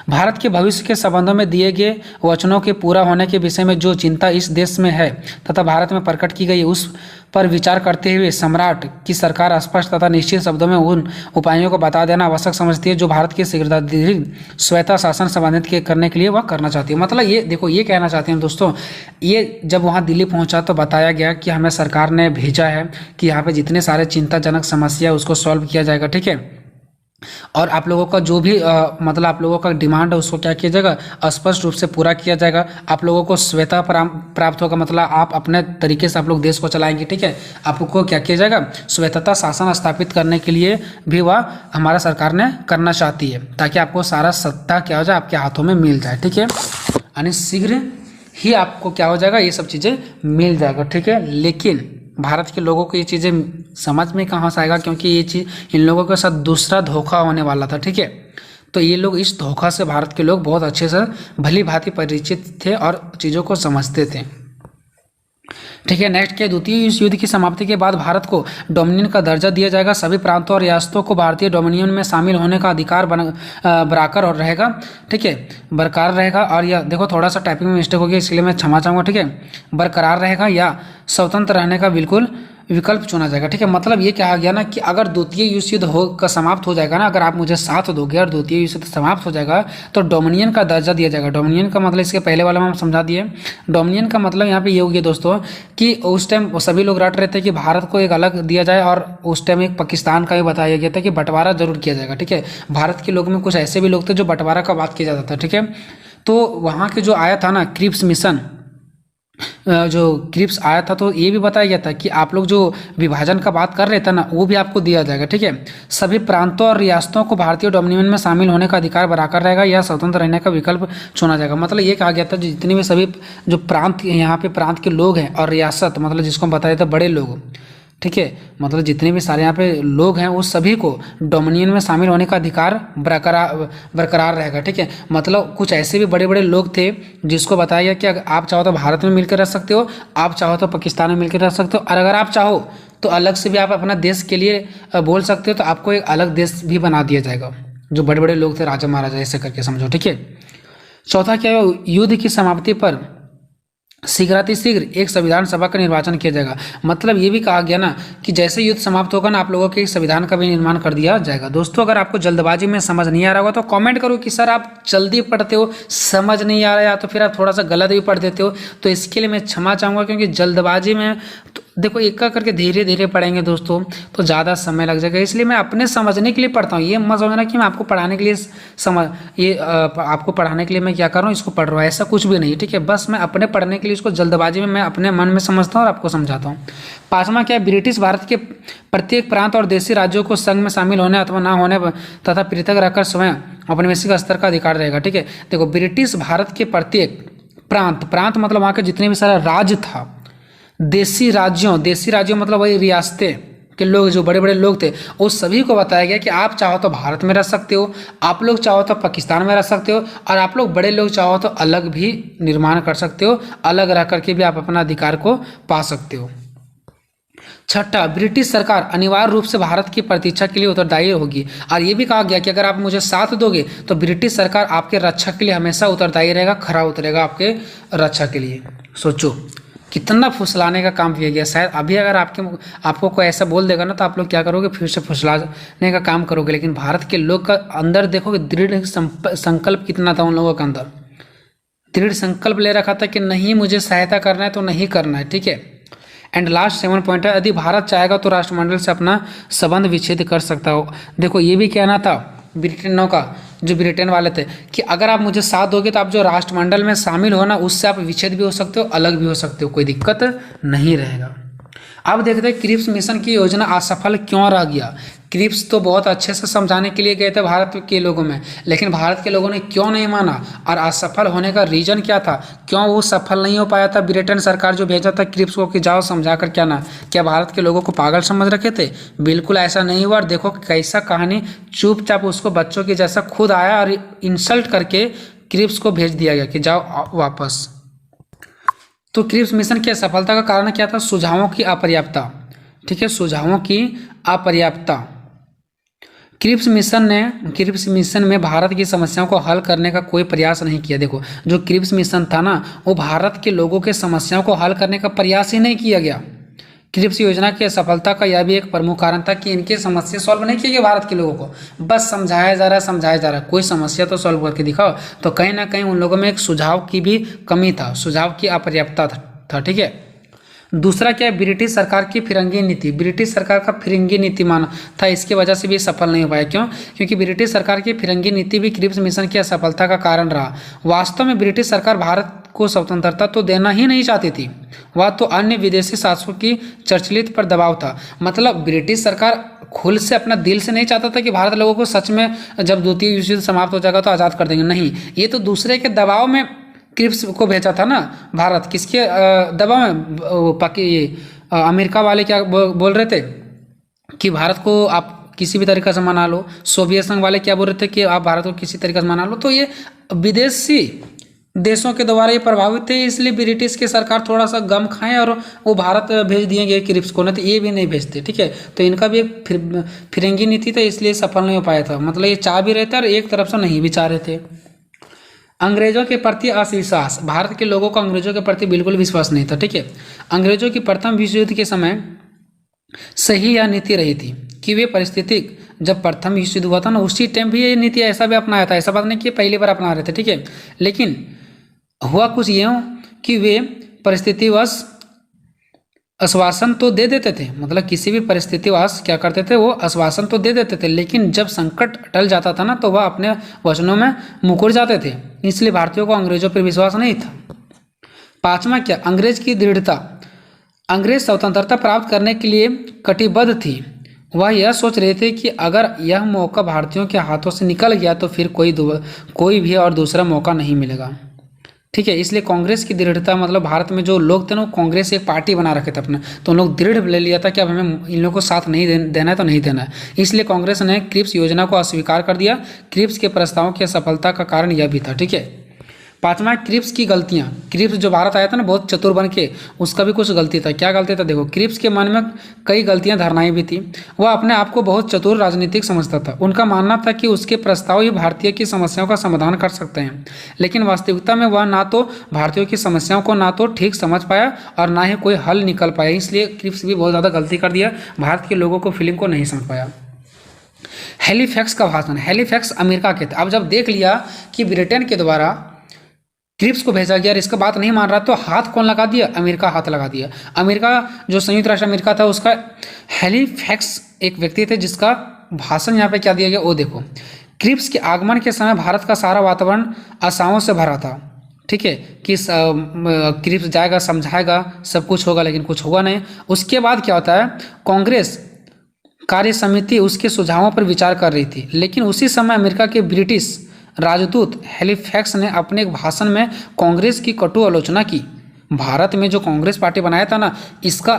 भारत के भविष्य के संबंधों में दिए गए वचनों के पूरा होने के विषय में जो चिंता इस देश में है तथा भारत में प्रकट की गई, उस पर विचार करते हुए सम्राट की सरकार स्पष्ट तथा निश्चित शब्दों में उन उपायों को बता देना आवश्यक समझती है जो भारत के शीघ्रता स्वयं शासन संबंधित करने के लिए वह करना चाहती है। मतलब ये देखो, ये कहना चाहते हैं दोस्तों, ये जब वहाँ दिल्ली पहुँचा तो बताया गया कि हमें सरकार ने भेजा है कि यहाँ पे जितने सारे चिंताजनक समस्या है उसको सॉल्व किया जाएगा। ठीक है, और आप लोगों का जो भी मतलब आप लोगों का डिमांड है उसको क्या किया जाएगा, स्पष्ट रूप से पूरा किया जाएगा। आप लोगों को स्वेता प्राप्त होगा, मतलब आप अपने तरीके से आप लोग देश को चलाएंगे। ठीक है, आपको क्या किया जाएगा, स्वेतता शासन स्थापित करने के लिए भी वह हमारा सरकार ने करना चाहती है, ताकि आपको सारा सत्ता क्या हो जाए, आपके हाथों में मिल जाए। ठीक है, यानी शीघ्र ही आपको क्या हो जाएगा, ये सब चीज़ें मिल जाएगा। ठीक है, लेकिन भारत के लोगों को ये चीज़ें समझ में कहाँ से आएगा, क्योंकि ये चीज़ इन लोगों के साथ दूसरा धोखा होने वाला था। ठीक है, तो ये लोग इस धोखा से, भारत के लोग बहुत अच्छे से भली भांति परिचित थे और चीज़ों को समझते थे। ठीक है, नेक्स्ट क्या, द्वितीय विश्व युद्ध की समाप्ति के बाद भारत को डोमिनियन का दर्जा दिया जाएगा। सभी प्रांतों और रियासतों को भारतीय डोमिनियन में शामिल होने का अधिकार बरकरार और रहेगा। ठीक है, बरकरार रहेगा। और यह देखो, थोड़ा सा टाइपिंग में मिस्टेक हो गया, इसलिए मैं क्षमा चाहूँगा। ठीक है, बरकरार रहेगा या स्वतंत्र रहने का बिल्कुल विकल्प चुना जाएगा। ठीक है, मतलब ये कहा गया ना कि अगर द्वितीय विश्व युद्ध समाप्त हो जाएगा ना, अगर आप मुझे साथ दोगे और द्वितीय विश्व युद्ध समाप्त हो जाएगा तो डोमिनियन का दर्जा दिया जाएगा। डोमिनियन का मतलब इसके पहले वाला में हम समझा दिए। डोमिनियन का मतलब यहाँ पे ये हो गया दोस्तों कि उस टाइम सभी लोग रट रहे थे कि भारत को एक अलग दिया जाए, और उस टाइम एक पाकिस्तान का भी बताया गया था कि बंटवारा जरूर किया जाएगा। ठीक है, भारत के लोग में कुछ ऐसे भी लोग थे जो बंटवारा का बात किया जाता था। ठीक है, तो वहाँ के जो आया था ना क्रिप्स मिशन, जो क्रिप्स आया था तो ये भी बताया गया था कि आप लोग जो विभाजन का बात कर रहे थे ना, वो भी आपको दिया जाएगा। ठीक है, सभी प्रांतों और रियासतों को भारतीय डोमिनियन में शामिल होने का अधिकार बरकरार रहेगा या स्वतंत्र रहने का विकल्प चुना जाएगा। मतलब ये कहा गया था जितने भी सभी जो प्रांत यहाँ पे प्रांत के लोग हैं और रियासत मतलब जिसको हम बताया था बड़े लोग, ठीक है, मतलब जितने भी सारे यहाँ पे लोग हैं उस सभी को डोमिनियन में शामिल होने का अधिकार बरकरार रहेगा। ठीक है, मतलब कुछ ऐसे भी बड़े बड़े लोग थे जिसको बताया गया कि अगर आप चाहो तो भारत में मिलकर रह सकते हो, आप चाहो तो पाकिस्तान में मिलकर रह सकते हो, और अगर आप चाहो तो अलग से भी आप अपना देश के लिए बोल सकते हो, तो आपको एक अलग देश भी बना दिया जाएगा। जो बड़े बड़े लोग थे राजा महाराजा ऐसे करके समझो। ठीक है, चौथा क्या है, युद्ध की समाप्ति पर शीघ्रातिशीघ्र एक संविधान सभा का निर्वाचन किया जाएगा। मतलब ये भी कहा गया ना कि जैसे युद्ध समाप्त होगा ना, आप लोगों के एक संविधान का भी निर्माण कर दिया जाएगा। दोस्तों अगर आपको जल्दबाजी में समझ नहीं आ रहा होगा तो कमेंट करो कि सर आप जल्दी पढ़ते हो, समझ नहीं आ रहा है, या तो फिर आप थोड़ा सा गलत भी पढ़ देते हो, तो इसके लिए मैं क्षमा चाहूँगा, क्योंकि जल्दबाजी में तो देखो एक का करके धीरे धीरे पढ़ेंगे दोस्तों तो ज़्यादा समय लग जाएगा। इसलिए मैं अपने समझने के लिए पढ़ता हूँ। ये मत समझना कि मैं आपको पढ़ाने के लिए आपको पढ़ाने के लिए मैं क्या कर रहा हूँ, इसको पढ़ रहा हूँ, ऐसा कुछ भी नहीं। ठीक है, बस मैं अपने पढ़ने के लिए इसको जल्दबाजी में मैं अपने मन में समझता हूँ और आपको समझाता हूँ। पांचवा क्या है, ब्रिटिश भारत के प्रत्येक प्रांत और देशी राज्यों को संघ में शामिल होने अथवा ना होने तथा पृथक रहकर स्वयं औपनिवेशिक स्तर का अधिकार रहेगा। ठीक है, देखो ब्रिटिश भारत के प्रत्येक प्रांत मतलब वहाँ के जितने भी सारा राज्य था, देशी राज्यों मतलब वही रियासतें के लोग जो बड़े बड़े लोग थे, उस सभी को बताया गया कि आप चाहो तो भारत में रह सकते हो, आप लोग चाहो तो पाकिस्तान में रह सकते हो, और आप लोग बड़े लोग चाहो तो अलग भी निर्माण कर सकते हो, अलग रह करके भी आप अपना अधिकार को पा सकते हो। छठा, ब्रिटिश सरकार अनिवार्य रूप से भारत की प्रतीक्षा के लिए उत्तरदायी होगी। और ये भी कहा गया कि अगर आप मुझे साथ दोगे तो ब्रिटिश सरकार आपके रक्षा के लिए हमेशा उत्तरदायी रहेगा, खरा उतरेगा आपके रक्षा के लिए। सोचो कितना फुसलाने का काम किया गया। शायद अभी अगर आपको कोई ऐसा बोल देगा ना तो आप लोग क्या करोगे, फिर से फुसलाने का काम करोगे। लेकिन भारत के लोग का अंदर देखोगे दृढ़ संकल्प कितना था उन लोगों के अंदर। दृढ़ संकल्प ले रखा था कि नहीं मुझे सहायता करना है तो नहीं करना है। ठीक है, एंड लास्ट 7 पॉइंट है, यदि भारत चाहेगा तो राष्ट्रमंडल से अपना संबंध विच्छेद कर सकता हो। देखो ये भी कहना था ब्रिटेनों का, जो ब्रिटेन वाले थे, कि अगर आप मुझे साथ दोगे तो आप जो राष्ट्रमंडल में शामिल हो ना, उससे आप विच्छेद भी हो सकते हो, अलग भी हो सकते हो, कोई दिक्कत नहीं रहेगा। अब देखते हैं क्रिप्स मिशन की योजना असफल क्यों रह गया। क्रिप्स तो बहुत अच्छे से समझाने के लिए गए थे भारत के लोगों में, लेकिन भारत के लोगों ने क्यों नहीं माना और असफल होने का रीजन क्या था, क्यों वो सफल नहीं हो पाया था। ब्रिटेन सरकार जो भेजा था क्रिप्स को कि जाओ समझा कर क्या भारत के लोगों को पागल समझ रखे थे? बिल्कुल ऐसा नहीं हुआ। और देखो कैसा कहानी, चुपचाप उसको बच्चों की जैसा खुद आया और इंसल्ट करके क्रिप्स को भेज दिया गया कि जाओ वापस। तो क्रिप्स मिशन की असफलता का कारण क्या था? सुझावों की अपर्याप्तता। ठीक है, सुझावों की अपर्याप्तता। क्रिप्स मिशन में भारत की समस्याओं को हल करने का कोई प्रयास नहीं किया। देखो जो क्रिप्स मिशन था ना, वो भारत के लोगों के समस्याओं को हल करने का प्रयास ही नहीं किया गया। क्रिप्स योजना की असफलता का यह भी एक प्रमुख कारण था कि इनकी समस्या सॉल्व नहीं की गई भारत के लोगों को, बस समझाया जा रहा है, कोई समस्या तो सॉल्व करके दिखाओ। तो कहीं ना कहीं उन लोगों में एक सुझाव की भी कमी था, सुझाव की अपर्याप्तता था। ठीक है, दूसरा क्या है, ब्रिटिश सरकार की फिरंगी नीति। ब्रिटिश सरकार का फिरंगी नीति माना था, इसकी वजह से भी सफल नहीं हो पाया। क्यों? क्योंकि ब्रिटिश सरकार की फिरंगी नीति भी क्रिप्स मिशन की असफलता का कारण रहा। वास्तव में ब्रिटिश सरकार भारत को स्वतंत्रता तो देना ही नहीं चाहती थी, वह तो अन्य विदेशी शासकों की चर्चलित पर दबाव था। मतलब ब्रिटिश सरकार खुद से अपना दिल से नहीं चाहता था कि भारत लोगों को सच में जब द्वितीय विश्व युद्ध समाप्त हो जाएगा तो आज़ाद कर देंगे, नहीं, ये तो दूसरे के दबाव में क्रिप्स को भेजा था ना भारत। किसके दबाव में? अमेरिका वाले क्या बोल रहे थे कि भारत को आप किसी भी तरीके से मना लो। सोवियत संघ वाले क्या बोल रहे थे कि आप भारत को किसी तरीके से मना लो। तो ये विदेशी देशों के द्वारा ये प्रभावित थे, इसलिए ब्रिटिश की सरकार थोड़ा सा गम खाएं और वो भारत भेज दिए गए क्रिप्स को, नहीं तो ये भी नहीं भेजते। ठीक है, तो इनका भी एक फिरंगी नीति था, इसलिए सफल नहीं हो पाया था। मतलब ये चाह भी रहे थे और एक तरफ से नहीं भी चाह रहे थे। अंग्रेजों के प्रति अविश्वास। भारत के लोगों को अंग्रेजों के प्रति बिल्कुल विश्वास नहीं था। ठीक है, अंग्रेजों की प्रथम विश्व युद्ध के समय सही यह नीति रही थी कि वे परिस्थिति जब प्रथम विश्व युद्ध हुआ था ना, उसी टाइम भी ये नीति ऐसा भी अपनाया था। ऐसा बात नहीं कि पहली बार अपना रहे थे। ठीक है, लेकिन हुआ कुछ यूँ कि वे परिस्थितिवश आश्वासन तो दे देते थे, मतलब किसी भी परिस्थितिवश क्या करते थे, वो आश्वासन तो दे देते थे, लेकिन जब संकट टल जाता था ना तो वह अपने वचनों में मुकर जाते थे। इसलिए भारतीयों को अंग्रेजों पर विश्वास नहीं था। पांचवा क्या, अंग्रेज की दृढ़ता। अंग्रेज स्वतंत्रता प्राप्त करने के लिए कटिबद्ध थी। वह यह सोच रहे थे कि अगर यह मौका भारतीयों के हाथों से निकल गया तो फिर कोई भी और दूसरा मौका नहीं मिलेगा। ठीक है, इसलिए कांग्रेस की दृढ़ता, मतलब भारत में जो लोग थे ना, कांग्रेस एक पार्टी बना रखे थे अपने, तो उन लोग दृढ़ ले लिया था कि अब हमें इन लोगों को साथ नहीं देना है तो नहीं देना है। इसलिए कांग्रेस ने क्रिप्स योजना को अस्वीकार कर दिया। क्रिप्स के प्रस्तावों की असफलता का कारण यह भी था। ठीक है, पांचवा क्रिप्स की गलतियां। क्रिप्स जो भारत आया था ना बहुत चतुर बन के, उसका भी कुछ गलती था। क्या गलती था, देखो, क्रिप्स के मन में कई गलतियां धारणाएं भी थी। वह अपने आप को बहुत चतुर राजनीतिक समझता था। उनका मानना था कि उसके प्रस्ताव ही भारतीय की समस्याओं का समाधान कर सकते हैं, लेकिन वास्तविकता में वह ना तो भारतीयों की समस्याओं को ना तो ठीक समझ पाया और ना ही कोई हल निकल पाया। इसलिए क्रिप्स भी बहुत ज़्यादा गलती कर दिया, भारत के लोगों को फीलिंग को नहीं समझ पाया। हैलीफैक्स का भाषण। हैलीफैक्स अमेरिका के थे। अब जब देख लिया कि ब्रिटेन के द्वारा क्रिप्स को भेजा गया और इसका बात नहीं मान रहा, तो हाथ कौन लगा दिया, अमेरिका हाथ लगा दिया। अमेरिका, जो संयुक्त राष्ट्र अमेरिका था, उसका हैलीफैक्स एक व्यक्ति थे जिसका भाषण यहाँ पे क्या दिया गया वो देखो। क्रिप्स के आगमन के समय भारत का सारा वातावरण आशाओं से भरा था। ठीक है, कि क्रिप्स जाएगा, समझाएगा, सब कुछ होगा, लेकिन कुछ हुआ नहीं। उसके बाद क्या होता है, कांग्रेस कार्य समिति उसके सुझावों पर विचार कर रही थी, लेकिन उसी समय अमेरिका के ब्रिटिश राजदूत हैलीफैक्स ने अपने एक भाषण में कांग्रेस की कटु आलोचना की। भारत में जो कांग्रेस पार्टी बनाया था ना, इसका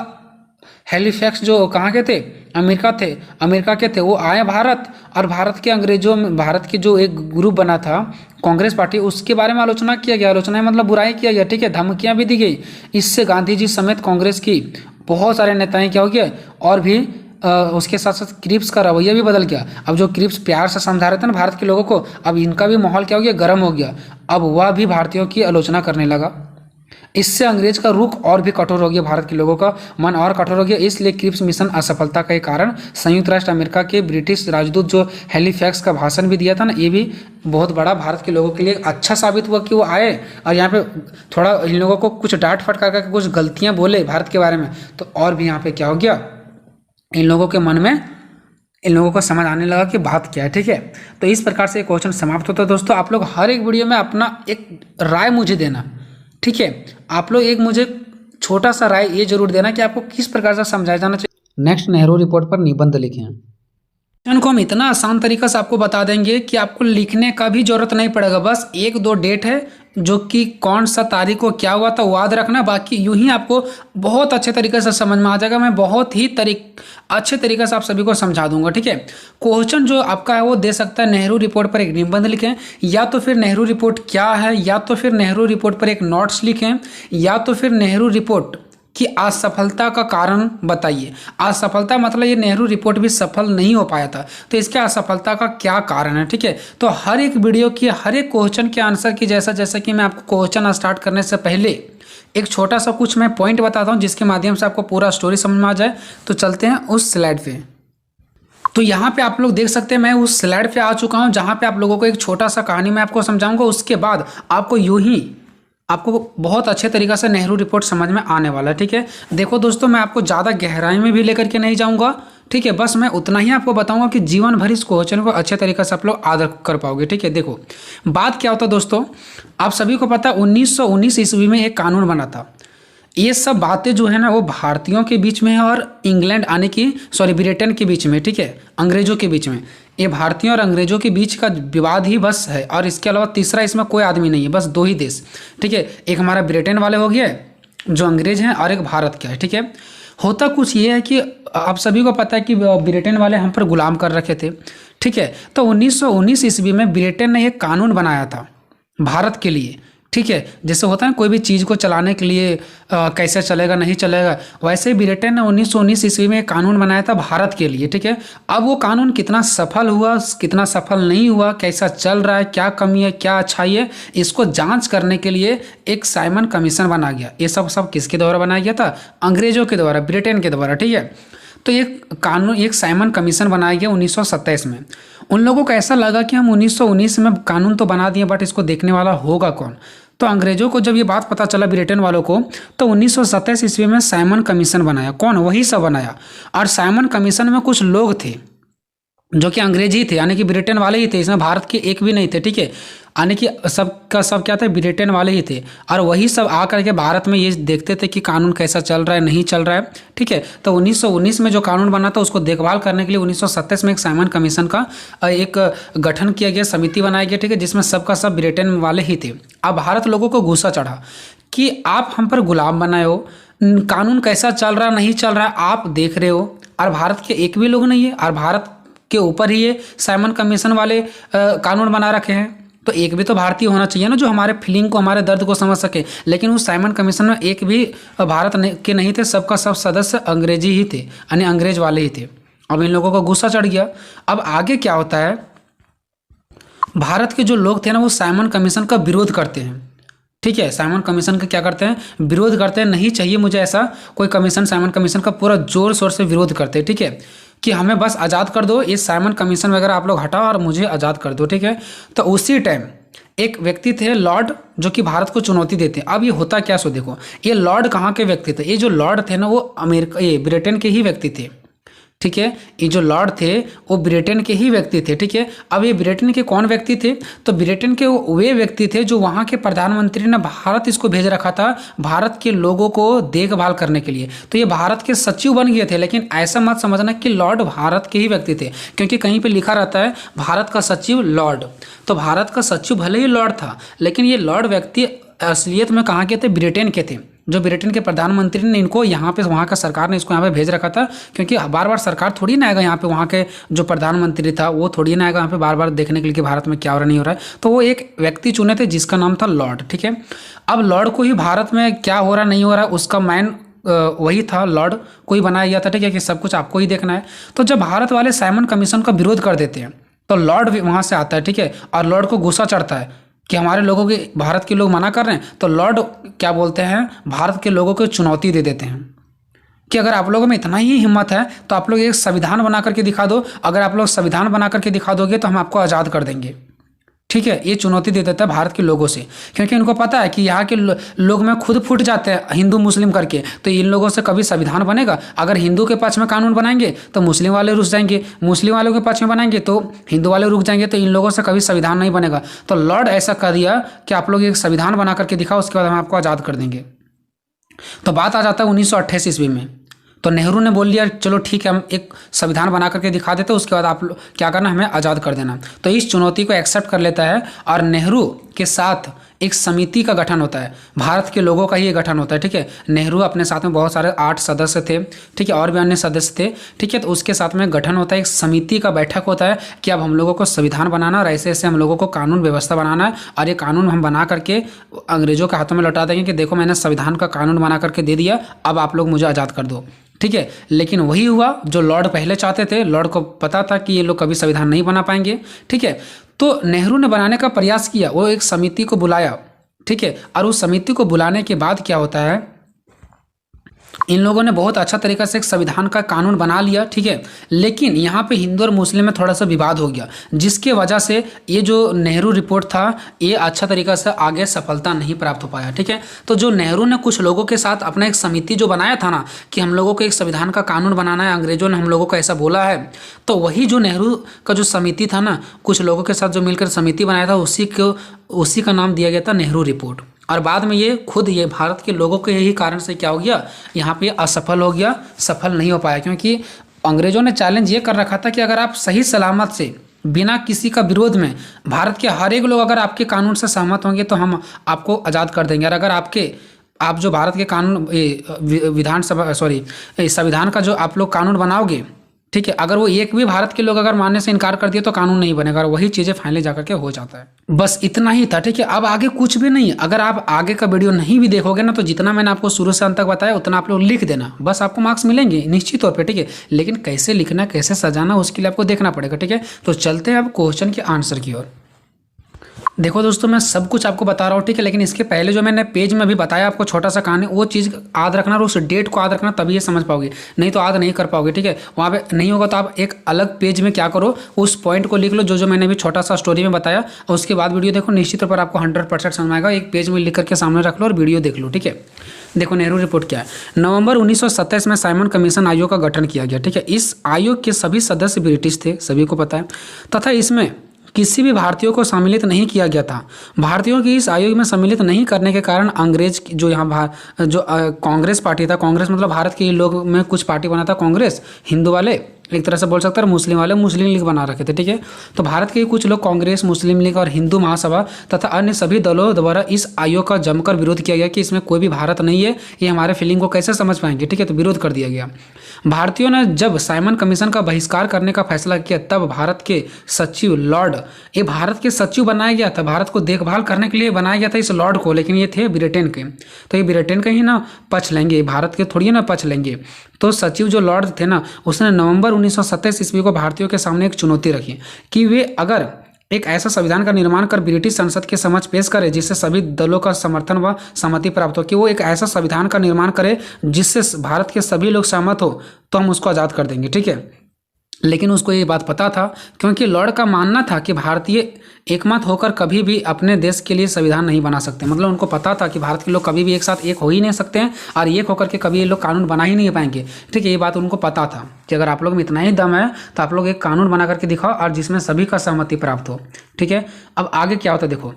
हैलीफैक्स जो कहाँ के थे, अमेरिका के थे, वो आए भारत और भारत के अंग्रेजों में, भारत की जो एक ग्रुप बना था कांग्रेस पार्टी, उसके बारे में आलोचना किया गया। आलोचना मतलब बुराई किया गया। ठीक है, धमकियाँ भी दी गई। इससे गांधी जी समेत कांग्रेस की बहुत सारे नेताएं क्या हो गए, और भी उसके साथ साथ क्रिप्स का रवैया भी बदल गया। अब जो क्रिप्स प्यार से समझा रहे थे ना भारत के लोगों को, अब इनका भी माहौल क्या हो गया, गर्म हो गया। अब वह भी भारतीयों की आलोचना करने लगा। इससे अंग्रेज का रुख और भी कठोर हो गया, भारत के लोगों का मन और कठोर हो गया। इसलिए क्रिप्स मिशन असफलता का कारण संयुक्त राष्ट्र अमेरिका के ब्रिटिश राजदूत जो हैलीफैक्स का भाषण भी दिया था ना, ये भी बहुत बड़ा भारत के लोगों के लिए अच्छा साबित हुआ कि वो आए और यहाँ पे थोड़ा इन लोगों को कुछ डांट फटकार करके कुछ गलतियाँ बोले भारत के बारे में, तो और भी यहाँ पे क्या हो गया, इन लोगों के मन में, इन लोगों को समझ आने लगा कि बात क्या है। ठीक है, तो इस प्रकार से क्वेश्चन समाप्त होता है। दोस्तों, आप लोग हर एक वीडियो में अपना एक राय मुझे देना। ठीक है, आप लोग एक मुझे छोटा सा राय ये जरूर देना कि आपको किस प्रकार से समझाया जाना चाहिए। नेक्स्ट, नेहरू रिपोर्ट पर निबंध लिखें। क्वेश्चन को हम इतना आसान तरीका से आपको बता देंगे कि आपको लिखने का भी जरूरत नहीं पड़ेगा। बस एक दो डेट है जो कि कौन सा तारीख को क्या हुआ था याद रखना, बाकी यूं ही आपको बहुत अच्छे तरीके से समझ में आ जाएगा। मैं बहुत ही अच्छे तरीके से आप सभी को समझा दूंगा। ठीक है, क्वेश्चन जो आपका है वो दे सकता है, नेहरू रिपोर्ट पर एक निबंध लिखें, या तो फिर नेहरू रिपोर्ट क्या है, या तो फिर नेहरू रिपोर्ट पर एक नोट्स लिखें, या तो फिर नेहरू रिपोर्ट कि असफलता का कारण बताइए। असफलता मतलब ये नेहरू रिपोर्ट भी सफल नहीं हो पाया था, तो इसके असफलता का क्या कारण है। ठीक है, तो हर एक वीडियो की हर एक क्वेश्चन के आंसर की जैसा कि मैं आपको क्वेश्चन स्टार्ट करने से पहले एक छोटा सा कुछ मैं पॉइंट बताता हूँ जिसके माध्यम से आपको पूरा स्टोरी समझ में आ जाए। तो चलते हैं उस स्लाइड पे। तो यहाँ पे आप लोग देख सकते हैं मैं उस स्लाइड पे आ चुका हूँ जहाँ पे आप लोगों को एक छोटा सा कहानी मैं आपको समझाऊंगा। उसके बाद आपको यूं ही आपको बहुत अच्छे तरीक़े से नेहरू रिपोर्ट समझ में आने वाला है। ठीक है, देखो दोस्तों, मैं आपको ज़्यादा गहराई में भी लेकर के नहीं जाऊँगा। ठीक है, बस मैं उतना ही आपको बताऊंगा कि जीवन भर इस क्वेश्चन को अच्छे तरीके से आप लोग आदर कर पाओगे। ठीक है, देखो बात क्या होता है दोस्तों, आप सभी को पता है 1919 ईस्वी में एक कानून बना था। ये सब बातें जो है ना वो भारतीयों के बीच में है और इंग्लैंड आने की ब्रिटेन के बीच में। ठीक है, अंग्रेजों के बीच में। ये भारतीयों और अंग्रेजों के बीच का विवाद ही बस है, और इसके अलावा तीसरा इसमें कोई आदमी नहीं है, बस दो ही देश। ठीक है, एक हमारा ब्रिटेन वाले हो गए जो अंग्रेज हैं, और एक भारत का है। ठीक है, होता कुछ ये है कि आप सभी को पता है कि ब्रिटेन वाले हम पर गुलाम कर रखे थे। ठीक है, तो 1919 ईस्वी में ब्रिटेन ने एक कानून बनाया था भारत के लिए। ठीक है, जैसे होता है कोई भी चीज़ को चलाने के लिए कैसे चलेगा नहीं चलेगा, वैसे ही ब्रिटेन ने 1919 ईस्वी में एक कानून बनाया था भारत के लिए। ठीक है, अब वो कानून कितना सफल हुआ, कितना सफल नहीं हुआ, कैसा चल रहा है, क्या कमी है, क्या अच्छाई है, इसको जांच करने के लिए एक साइमन कमीशन बना गया। ये सब किसके द्वारा बनाया गया था, अंग्रेजों के द्वारा, ब्रिटेन के द्वारा। ठीक है, तो एक साइमन कमीशन बनाया गया 1927 में। उन लोगों को ऐसा लगा कि हम 1919 में कानून तो बना दिए, बट इसको देखने वाला होगा कौन। तो अंग्रेजों को जब ये बात पता चला ब्रिटेन वालों को, तो 1927 ईस्वी में साइमन कमीशन बनाया। कौन, वही सब बनाया। और साइमन कमीशन में कुछ लोग थे जो कि अंग्रेजी थे, यानी कि ब्रिटेन वाले ही थे, इसमें भारत के एक भी नहीं थे। ठीक है, यानी कि सब का सब क्या थे, ब्रिटेन वाले ही थे। और वही सब आकर के भारत में ये देखते थे कि कानून कैसा चल रहा है, नहीं चल रहा है, ठीक है। तो 1919 में जो कानून बना था उसको देखभाल करने के लिए 1927 में एक साइमन कमीशन का एक गठन किया गया, समिति बनाया गया, ठीक है, जिसमें सबका सब ब्रिटेन वाले ही थे। अब भारत लोगों को गुस्सा चढ़ा कि आप हम पर गुलाम बनाए हो, कानून कैसा चल रहा नहीं चल रहा आप देख रहे हो, और भारत के एक भी लोग नहीं है, और भारत के ऊपर ही ये साइमन कमीशन वाले कानून बना रखे हैं। तो एक भी तो भारतीय होना चाहिए ना जो हमारे फीलिंग को, हमारे दर्द को समझ सके। लेकिन उस साइमन कमीशन में एक भी भारत के नहीं थे, सबका सब सदस्य अंग्रेजी ही थे, यानी अंग्रेज वाले ही थे। अब इन लोगों को गुस्सा चढ़ गया। अब आगे क्या होता है, भारत के जो लोग थे ना वो साइमन कमीशन का विरोध करते हैं, ठीक है। साइमन कमीशन का क्या करते हैं, विरोध करते हैं, नहीं चाहिए मुझे ऐसा कोई कमीशन। साइमन कमीशन का पूरा जोर शोर से विरोध करते हैं, ठीक है, कि हमें बस आज़ाद कर दो, ये साइमन कमीशन वगैरह आप लोग हटाओ और मुझे आज़ाद कर दो, ठीक है। तो उसी टाइम एक व्यक्ति थे लॉर्ड, जो कि भारत को चुनौती देते हैं। अब ये होता क्या, सो देखो, ये लॉर्ड कहाँ के व्यक्ति थे, ये जो लॉर्ड थे ना वो ब्रिटेन के ही व्यक्ति थे, ठीक है। ये जो लॉर्ड थे वो ब्रिटेन के ही व्यक्ति थे, ठीक है। अब ये ब्रिटेन के कौन व्यक्ति थे, तो ब्रिटेन के वे व्यक्ति थे जो वहाँ के प्रधानमंत्री ने भारत इसको भेज रखा था भारत के लोगों को देखभाल करने के लिए। तो ये भारत के सचिव बन गए थे। लेकिन ऐसा मत समझना कि लॉर्ड भारत के ही व्यक्ति थे, क्योंकि कहीं पे लिखा रहता है भारत का सचिव लॉर्ड। तो भारत का सचिव भले ही लॉर्ड था, लेकिन ये लॉर्ड व्यक्ति असलियत में कहाँ के थे, ब्रिटेन के थे। जो ब्रिटेन के प्रधानमंत्री ने इनको यहाँ पे, वहाँ का सरकार ने इसको यहाँ पे भेज रखा था, क्योंकि बार बार सरकार थोड़ी ना आएगा यहाँ पे, वहाँ के जो प्रधानमंत्री था वो थोड़ी ना आएगा यहाँ पे बार बार देखने के लिए कि भारत में क्या हो रहा नहीं हो रहा है। तो वो एक व्यक्ति चुने थे जिसका नाम था लॉर्ड, ठीक है। अब लॉर्ड को ही भारत में क्या हो रहा नहीं हो रहा उसका मैन वही था, लॉर्ड को ही बनाया गया था, ठीक है, कि सब कुछ आपको ही देखना है। तो जब भारत वाले साइमन कमीशन का विरोध कर देते हैं तो लॉर्ड भी वहाँ से आता है, ठीक है, और लॉर्ड को गुस्सा चढ़ता है कि हमारे लोगों के, भारत के लोग मना कर रहे हैं। तो लॉर्ड क्या बोलते हैं, भारत के लोगों को चुनौती दे देते हैं कि अगर आप लोगों में इतना ही हिम्मत है तो आप लोग एक संविधान बना करके दिखा दो, अगर आप लोग संविधान बना करके दिखा दोगे तो हम आपको आज़ाद कर देंगे, ठीक है। ये चुनौती दे देता है भारत के लोगों से, क्योंकि इनको पता है कि यहाँ के लोग में खुद फूट जाते हैं हिंदू मुस्लिम करके। तो इन लोगों से कभी संविधान बनेगा, अगर हिंदू के पक्ष में कानून बनाएंगे तो मुस्लिम वाले रुक जाएंगे, मुस्लिम वालों के पक्ष में बनाएंगे तो हिंदू वाले रुक जाएंगे, तो इन लोगों से कभी संविधान नहीं बनेगा। तो लॉर्ड ऐसा कर दिया कि आप लोग एक संविधान बना करके दिखाओ, उसके बाद हम आपको आज़ाद कर देंगे। तो बात आ जाता है 1928 ईस्वी में। तो नेहरू ने बोल दिया चलो ठीक है, हम एक संविधान बना करके दिखा देते हैं, उसके बाद आप क्या करना, हमें आज़ाद कर देना। तो इस चुनौती को एक्सेप्ट कर लेता है और नेहरू के साथ एक समिति का गठन होता है, भारत के लोगों का ही गठन होता है, ठीक है। नेहरू अपने साथ में बहुत सारे 8 सदस्य थे, ठीक है, और भी अन्य सदस्य थे, ठीक है। तो उसके साथ में गठन होता है, एक समिति का बैठक होता है कि अब हम लोगों को संविधान बनाना और ऐसे ऐसे हम लोगों को कानून व्यवस्था बनाना है, और ये कानून हम बना करके अंग्रेजों के हाथों में लौटा देंगे कि देखो मैंने संविधान का कानून बना करके दे दिया, अब आप लोग मुझे आज़ाद कर दो, ठीक है। लेकिन वही हुआ जो लॉर्ड पहले चाहते थे। लॉर्ड को पता था कि ये लोग कभी संविधान नहीं बना पाएंगे, ठीक है। तो नेहरू ने बनाने का प्रयास किया, वो एक समिति को बुलाया, ठीक है, और उस समिति को बुलाने के बाद क्या होता है, इन लोगों ने बहुत अच्छा तरीके से एक संविधान का कानून बना लिया, ठीक है। लेकिन यहाँ पे हिंदू और मुस्लिम में थोड़ा सा विवाद हो गया, जिसके वजह से ये जो नेहरू रिपोर्ट था ये अच्छा तरीके से आगे सफलता नहीं प्राप्त हो पाया, ठीक है। तो जो नेहरू ने कुछ लोगों के साथ अपना एक समिति जो बनाया था ना कि हम लोगों को एक संविधान का कानून बनाना है, अंग्रेजों ने हम लोगों को ऐसा बोला है, तो वही जो नेहरू का जो समिति था ना, कुछ लोगों के साथ जो मिलकर समिति बनाया था, उसी का नाम दिया गया था नेहरू रिपोर्ट। और बाद में ये खुद ये भारत के लोगों के ही कारण से क्या हो गया, यहाँ पे असफल हो गया, सफल नहीं हो पाया, क्योंकि अंग्रेजों ने चैलेंज ये कर रखा था कि अगर आप सही सलामत से बिना किसी का विरोध में भारत के हर एक लोग अगर आपके कानून से सहमत होंगे तो हम आपको आज़ाद कर देंगे। और अगर आप जो भारत के कानून संविधान का जो आप लोग कानून बनाओगे, ठीक है, अगर वो एक भी भारत के लोग अगर मानने से इनकार कर दिए तो कानून नहीं बनेगा, और वही चीज़ें फाइनली जाकर के हो जाता है। बस इतना ही था, ठीक है। अब आगे कुछ भी नहीं, अगर आप आगे का वीडियो नहीं भी देखोगे ना तो जितना मैंने आपको शुरू से अंत तक बताया उतना आप लोग लिख देना, बस आपको मार्क्स मिलेंगे निश्चित तौर पे, ठीक है। लेकिन कैसे लिखना, कैसे सजाना, उसके लिए आपको देखना पड़ेगा, ठीक है। तो चलते हैं अब क्वेश्चन के आंसर की ओर। देखो दोस्तों, मैं सब कुछ आपको बता रहा हूँ, ठीक है, लेकिन इसके पहले जो मैंने पेज में भी बताया आपको छोटा सा कहानी, वो चीज़ याद रखना और उस डेट को याद रखना, तभी ये समझ पाओगे, नहीं तो याद नहीं कर पाओगे, ठीक है। वहाँ पे नहीं होगा तो आप एक अलग पेज में क्या करो, उस पॉइंट को लिख लो जो मैंने भी छोटा सा स्टोरी में बताया, और उसके बाद वीडियो देखो, निश्चित तौर पर आपको 100% समझ आएगा। एक पेज में लिख करके सामने रख लो और वीडियो देख लो, ठीक है। देखो नेहरू रिपोर्ट क्या है। नवंबर 1927 में साइमन कमीशन आयोग का गठन किया गया, ठीक है। इस आयोग के सभी सदस्य ब्रिटिश थे, सभी को पता है, तथा इसमें किसी भी भारतीयों को सम्मिलित नहीं किया गया था। भारतीयों की इस आयोग में सम्मिलित नहीं करने के कारण अंग्रेज जो कांग्रेस पार्टी था, कांग्रेस मतलब भारत के लोग में कुछ पार्टी बना था कांग्रेस, हिंदू वाले एक तरह से बोल सकते हैं, मुस्लिम वाले मुस्लिम लीग बना रखे थे, ठीक है। तो भारत के कुछ लोग कांग्रेस, मुस्लिम लीग और हिंदू महासभा तथा अन्य सभी दलों द्वारा इस आयोग का जमकर विरोध किया गया कि इसमें कोई भी भारत नहीं है, ये हमारे फीलिंग को कैसे समझ पाएंगे, ठीक है। तो विरोध कर दिया गया। भारतीयों ने जब साइमन कमीशन का बहिष्कार करने का फैसला किया तब भारत के सचिव लॉर्ड, ये भारत के सचिव बनाया गया था, भारत को देखभाल करने के लिए बनाया गया था इस लॉर्ड को, लेकिन ये थे ब्रिटेन के। तो ये ब्रिटेन का ही ना पक्ष लेंगे, भारत के थोड़ी ना पक्ष लेंगे। तो सचिव जो लॉर्ड थे ना, उसने नवंबर 1927 ईस्वी को भारतीयों के सामने एक चुनौती रखी कि वे अगर एक ऐसा संविधान का निर्माण कर ब्रिटिश संसद के समक्ष पेश करे जिससे सभी दलों का समर्थन व सहमति प्राप्त हो, कि वो एक ऐसा संविधान का निर्माण करे जिससे भारत के सभी लोग सहमत हो, तो हम उसको आज़ाद कर देंगे, ठीक है। लेकिन उसको ये बात पता था, क्योंकि लॉर्ड का मानना था कि भारतीय एकमत होकर कभी भी अपने देश के लिए संविधान नहीं बना सकते। मतलब उनको पता था कि भारत के लोग कभी भी एक साथ एक हो ही नहीं सकते हैं और एक होकर के कभी ये लोग कानून बना ही नहीं पाएंगे, ठीक है। ये बात उनको पता था कि अगर आप लोग में इतना ही दम है तो आप लोग एक कानून बना करके दिखाओ और जिसमें सभी का सहमति प्राप्त हो, ठीक है। अब आगे क्या होता है देखो।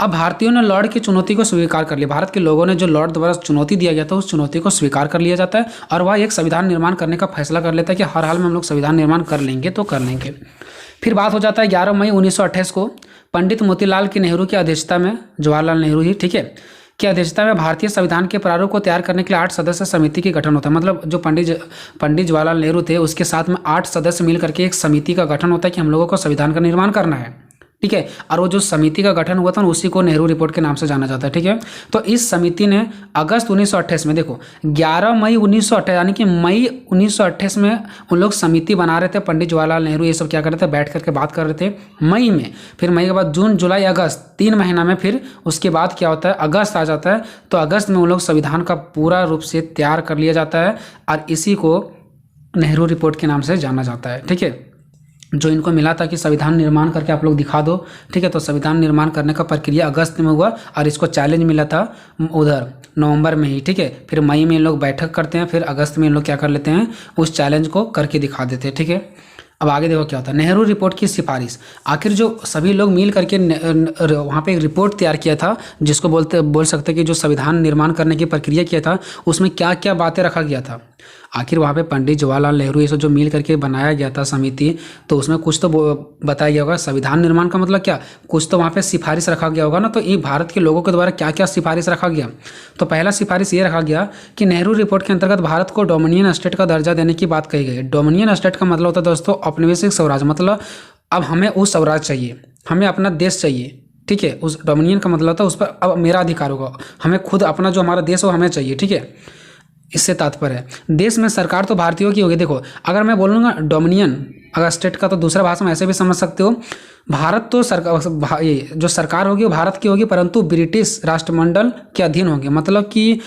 अब भारतीयों ने लॉर्ड की चुनौती को स्वीकार कर लिया। भारत के लोगों ने जो लॉर्ड द्वारा चुनौती दिया गया था उस चुनौती को स्वीकार कर लिया जाता है और वह एक संविधान निर्माण करने का फैसला कर लेता है कि हर हाल में हम लोग संविधान निर्माण कर लेंगे तो कर लेंगे। फिर बात हो जाता है 11 मई 1928 को पंडित मोतीलाल की नेहरू की अध्यक्षता में, जवाहरलाल नेहरू जी, ठीक है, की अध्यक्षता में भारतीय संविधान के प्रारूप को तैयार करने के लिए 8 सदस्य समिति के गठन होता है। मतलब जो पंडित जवाहरलाल नेहरू थे उसके साथ में 8 सदस्य मिल करके एक समिति का गठन होता है कि हम लोगों को संविधान का निर्माण करना है, ठीक है। और वो जो समिति का गठन हुआ था उसी को नेहरू रिपोर्ट के नाम से जाना जाता है, ठीक है। तो इस समिति ने अगस्त 1928 में, देखो 11 मई 1928 यानी कि मई 1928 में उन लोग समिति बना रहे थे। पंडित जवाहरलाल नेहरू ये सब क्या कर रहे थे, बैठ करके बात कर रहे थे मई में। फिर मई के बाद जून, जुलाई, अगस्त, 3 महीना में फिर उसके बाद क्या होता है, अगस्त आ जाता है। तो अगस्त में उन लोग संविधान का पूरा रूप से तैयार कर लिया जाता है और इसी को नेहरू रिपोर्ट के नाम से जाना जाता है, ठीक है। जो इनको मिला था कि संविधान निर्माण करके आप लोग दिखा दो, ठीक है। तो संविधान निर्माण करने का प्रक्रिया अगस्त में हुआ और इसको चैलेंज मिला था उधर नवंबर में ही, ठीक है। फिर मई में इन लोग बैठक करते हैं, फिर अगस्त में इन लोग क्या कर लेते हैं, उस चैलेंज को करके दिखा देते हैं, ठीक है। अब आगे देखो क्या होता है, नेहरू रिपोर्ट की सिफारिश। आखिर जो सभी लोग मिल करके वहाँ पे एक रिपोर्ट तैयार किया था जिसको बोल सकते हैं कि जो संविधान निर्माण करने की प्रक्रिया किया था उसमें क्या क्या बातें रखा गया था। आखिर वहाँ पे पंडित जवाहरलाल नेहरू ये सब जो मिल करके बनाया गया था समिति, तो उसमें कुछ तो बताया गया होगा। संविधान निर्माण का मतलब क्या, कुछ तो वहाँ पे सिफारिश रखा गया होगा ना। तो ये भारत के लोगों के द्वारा क्या क्या सिफारिश रखा गया, तो पहला सिफारिश ये रखा गया कि नेहरू रिपोर्ट के अंतर्गत भारत को डोमिनियन स्टेट का दर्जा देने की बात कही गई। डोमिनियन स्टेट का मतलब होता है दोस्तों औपनिवेशिक स्वराज। मतलब अब हमें वो स्वराज चाहिए, हमें अपना देश चाहिए, ठीक है। उस डोमिनियन का मतलब होता है उस पर अब मेरा अधिकार होगा, हमें खुद अपना जो हमारा देश हो हमें चाहिए, ठीक है। इससे तात्पर्य है देश में सरकार तो भारतीयों की होगी। देखो अगर मैं बोलूँगा डोमिनियन अगर स्टेट का, तो दूसरा भाषा में ऐसे भी समझ सकते हो, भारत तो सरकार, ये जो सरकार होगी वो भारत की होगी परंतु ब्रिटिश राष्ट्रमंडल के अधीन होगी। मतलब कि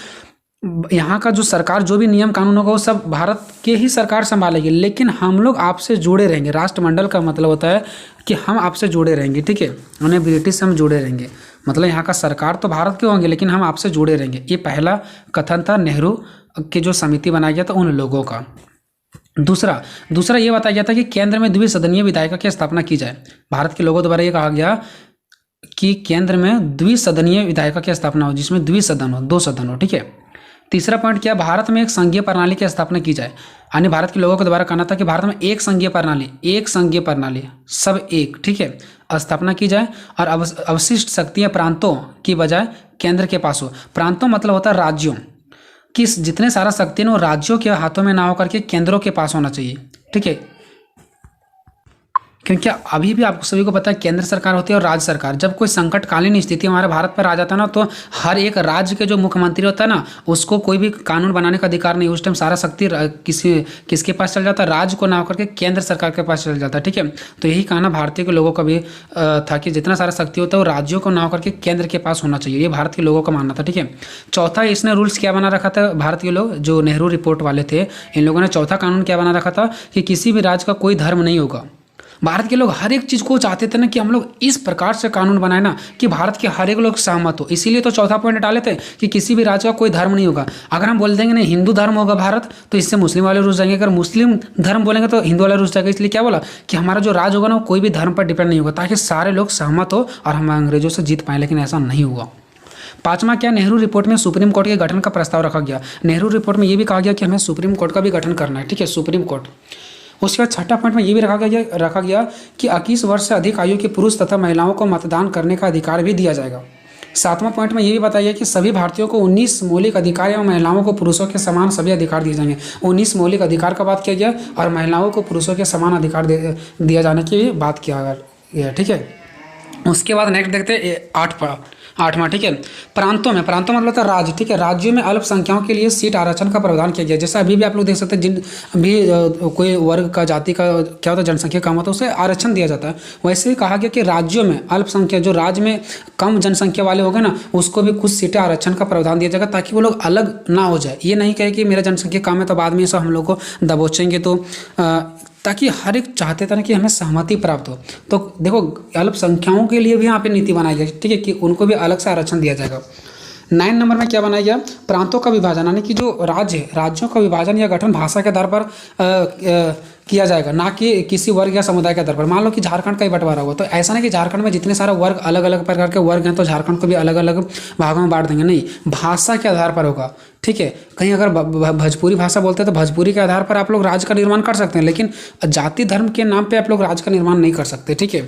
यहाँ का जो सरकार जो भी नियम कानून होगा वो सब भारत के ही सरकार संभालेगी, लेकिन हम लोग आपसे जुड़े रहेंगे। राष्ट्रमंडल का मतलब होता है कि हम आपसे जुड़े रहेंगे, ठीक है। उन्हें ब्रिटिश से हम जुड़े रहेंगे, मतलब यहाँ का सरकार तो भारत के होंगे लेकिन हम आपसे जुड़े रहेंगे। ये पहला कथन था नेहरू की जो समिति बनाया गया था उन लोगों का। दूसरा ये बताया गया था कि केंद्र में द्विसदनीय विधायिका की स्थापना की जाए। भारत के लोगों द्वारा ये कहा गया कि केंद्र में द्विसदनीय विधायिका की स्थापना हो जिसमें द्विसदन हो, 2 सदन हो, ठीक है। तीसरा पॉइंट क्या, भारत में एक संघीय प्रणाली की स्थापना की जाए। यानी भारत के लोगों के द्वारा कहना था कि भारत में एक संघीय प्रणाली सब एक, ठीक है, स्थापना की जाए और अवशिष्ट शक्तियां प्रांतों की बजाय केंद्र के पास हो। प्रांतों मतलब होता है राज्यों कि जितने सारा शक्ति वो राज्यों के हाथों में ना होकर के केंद्रों के पास होना चाहिए, ठीक है। क्योंकि अभी भी आपको सभी को पता है केंद्र सरकार होती है और राज्य सरकार। जब कोई संकटकालीन स्थिति हमारे भारत पर आ जाता है ना, तो हर एक राज्य के जो मुख्यमंत्री होता है ना उसको कोई भी कानून बनाने का अधिकार नहीं। उस टाइम सारा शक्ति किसके पास चल जाता है, राज्य को ना होकर के केंद्र सरकार के पास चल जाता है, ठीक है। तो यही कहना भारतीय के लोगों का भी था कि जितना सारा शक्ति होता है वो राज्यों को ना होकर के केंद्र के पास होना चाहिए। ये भारत के लोगों का मानना था, ठीक है। चौथा इसने रूल्स क्या बना रखा था, भारत के लोग जो नेहरू रिपोर्ट वाले थे इन लोगों ने चौथा कानून क्या बना रखा था कि किसी भी राज्य का कोई धर्म नहीं होगा। भारत के लोग हर एक चीज़ को चाहते थे ना कि हम लोग इस प्रकार से कानून बनाए ना कि भारत के हर एक लोग सहमत हो। इसीलिए तो चौथा पॉइंट डाले थे कि किसी भी राज्य का कोई धर्म नहीं होगा। अगर हम बोल देंगे नहीं हिंदू धर्म होगा भारत, तो इससे मुस्लिम वाले रुस जाएंगे। अगर मुस्लिम धर्म बोलेंगे तो हिंदू वाले रुस जाएगा। इसलिए क्या बोला कि हमारा जो राज होगा ना वो कोई भी धर्म पर डिपेंड नहीं होगा, ताकि सारे लोग सहमत हो और हम अंग्रेजों से जीत पाए। लेकिन ऐसा नहीं हुआ। पांचवा क्या, नेहरू रिपोर्ट में सुप्रीम कोर्ट के गठन का प्रस्ताव रखा गया। नेहरू रिपोर्ट में ये भी कहा गया कि हमें सुप्रीम कोर्ट का भी गठन करना है, ठीक है, सुप्रीम कोर्ट। उसके बाद छठा पॉइंट में ये भी रखा गया कि 21 वर्ष से अधिक आयु के पुरुष तथा महिलाओं को मतदान करने का अधिकार भी दिया जाएगा। सातवां पॉइंट में ये भी बताया कि सभी भारतीयों को 19 मौलिक अधिकार एवं महिलाओं को पुरुषों के समान सभी अधिकार दिए जाएंगे। 19 मौलिक अधिकार का बात किया गया और महिलाओं को पुरुषों के समान अधिकार दिया जाने की भी बात किया गया, ठीक है। उसके बाद नेक्स्ट देखते हैं आठवां, ठीक है, प्रांतों मतलब होता है राज्य, ठीक है। राज्यों में अल्पसंख्याओं के लिए सीट आरक्षण का प्रावधान किया गया। जैसे अभी भी आप लोग देख सकते हैं, जिन भी कोई वर्ग का जाति का क्या होता है जनसंख्या कम होता है उसे आरक्षण दिया जाता है। वैसे ही कहा गया कि राज्यों में अल्पसंख्या जो राज्य में कम जनसंख्या वाले हो गए ना, उसको भी कुछ सीटें आरक्षण का प्रावधान दिया जाएगा, ताकि वो लोग अलग ना हो जाए। ये नहीं कहे कि मेरा जनसंख्या कम है तो बाद में सब हम लोग को दबोचेंगे, तो ताकि हर एक चाहते थे ना कि हमें सहमति प्राप्त हो। तो देखो अल्पसंख्याओं के लिए भी यहाँ पे नीति बनाई गई, ठीक है, कि उनको भी अलग से आरक्षण दिया जाएगा। 9 नंबर में क्या बनाया गया, प्रांतों का विभाजन, यानी कि जो राज्य है राज्यों का विभाजन या गठन भाषा के आधार पर किया जाएगा, ना कि किसी वर्ग या समुदाय के आधार पर। मान लो कि झारखंड का ही बंटवारा हुआ, तो ऐसा नहीं कि झारखंड में जितने सारे वर्ग अलग अलग प्रकार के वर्ग हैं तो झारखंड को भी अलग अलग भागों में बांट देंगे, नहीं, भाषा के आधार पर होगा, ठीक है। कहीं अगर भोजपुरी भाषा बोलते हैं तो भोजपुरी के आधार पर आप लोग राज्य का निर्माण कर सकते हैं, लेकिन जाति धर्म के नाम पर आप लोग राज्य का निर्माण नहीं कर सकते, ठीक है।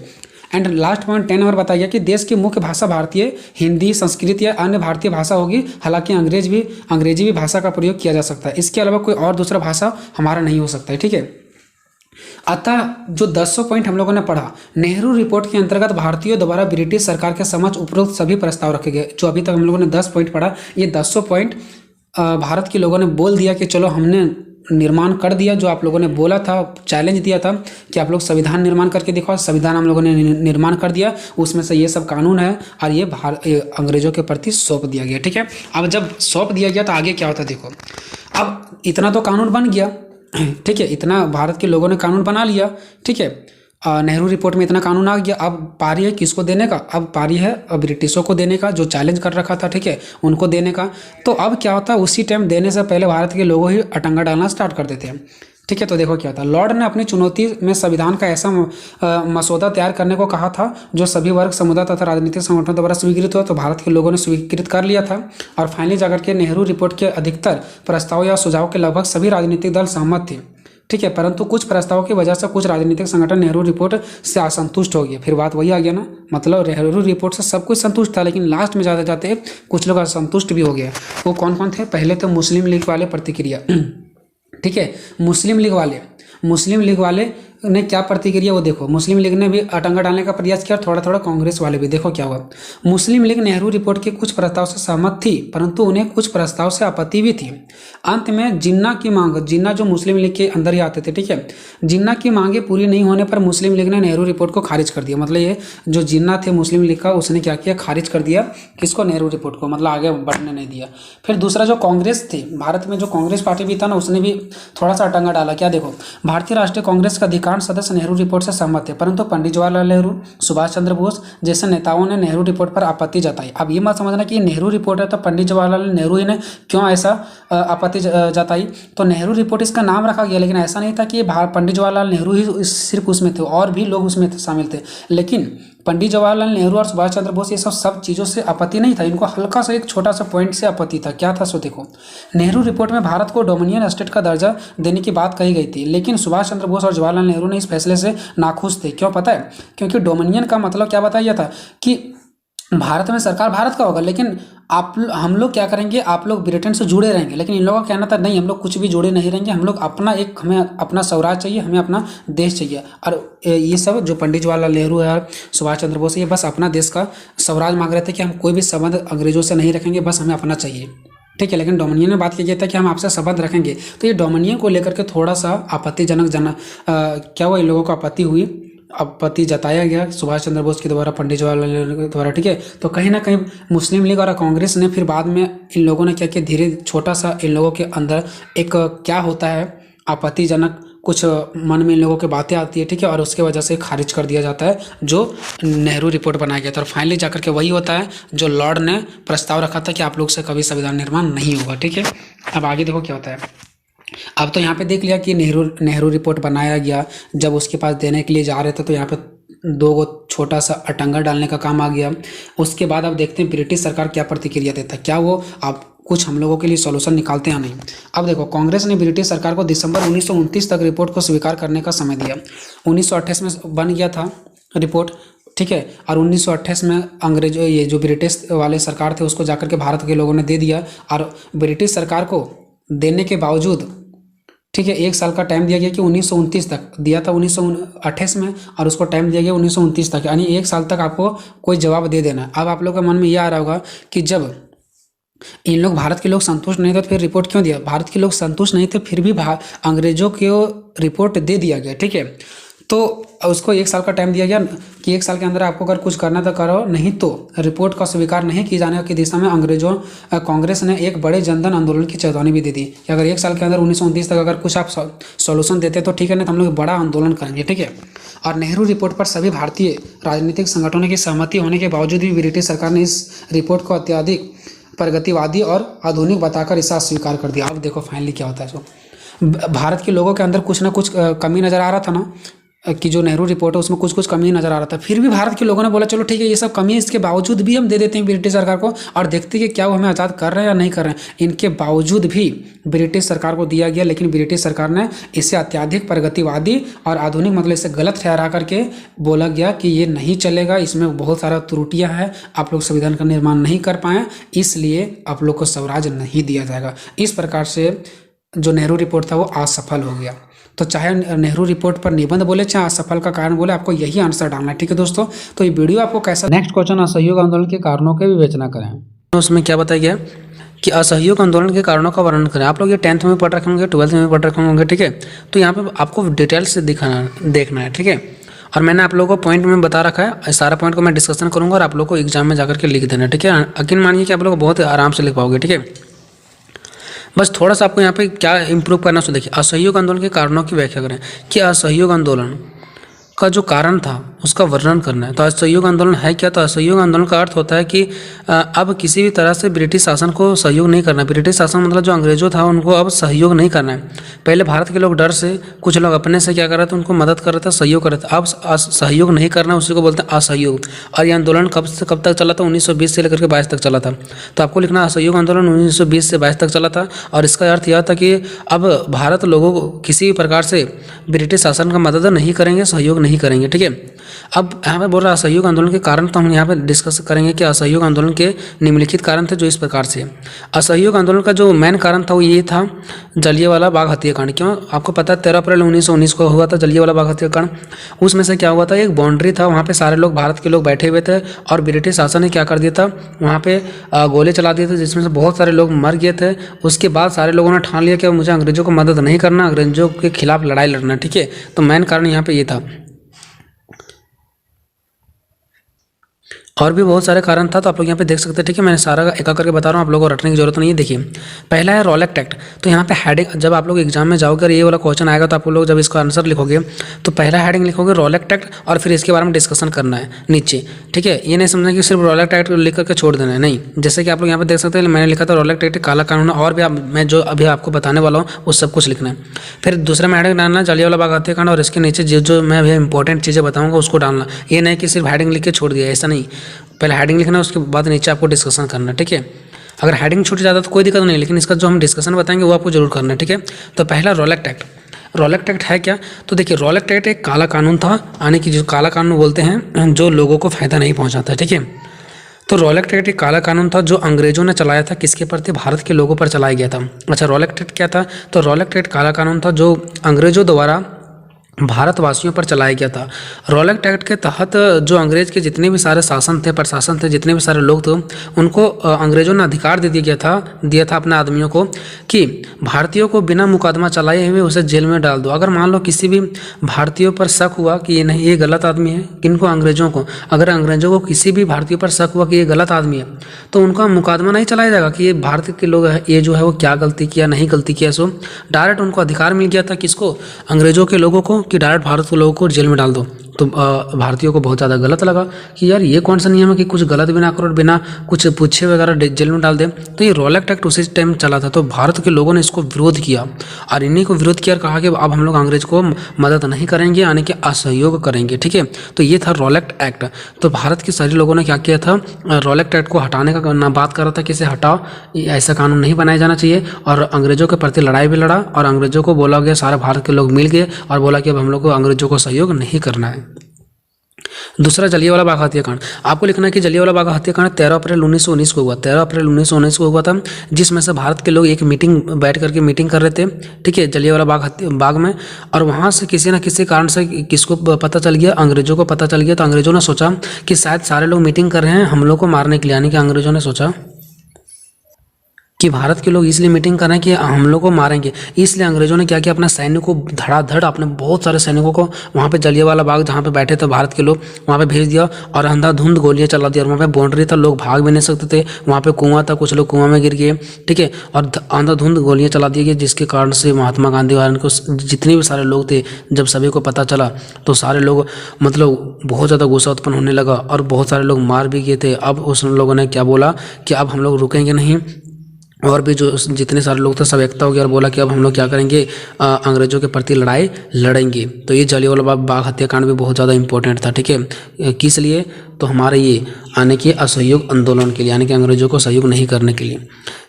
एंड लास्ट पॉइंट 10 नंबर बताया कि देश की मुख्य भाषा भारतीय, हिंदी, संस्कृत या अन्य भारतीय भाषा होगी। हालांकि अंग्रेजी भी भाषा का प्रयोग किया जा सकता है। इसके अलावा कोई और दूसरा भाषा हमारा नहीं हो सकता है, ठीक है। अतः जो 10 पॉइंट हम लोगों ने पढ़ा, नेहरू रिपोर्ट के अंतर्गत भारतीयों द्वारा ब्रिटिश सरकार के समक्ष उपरोक्त सभी प्रस्ताव रखे गए। जो अभी तक हम लोगों ने 10 पॉइंट पढ़ा, ये 10 पॉइंट भारत के लोगों ने बोल दिया कि चलो हमने निर्माण कर दिया। जो आप लोगों ने बोला था, चैलेंज दिया था कि आप लोग संविधान निर्माण करके दिखाओ, संविधान हम लोगों ने निर्माण कर दिया। उसमें से ये सब कानून है और ये अंग्रेजों के प्रति सौंप दिया गया, ठीक है। अब जब सौंप दिया गया तो आगे क्या होता है देखो। अब इतना तो कानून बन गया, ठीक है, इतना भारत के लोगों ने कानून बना लिया, ठीक है। नेहरू रिपोर्ट में इतना कानून आ गया। अब पारी है किसको देने का, अब पारी है ब्रिटिशों को देने का, जो चैलेंज कर रखा था, ठीक है, उनको देने का। तो अब क्या होता है, उसी टाइम देने से पहले भारत के लोगों ही अटंगा डालना स्टार्ट कर देते हैं, ठीक है। तो देखो क्या था, लॉर्ड ने अपनी चुनौती में संविधान का ऐसा मसौदा तैयार करने को कहा था जो सभी वर्ग, समुदाय तथा राजनीतिक संगठनों द्वारा स्वीकृत हुआ। तो भारत के लोगों ने स्वीकृत कर लिया था और फाइनली जाकर के नेहरू रिपोर्ट के अधिकतर प्रस्ताव या सुझाव के लगभग सभी राजनीतिक दल सहमत थे, ठीक है। परंतु कुछ प्रस्तावों की वजह से कुछ राजनीतिक संगठन नेहरू रिपोर्ट से असंतुष्ट हो गए। फिर बात वही आ गया ना, मतलब नेहरू रिपोर्ट से सब कुछ संतुष्ट था, लेकिन लास्ट में जाते जाते कुछ लोग असंतुष्ट भी हो गए। वो कौन कौन थे, पहले तो मुस्लिम लीग वाले प्रतिक्रिया, ठीक है। मुस्लिम लीग वाले ने क्या प्रतिक्रिया, वो देखो। मुस्लिम लीग ने भी अटंगा डालने का प्रयास किया, थोड़ा थोड़ा कांग्रेस वाले भी। देखो क्या हुआ, मुस्लिम लीग नेहरू रिपोर्ट के कुछ प्रस्ताव से सहमत थी, परंतु उन्हें कुछ प्रस्ताव से आपत्ति भी थी। अंत में जिन्ना की मांग, जिन्ना जो मुस्लिम लीग के अंदर ही आते थे, ठीक है, जिन्ना की मांगे पूरी नहीं होने पर मुस्लिम लीग ने नेहरू रिपोर्ट को खारिज कर दिया। मतलब ये जो जिन्ना थे मुस्लिम लीग का, उसने क्या किया, खारिज कर दिया किसको, नेहरू रिपोर्ट को, मतलब आगे बढ़ने नहीं दिया। फिर दूसरा जो कांग्रेस थी, भारत में जो कांग्रेस पार्टी भी था ना, उसने भी थोड़ा सा अटंगा डाला। क्या देखो, भारतीय राष्ट्रीय कांग्रेस का अधिकांश सदस्य नेहरू रिपोर्ट से सहमत थे, परंतु पंडित जवाहरलाल नेहरू, सुभाष चंद्र बोस जैसे नेताओं ने नेहरू रिपोर्ट पर आपत्ति जताई। अब ये मत समझना कि नेहरू रिपोर्ट है तो पंडित जवाहरलाल नेहरू ही ने क्यों ऐसा आपत्ति जताई। तो नेहरू रिपोर्ट इसका नाम रखा गया, लेकिन ऐसा नहीं था कि पंडित जवाहरलाल नेहरू ही सिर्फ उसमें थे, और भी लोग उसमें शामिल थे। लेकिन पंडित जवाहरलाल नेहरू और सुभाष चंद्र बोस ये सब चीज़ों से आपत्ति नहीं था, इनको हल्का सा एक छोटा सा पॉइंट से आपत्ति था। क्या था, सो देखो, नेहरू रिपोर्ट में भारत को डोमिनियन स्टेट का दर्जा देने की बात कही गई थी, लेकिन सुभाष चंद्र बोस और जवाहरलाल नेहरू ने इस फैसले से नाखुश थे। क्यों पता है, क्योंकि डोमिनियन का मतलब क्या बताया था कि भारत में सरकार भारत का होगा, लेकिन हम लोग क्या करेंगे, आप लोग ब्रिटेन से जुड़े रहेंगे। लेकिन इन लोगों का कहना था नहीं, हम लोग कुछ भी जुड़े नहीं रहेंगे, हम लोग हमें अपना स्वराज चाहिए, हमें अपना देश चाहिए। और ये सब जो पंडित जवाहरलाल नेहरू है और सुभाष चंद्र बोस, ये बस अपना देश का स्वराज मांग रहे थे कि हम कोई भी संबंध अंग्रेजों से नहीं रखेंगे, बस हमें अपना चाहिए, ठीक है। लेकिन डोमिनियन में बात की गई था कि हम आपसे संबंध रखेंगे। तो ये डोमिनियन को लेकर के थोड़ा सा आपत्तिजनक क्या हुआ, इन लोगों को आपत्ति हुई, आपत्ति जताया गया सुभाष चंद्र बोस के द्वारा, पंडित जवाहरलाल नेहरू के द्वारा, ठीक है। तो कहीं ना कहीं मुस्लिम लीग और कांग्रेस ने फिर बाद में इन लोगों ने क्या किया, धीरे छोटा सा इन लोगों के अंदर एक क्या होता है आपत्तिजनक कुछ मन में इन लोगों की बातें आती है, ठीक है, और उसके वजह से खारिज कर दिया जाता है जो नेहरू रिपोर्ट बनाया गया था। और फाइनली जाकर के वही होता है जो लॉर्ड ने प्रस्ताव रखा था कि आप लोग से कभी संविधान निर्माण नहीं होगा, ठीक है। अब आगे देखो क्या होता है। अब तो यहाँ पे देख लिया कि नेहरू रिपोर्ट बनाया गया। जब उसके पास देने के लिए जा रहे थे तो यहाँ पे 2 गो छोटा सा अटंगा डालने का काम आ गया। उसके बाद अब देखते हैं ब्रिटिश सरकार क्या प्रतिक्रिया देता है, क्या वो अब कुछ हम लोगों के लिए सॉल्यूशन निकालते हैं या नहीं। अब देखो, कांग्रेस ने ब्रिटिश सरकार को दिसंबर 1929 तक रिपोर्ट को स्वीकार करने का समय दिया। 1928 में बन गया था रिपोर्ट, ठीक है, और 1928 में अंग्रेजों, ये जो ब्रिटिश वाले सरकार थे, उसको जाकर के भारत के लोगों ने दे दिया। और ब्रिटिश सरकार को देने के बावजूद, ठीक है, 1 साल का टाइम दिया गया कि 1929 तक दिया था 1928 में, और उसको टाइम दिया गया 1929 तक, यानी 1 साल तक आपको कोई जवाब दे देना। अब आप लोग के मन में ये आ रहा होगा कि जब इन लोग भारत के लोग संतुष्ट नहीं थे तो फिर रिपोर्ट क्यों दिया। भारत के लोग संतुष्ट नहीं थे, फिर भी अंग्रेजों को रिपोर्ट दे दिया गया, ठीक है। तो उसको 1 साल का टाइम दिया गया कि 1 साल के अंदर आपको अगर कुछ करना तो करो, नहीं तो रिपोर्ट का स्वीकार नहीं किए जाने की दिशा में कांग्रेस ने एक बड़े जनधन आंदोलन की चेतावनी भी दी थी कि अगर 1 साल के अंदर 1929 तक अगर कुछ आप सॉल्यूशन देते तो ठीक है, नहीं तो हम लोग बड़ा आंदोलन करेंगे, ठीक है। और नेहरू रिपोर्ट पर सभी भारतीय राजनीतिक संगठनों की सहमति होने के बावजूद भी ब्रिटिश सरकार ने इस रिपोर्ट को अत्यधिक प्रगतिवादी और आधुनिक बताकर इसे अस्वीकार कर दिया। अब देखो फाइनली क्या होता है। सो भारत के लोगों के अंदर कुछ ना कुछ कमी नज़र आ रहा था ना, कि जो नेहरू रिपोर्ट है उसमें कुछ कुछ कमी नज़र आ रहा था। फिर भी भारत के लोगों ने बोला चलो ठीक है, ये सब कमी है, इसके बावजूद भी हम दे देते हैं ब्रिटिश सरकार को, और देखते हैं कि क्या वो हमें आज़ाद कर रहे हैं या नहीं कर रहे हैं। इनके बावजूद भी ब्रिटिश सरकार को दिया गया, लेकिन ब्रिटिश सरकार ने इसे अत्यधिक प्रगतिवादी और आधुनिक, मतलब इसे गलत ठहरा करके बोला गया कि ये नहीं चलेगा, इसमें बहुत सारा त्रुटियाँ हैं, आप लोग संविधान का निर्माण नहीं कर पाए, इसलिए आप लोग को स्वराज नहीं दिया जाएगा। इस प्रकार से जो नेहरू रिपोर्ट था वो असफल हो गया। तो चाहे नेहरू रिपोर्ट पर निबंध बोले चाहे असफल का कारण बोले, आपको यही आंसर डालना है, ठीक है दोस्तों। तो ये वीडियो आपको कैसा। नेक्स्ट क्वेश्चन, असहयोग आंदोलन के कारणों की विवेचना करें। तो उसमें क्या बताया गया कि असहयोग आंदोलन के कारणों का वर्णन करें। आप लोग ये 10th में पढ़ रखे होंगे, 12th में पढ़ रखे होंगे, ठीक है। तो यहाँ पे आपको डिटेल से देखना है, ठीक है। और मैंने आप लोगों को पॉइंट में बता रखा है, सारा पॉइंट को मैं डिस्कशन करूँगा और आप लोग को एग्जाम में जाकर के लिख देना, ठीक है। यकीन मानिए कि आप लोग बहुत आराम से लिख पाओगे, ठीक है। बस थोड़ा सा आपको यहाँ पे क्या इंप्रूव करना, सो देखिए, असहयोग आंदोलन के कारणों की व्याख्या करें कि असहयोग आंदोलन का जो कारण था उसका वर्णन करना है। तो असहयोग आंदोलन है क्या। तो असहयोग आंदोलन का अर्थ होता है कि अब किसी भी तरह से ब्रिटिश शासन को सहयोग नहीं करना। ब्रिटिश शासन मतलब जो अंग्रेजों था उनको अब सहयोग नहीं करना है। पहले भारत के लोग डर से, कुछ लोग अपने से क्या कर रहे थे, उनको मदद कर रहे थे, सहयोग कर रहे थे। अब सहयोग नहीं करना, उसी को बोलते हैं असहयोग। और ये आंदोलन कब से कब तक चला था, 1920 से लेकर के 22 तक चला था। तो आपको लिखना असहयोग आंदोलन 1920 से 22 तक चला था। और इसका अर्थ यह था कि अब भारत लोगों को किसी भी प्रकार से ब्रिटिश शासन का मदद नहीं करेंगे, सहयोग नहीं करेंगे, ठीक है। अब यहाँ पे बोल रहा है असहयोग आंदोलन के कारण, तो हम यहाँ पे डिस्कस करेंगे कि असहयोग आंदोलन के निम्नलिखित कारण थे जो इस प्रकार से। असहयोग आंदोलन का जो मेन कारण था वो ये था जलियांवाला बाग हत्याकांड। क्यों, आपको पता है 13 अप्रैल 1919 को हुआ था जलियांवाला बाग हत्याकांड। उसमें से क्या हुआ था, एक बाउंड्री था, वहाँ पे सारे लोग, भारत के लोग बैठे हुए थे और ब्रिटिश शासन ने क्या कर दिया था, वहाँ पे गोले चला दिए थे, जिसमें से बहुत सारे लोग मर गए थे। उसके बाद सारे लोगों ने ठान लिया कि मुझे अंग्रेजों को मदद नहीं करना, अंग्रेजों के खिलाफ लड़ाई लड़ना, ठीक है। तो मेन कारण यहाँ पे ये था। और भी बहुत सारे कारण था, तो आप लोग यहाँ पे देख सकते हैं, ठीक है। मैंने सारा एक करके बता रहा हूँ, आप लोगों को रटने की जरूरत नहीं है। देखिए, पहला है रॉलेट एक्ट। तो यहाँ पे हेडिंग, जब आप लोग एग्जाम में जाओगे और ये वाला क्वेश्चन आएगा तो आप लोग जब इसका आंसर लिखोगे तो पहला हेडिंग लिखोगे रॉलेट एक्ट, और फिर इसके बारे में डिस्कशन करना है नीचे, ठीक है। ये नहीं समझना कि सिर्फ रॉलेट एक्ट लिख करके छोड़ देना है, नहीं। जैसे कि आप लोग यहाँ पे देख सकते हैं, मैंने लिखा था रॉलेट एक्ट काला कानून, और भी मैं जो अभी आपको बताने वाला हूँ वो सब कुछ लिखना है। फिर दूसरा में हेडिंग डालना जलियांवाला बाग हत्याकांड, और इसके नीचे जो मैं अभी इंपॉर्टेंट चीज़ें बताऊँगा उसको डालना। ये नहीं कि सिर्फ हेडिंग लिख के छोड़ दिया, ऐसा नहीं। पहले हेडिंग लिखना, उसके बाद नीचे आपको डिस्कशन करना, ठीक है। अगर हेडिंग छूट जाता तो कोई दिक्कत नहीं, लेकिन इसका जो हम डिस्कशन बताएंगे वो आपको जरूर करना है, ठीक है। तो पहला रॉलेट एक्ट। रॉलेट एक्ट है क्या, तो देखिए रॉलेट एक्ट एक काला कानून था, यानी कि जो काला कानून बोलते हैं जो लोगों को फायदा नहीं पहुंचाता, ठीक है। तो रॉलेट एक्ट एक काला कानून था जो अंग्रेजों ने चलाया था, किसके पर थे, भारत के लोगों पर चलाया गया था। अच्छा, रॉलेट एक्ट क्या था, तो रॉलेट एक्ट काला कानून था जो अंग्रेजों द्वारा भारतवासियों पर चलाया गया था। रॉलेट एक्ट के तहत जो अंग्रेज के जितने भी सारे शासन थे, प्रशासन थे, जितने भी सारे लोग थे, उनको अंग्रेजों ने अधिकार दे दिया था अपने आदमियों को कि भारतीयों को बिना मुकदमा चलाए हुए उसे जेल में डाल दो। अगर मान लो किसी भी भारतीयों पर शक हुआ कि ये नहीं, ये गलत आदमी है, किनको, अंग्रेजों को, अगर अंग्रेजों को किसी भी भारतीय पर शक हुआ कि ये गलत आदमी है, तो उनका मुकदमा नहीं चलाया जाएगा कि ये भारत के लोग हैं, ये जो है वो क्या गलती किया, नहीं गलती किया। सो डायरेक्ट उनको अधिकार मिल गया था, किसको, अंग्रेजों के लोगों को, कि डायरेक्ट भारत के लोगों को जेल में डाल दो। तो भारतीयों को बहुत ज़्यादा गलत लगा कि यार ये कौन सा नियम है कि कुछ गलत भी ना करो और बिना कुछ पूछे वगैरह जेल में डाल दे। तो ये रॉलेट एक्ट उसी टाइम चला था, तो भारत के लोगों ने इसको विरोध किया और इन्हीं को विरोध किया और कहा कि अब हम लोग अंग्रेज को मदद नहीं करेंगे, यानी कि असहयोग करेंगे। ठीक है, तो ये था रॉलेट एक्ट। तो भारत के सभी लोगों ने क्या किया था, रॉलेट एक्ट को हटाने का ना बात कर रहा था कि इसे हटाओ, ऐसा कानून नहीं बनाया जाना चाहिए। और अंग्रेजों के प्रति लड़ाई भी लड़ा और अंग्रेजों को बोला गया, सारे भारत के लोग मिल गए और बोला कि अब हम लोग को अंग्रेजों को सहयोग नहीं करना है। दूसरा, जलियांवाला बाग हत्याकांड। आपको लिखना है कि जलियांवाला बाग हत्याकांड 13 अप्रैल 1919 को हुआ। 13 अप्रैल 1919 को हुआ था, जिसमें से भारत के लोग एक मीटिंग बैठ करके मीटिंग कर रहे थे, ठीक है, जलियांवाला बाग में। और वहाँ से किसी न किसी कारण से किसको पता चल गया, अंग्रेजों को पता चल गया। तो अंग्रेजों ने सोचा कि शायद सारे लोग मीटिंग कर रहे हैं हम लोग को मारने के लिए, यानी कि अंग्रेजों ने सोचा कि भारत के लोग इसलिए मीटिंग कर रहे हैं कि हम लोग को मारेंगे। इसलिए अंग्रेजों ने क्या किया, अपने सैनिकों को धड़ाधड़, अपने बहुत सारे सैनिकों को वहाँ पे जलियांवाला बाग जहाँ पे बैठे थे भारत के लोग, वहाँ पे भेज दिया और अंधाधुंध गोलियां चला दिया। और वहाँ पे बाउंड्री था, लोग भाग भी नहीं सकते थे, वहाँ पे कुआं था, कुछ लोग कुआं में गिर गए, ठीक है, और अंधाधुंध गोलियां चला दी गई, जिसके कारण से महात्मा गांधी और इनको जितने भी सारे लोग थे, जब सभी को पता चला तो सारे लोग मतलब बहुत ज़्यादा गुस्सा उत्पन्न होने लगा और बहुत सारे लोग मार भी गए थे। अब उस लोगों ने क्या बोला कि अब हम लोग रुकेंगे नहीं, और भी जो जितने सारे लोग थे सब एकता हो गया और बोला कि अब हम लोग क्या करेंगे, अंग्रेजों के प्रति लड़ाई लड़ेंगे। तो ये जलियांवाला बाग हत्याकांड भी बहुत ज़्यादा इंपॉर्टेंट था, ठीक है, किस लिए, तो हमारे ये आने के असहयोग आंदोलन के लिए, यानी कि अंग्रेजों को सहयोग नहीं करने के लिए।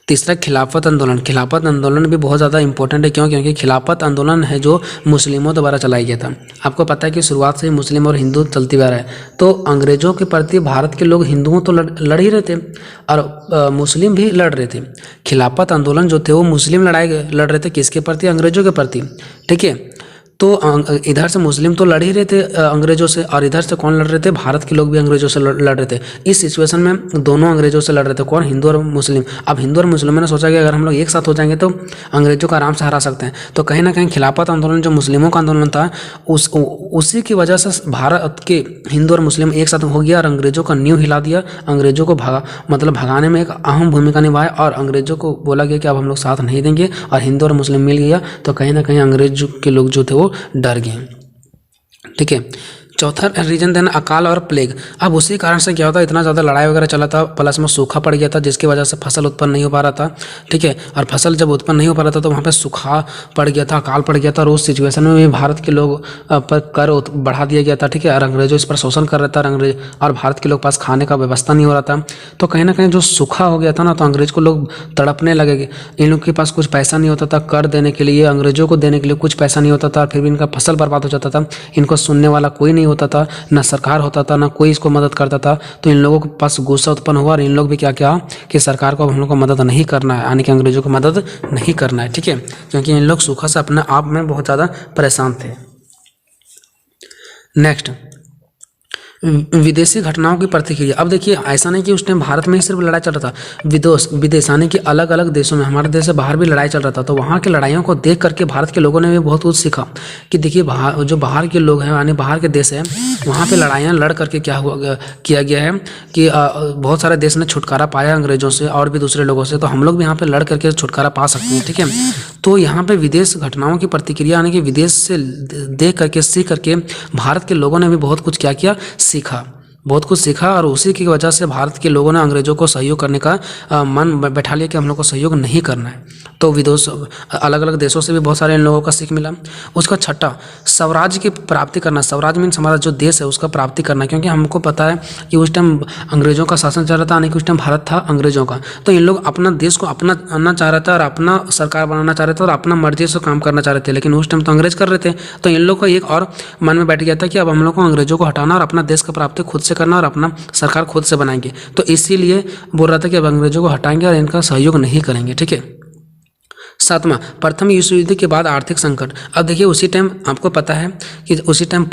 तीसरा, खिलाफत आंदोलन। खिलाफत आंदोलन भी बहुत ज़्यादा इंपॉर्टेंट है, क्यों, क्योंकि खिलाफत आंदोलन है जो मुस्लिमों द्वारा चलाया गया था। आपको पता है कि शुरुआत से ही मुस्लिम और हिंदू चलती आ रहा है, तो अंग्रेजों के प्रति भारत के लोग, हिंदुओं तो लड़ ही रहे थे और मुस्लिम भी लड़ रहे थे। खिलाफत आंदोलन जो थे वो मुस्लिम लड़ रहे थे, किसके प्रति, अंग्रेजों के प्रति, ठीक है। तो इधर से मुस्लिम तो लड़ ही रहे थे अंग्रेजों से, और इधर से कौन लड़ रहे थे, भारत के लोग भी अंग्रेजों से लड़ रहे थे। इस सिचुएशन में दोनों अंग्रेजों से लड़ रहे थे, कौन, हिंदू और मुस्लिम। अब हिंदू और मुस्लिमों ने सोचा कि अगर हम लोग एक साथ हो जाएंगे तो अंग्रेजों को आराम से हरा सकते हैं। तो कहीं ना कहीं खिलाफत आंदोलन जो मुस्लिमों का आंदोलन था, उसी की वजह से भारत के हिंदू और मुस्लिम एक साथ हो गया और अंग्रेजों का नींव हिला दिया। अंग्रेजों को भगाने में एक अहम भूमिका निभाई और अंग्रेजों को बोला गया कि अब हम लोग साथ नहीं देंगे, और हिंदू और मुस्लिम मिल गया। तो कहीं ना कहीं अंग्रेज के लोग जो थे वो डर गए, ठीक है। चौथा रीजन देना, अकाल और प्लेग। अब उसी कारण से क्या होता है, इतना ज़्यादा लड़ाई वगैरह चला था, प्लस में सूखा पड़ गया था, जिसकी वजह से फसल उत्पन्न नहीं हो पा रहा था, ठीक है। और फसल जब उत्पन्न नहीं हो पा रहा था तो वहाँ पे सूखा पड़ गया था, अकाल पड़ गया था, और उस सिचुएशन में भी भारत के लोग पर कर बढ़ा दिया गया था, ठीक है। और अंग्रेजों इस पर शोषण कर रहा था, और भारत के लोग पास खाने का व्यवस्था नहीं हो रहा था। तो कहीं ना कहीं जो सूखा हो गया था ना, तो अंग्रेज को लोग तड़पने लगे। इन लोग के पास कुछ पैसा नहीं होता था कर देने के लिए, अंग्रेजों को देने के लिए कुछ पैसा नहीं होता था, फिर भी इनका फसल बर्बाद हो जाता था। इनको सुनने वाला कोई नहीं होता था, ना सरकार होता था, ना कोई इसको मदद करता था। तो इन लोगों के पास गुस्सा उत्पन्न हुआ और इन लोग भी क्या किया कि सरकार को हम लोग को मदद नहीं करना है, यानी कि अंग्रेजों को मदद नहीं करना है, ठीक है, क्योंकि इन लोग सूखा से अपने आप में बहुत ज़्यादा परेशान थे। नेक्स्ट, विदेशी घटनाओं की प्रतिक्रिया। अब देखिए, ऐसा नहीं कि उस टाइम भारत में ही सिर्फ लड़ाई चल रहा था, विदेश यानी कि अलग अलग देशों में, हमारे देश से बाहर भी लड़ाई चल रहा था। तो वहाँ की लड़ाइयों को देख करके भारत के लोगों ने भी बहुत कुछ सीखा कि देखिए जो बाहर के लोग हैं, यानी बाहर के देश हैं, वहाँ पे लड़ाइयाँ लड़ करके किया गया है कि बहुत सारे देश ने छुटकारा पाया अंग्रेजों से और भी दूसरे लोगों से। तो हम लोग भी यहाँ पे लड़ करके छुटकारा पा सकते हैं, ठीक है। तो यहाँ पे विदेश घटनाओं की प्रतिक्रिया, यानी कि विदेश से देख करके, सीख करके भारत के लोगों ने भी बहुत कुछ क्या किया, बहुत कुछ सीखा, और उसी की वजह से भारत के लोगों ने अंग्रेजों को सहयोग करने का मन बैठा लिया कि हम लोग को सहयोग नहीं करना है। तो विदेश, अलग अलग देशों से भी बहुत सारे इन लोगों का सीख मिला। उसका छठा, स्वराज्य की प्राप्ति करना। स्वराज मीन्स हमारा जो देश है उसका प्राप्ति करना, क्योंकि हमको पता है कि उस टाइम अंग्रेजों का शासन चल रहा था, यानी कि उस टाइम भारत था अंग्रेजों का। तो इन लोग अपना देश को अपना आना चाह रहे थे और अपना सरकार बनाना चाह रहे थे और अपना मर्जी से काम करना चाह रहे थे, लेकिन उस टाइम तो अंग्रेज कर रहे थे। तो इन लोग का एक और मन में बैठ गया था कि अब हम लोग को अंग्रेजों को हटाना और अपना देश का प्राप्ति खुद से करना और अपना सरकार खुद से बनाएंगे। तो इसीलिए बोल रहा था कि अब अंग्रेजों को हटाएंगे और इनका सहयोग नहीं करेंगे, ठीक है। सातवां, प्रथम विश्व युद्ध के बाद आर्थिक संकट। अब देखिए उसी टाइम आपको पता है कि उसी टाइम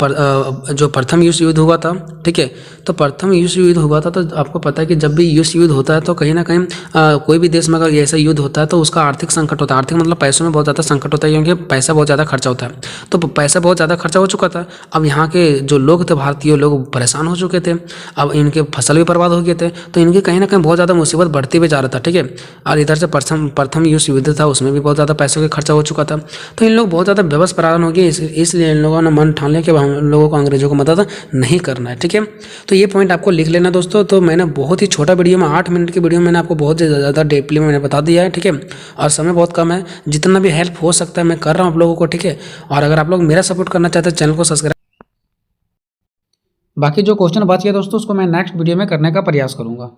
जो प्रथम विश्व युद्ध हुआ था, ठीक है, तो प्रथम विश्व युद्ध हुआ था तो आपको पता है कि जब भी विश्व युद्ध होता है तो कहीं ना कहीं कोई भी देश में अगर ऐसा युद्ध होता है तो उसका आर्थिक संकट होता है। आर्थिक मतलब पैसों में बहुत ज़्यादा संकट होता है, क्योंकि पैसा बहुत ज़्यादा खर्चा होता है। तो पैसा बहुत ज़्यादा खर्चा हो चुका था। अब यहाँ के जो लोग थे, भारतीय लोग परेशान हो चुके थे। अब इनके फसल भी बर्बाद हो गए थे, तो इनके कहीं ना कहीं बहुत ज़्यादा मुसीबत बढ़ती हुए जा रहा था, ठीक है। और इधर से प्रथम विश्व युद्ध था, उसमें भी बहुत ज़्यादा पैसों का खर्चा हो चुका था। तो इन लोग बहुत ज़्यादा बेबस परेशान हो गए, इसलिए इन लोगों ने मन ठान लिया कि हम लोगों को अंग्रेजों को मदद नहीं करना है, ठीक है। तो ये पॉइंट आपको लिख लेना दोस्तों। तो मैंने बहुत ही छोटा वीडियो में 8 मिनट की वीडियो मैंने आपको बहुत ज़्यादा डीपली मैंने बता दिया है, ठीक है। और समय बहुत कम है, जितना भी हेल्प हो सकता है मैं कर रहा हूँ आप लोगों को, ठीक है। और अगर आप लोग मेरा सपोर्ट करना चाहते हैं चैनल को सब्सक्राइब। बाकी जो क्वेश्चन बच गया दोस्तों उसको मैं नेक्स्ट वीडियो में करने का प्रयास करूँगा।